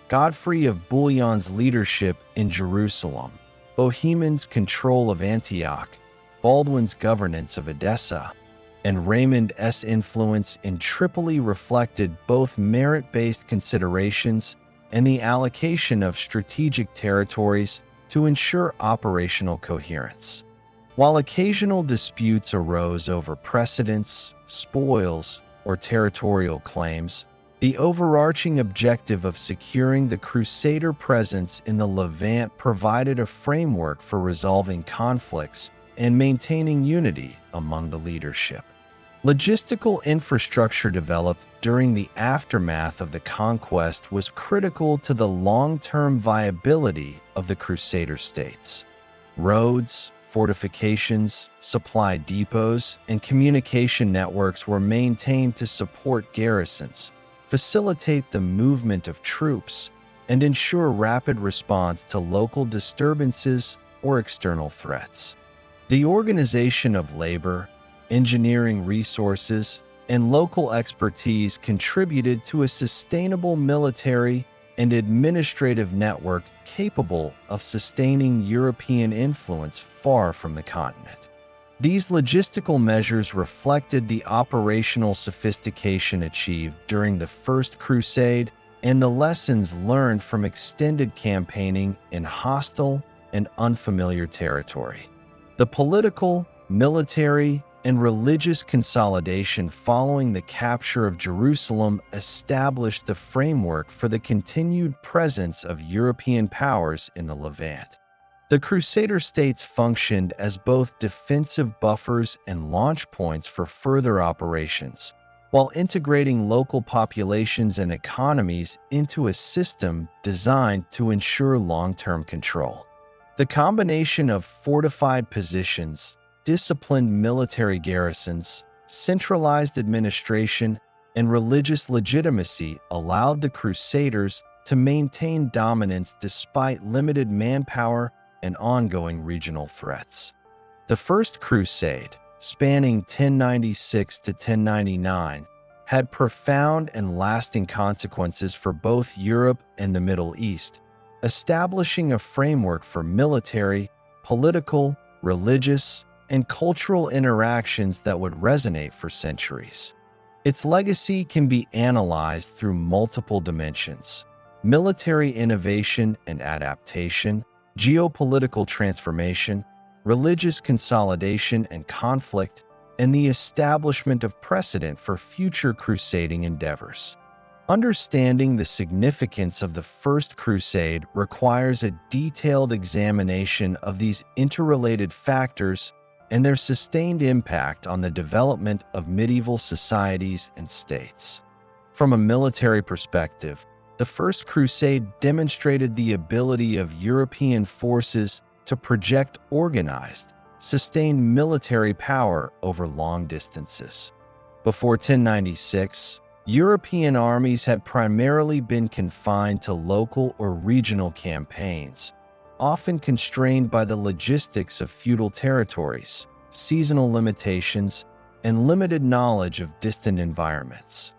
Speaker 1: Godfrey of Bouillon's leadership in Jerusalem, Bohemond's control of Antioch, Baldwin's governance of Edessa, and Raymond's influence in Tripoli reflected both merit-based considerations and the allocation of strategic territories to ensure operational coherence. While occasional disputes arose over precedence, spoils, or territorial claims, the overarching objective of securing the Crusader presence in the Levant provided a framework for resolving conflicts and maintaining unity among the leadership. Logistical infrastructure developed during the aftermath of the conquest was critical to the long-term viability of the Crusader states. Roads, fortifications, supply depots, and communication networks were maintained to support garrisons, facilitate the movement of troops, and ensure rapid response to local disturbances or external threats. The organization of labor, engineering resources, and local expertise contributed to a sustainable military and administrative network capable of sustaining European influence far from the continent. These logistical measures reflected the operational sophistication achieved during the First Crusade and the lessons learned from extended campaigning in hostile and unfamiliar territory. The political, military, and religious consolidation following the capture of Jerusalem established the framework for the continued presence of European powers in the Levant. The Crusader states functioned as both defensive buffers and launch points for further operations, while integrating local populations and economies into a system designed to ensure long-term control. The combination of fortified positions, disciplined military garrisons, centralized administration, and religious legitimacy allowed the Crusaders to maintain dominance despite limited manpower and ongoing regional threats. The First Crusade, spanning 1096 to 1099, had profound and lasting consequences for both Europe and the Middle East, establishing a framework for military, political, religious, and cultural interactions that would resonate for centuries. Its legacy can be analyzed through multiple dimensions: military innovation and adaptation, geopolitical transformation, religious consolidation and conflict, and the establishment of precedent for future crusading endeavors. Understanding the significance of the First Crusade requires a detailed examination of these interrelated factors and their sustained impact on the development of medieval societies and states. From a military perspective, the First Crusade demonstrated the ability of European forces to project organized, sustained military power over long distances. Before 1096, European armies had primarily been confined to local or regional campaigns, often constrained by the logistics of feudal territories, seasonal limitations, and limited knowledge of distant environments.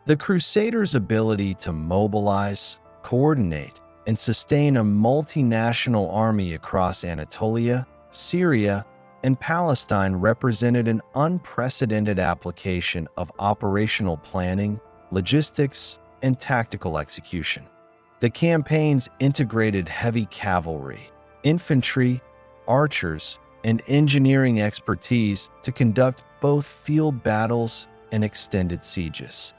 Speaker 1: The Crusaders' ability to mobilize, coordinate, and sustain a multinational army across Anatolia, Syria, and Palestine represented an unprecedented application of operational planning, logistics, and tactical execution. The campaigns integrated heavy cavalry, infantry, archers, and engineering expertise to conduct both field battles and extended sieges.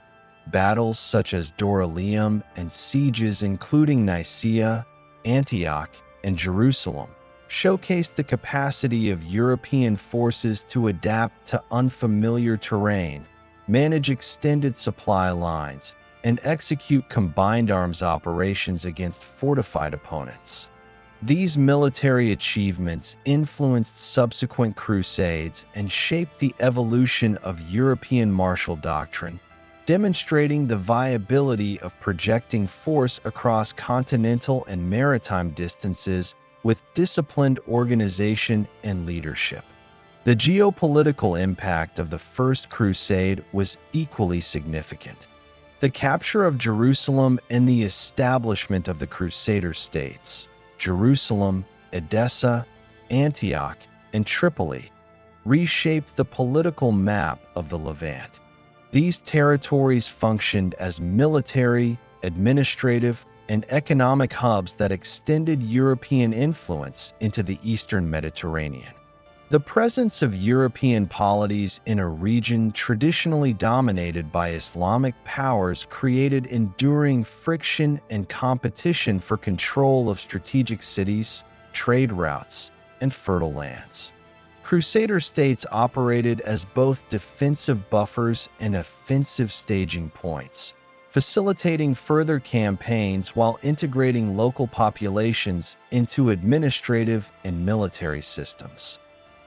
Speaker 1: Battles such as Dorylaeum and sieges including Nicaea, Antioch, and Jerusalem showcased the capacity of European forces to adapt to unfamiliar terrain, manage extended supply lines, and execute combined arms operations against fortified opponents. These military achievements influenced subsequent crusades and shaped the evolution of European martial doctrine, demonstrating the viability of projecting force across continental and maritime distances with disciplined organization and leadership. The geopolitical impact of the First Crusade was equally significant. The capture of Jerusalem and the establishment of the Crusader states, Jerusalem, Edessa, Antioch, and Tripoli, reshaped the political map of the Levant. These territories functioned as military, administrative, and economic hubs that extended European influence into the Eastern Mediterranean. The presence of European polities in a region traditionally dominated by Islamic powers created enduring friction and competition for control of strategic cities, trade routes, and fertile lands. Crusader states operated as both defensive buffers and offensive staging points, facilitating further campaigns while integrating local populations into administrative and military systems.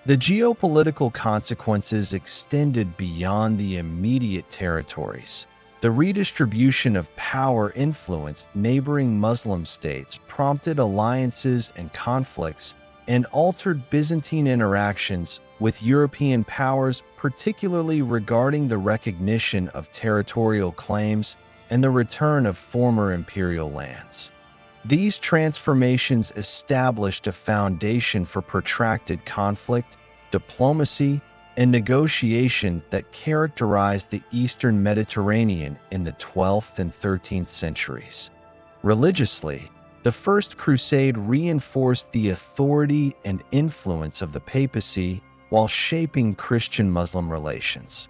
Speaker 1: The geopolitical consequences extended beyond the immediate territories. The redistribution of power influenced neighboring Muslim states, prompted alliances and conflicts, and altered Byzantine interactions with European powers, particularly regarding the recognition of territorial claims and the return of former imperial lands. These transformations established a foundation for protracted conflict, diplomacy, and negotiation that characterized the Eastern Mediterranean in the 12th and 13th centuries. Religiously, the First Crusade reinforced the authority and influence of the papacy while shaping Christian-Muslim relations.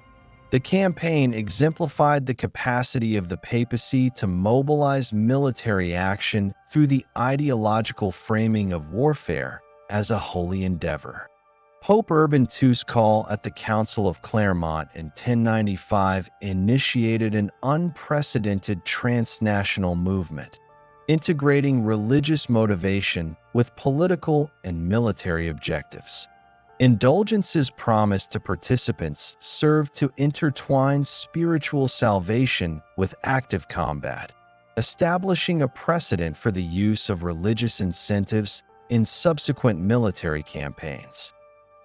Speaker 1: The campaign exemplified the capacity of the papacy to mobilize military action through the ideological framing of warfare as a holy endeavor. Pope Urban II's call at the Council of Clermont in 1095 initiated an unprecedented transnational movement, integrating religious motivation with political and military objectives. Indulgences promised to participants served to intertwine spiritual salvation with active combat, establishing a precedent for the use of religious incentives in subsequent military campaigns.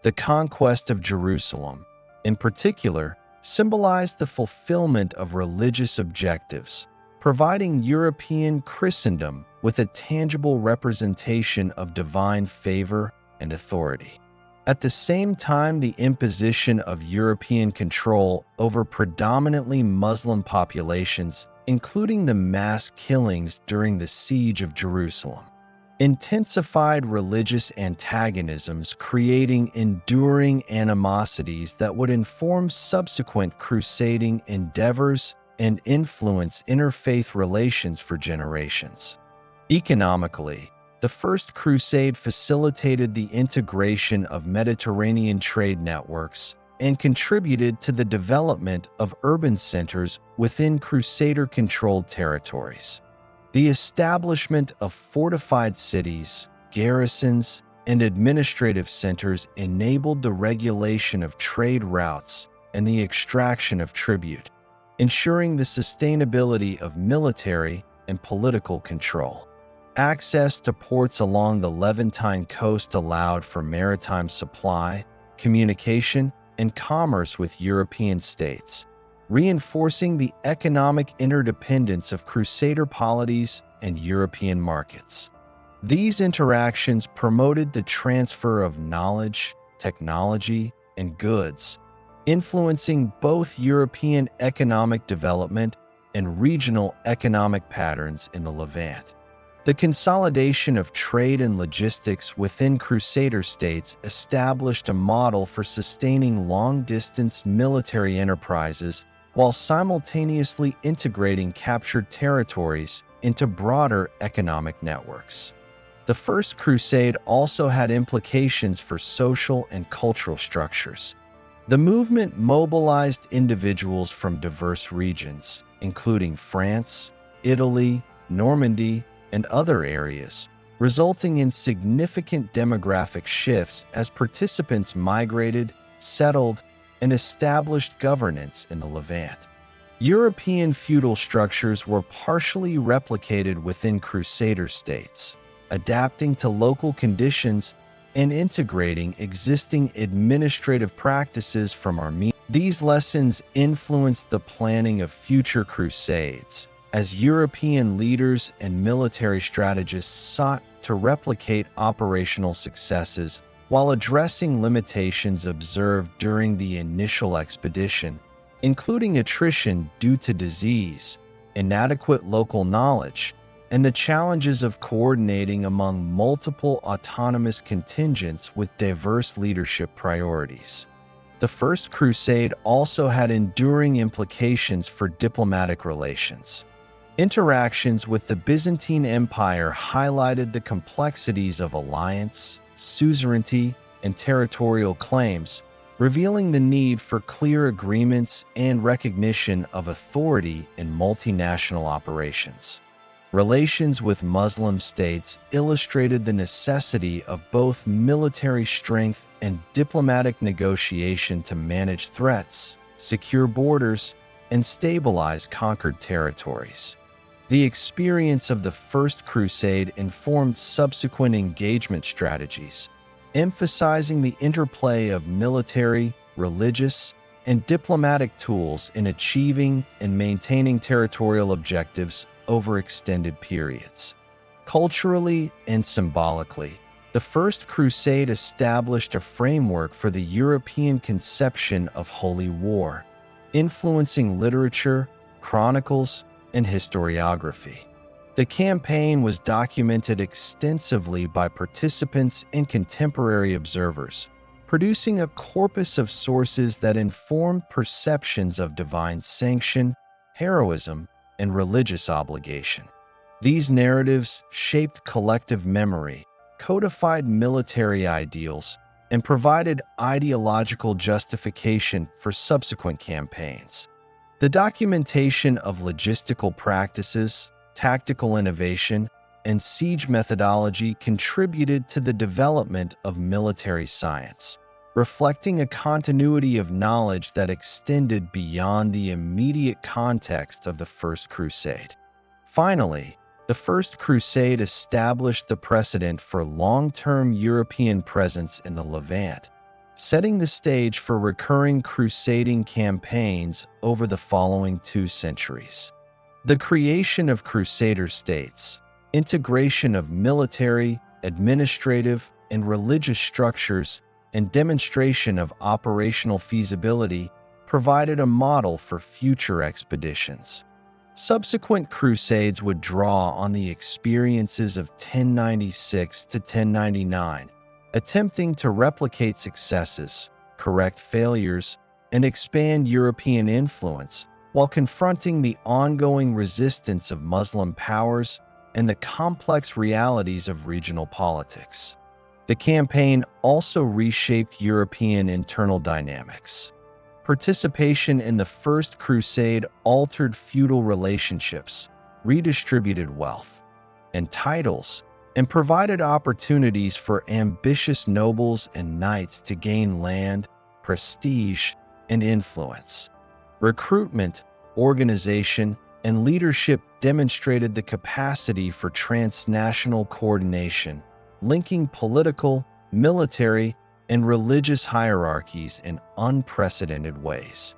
Speaker 1: The conquest of Jerusalem, in particular, symbolized the fulfillment of religious objectives, providing European Christendom with a tangible representation of divine favor and authority. At the same time, the imposition of European control over predominantly Muslim populations, including the mass killings during the Siege of Jerusalem, intensified religious antagonisms, creating enduring animosities that would inform subsequent crusading endeavors and influence interfaith relations for generations. Economically, the First Crusade facilitated the integration of Mediterranean trade networks and contributed to the development of urban centers within Crusader-controlled territories. The establishment of fortified cities, garrisons, and administrative centers enabled the regulation of trade routes and the extraction of tribute, ensuring the sustainability of military and political control. Access to ports along the Levantine coast allowed for maritime supply, communication, and commerce with European states, reinforcing the economic interdependence of Crusader polities and European markets. These interactions promoted the transfer of knowledge, technology, and goods, influencing both European economic development and regional economic patterns in the Levant. The consolidation of trade and logistics within Crusader states established a model for sustaining long-distance military enterprises while simultaneously integrating captured territories into broader economic networks. The First Crusade also had implications for social and cultural structures. The movement mobilized individuals from diverse regions, including France, Italy, Normandy, and other areas, resulting in significant demographic shifts as participants migrated, settled, and established governance in the Levant. European feudal structures were partially replicated within Crusader states, adapting to local conditions and integrating existing administrative practices from Armenia. These lessons influenced the planning of future crusades, as European leaders and military strategists sought to replicate operational successes while addressing limitations observed during the initial expedition, including attrition due to disease, inadequate local knowledge, and the challenges of coordinating among multiple autonomous contingents with diverse leadership priorities. The First Crusade also had enduring implications for diplomatic relations. Interactions with the Byzantine Empire highlighted the complexities of alliance, suzerainty, and territorial claims, revealing the need for clear agreements and recognition of authority in multinational operations. Relations with Muslim states illustrated the necessity of both military strength and diplomatic negotiation to manage threats, secure borders, and stabilize conquered territories. The experience of the First Crusade informed subsequent engagement strategies, emphasizing the interplay of military, religious, and diplomatic tools in achieving and maintaining territorial objectives over extended periods. Culturally and symbolically, the First Crusade established a framework for the European conception of holy war, influencing literature, chronicles, and historiography. The campaign was documented extensively by participants and contemporary observers, producing a corpus of sources that informed perceptions of divine sanction, heroism, and religious obligation. These narratives shaped collective memory, codified military ideals, and provided ideological justification for subsequent campaigns. The documentation of logistical practices, tactical innovation, and siege methodology contributed to the development of military science, reflecting a continuity of knowledge that extended beyond the immediate context of the First Crusade. Finally, the First Crusade established the precedent for long-term European presence in the Levant, setting the stage for recurring crusading campaigns over the following 2 centuries. The creation of Crusader states, integration of military, administrative, and religious structures, and demonstration of operational feasibility provided a model for future expeditions. Subsequent crusades would draw on the experiences of 1096 to 1099, attempting to replicate successes, correct failures, and expand European influence, while confronting the ongoing resistance of Muslim powers and the complex realities of regional politics. The campaign also reshaped European internal dynamics. Participation in the First Crusade altered feudal relationships, redistributed wealth and titles, and provided opportunities for ambitious nobles and knights to gain land, prestige, and influence. Recruitment, organization, and leadership demonstrated the capacity for transnational coordination, linking political, military, and religious hierarchies in unprecedented ways.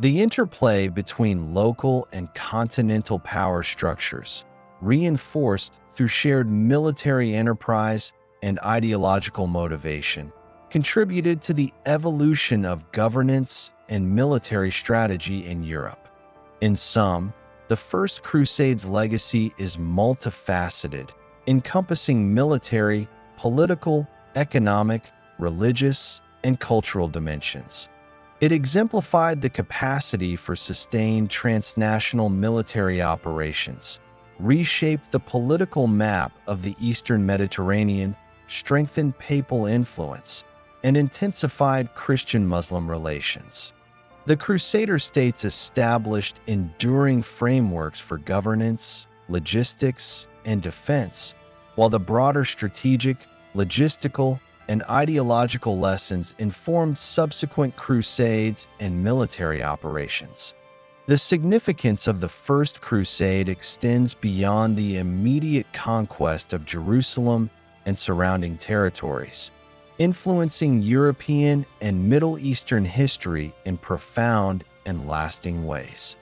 Speaker 1: The interplay between local and continental power structures, reinforced through shared military enterprise and ideological motivation, contributed to the evolution of governance and military strategy in Europe. In sum, the First Crusade's legacy is multifaceted, encompassing military, political, economic, religious, and cultural dimensions. It exemplified the capacity for sustained transnational military operations, reshaped the political map of the Eastern Mediterranean, strengthened papal influence, and intensified Christian-Muslim relations. The Crusader states established enduring frameworks for governance, logistics, and defense, while the broader strategic, logistical, and ideological lessons informed subsequent crusades and military operations. The significance of the First Crusade extends beyond the immediate conquest of Jerusalem and surrounding territories, influencing European and Middle Eastern history in profound and lasting ways.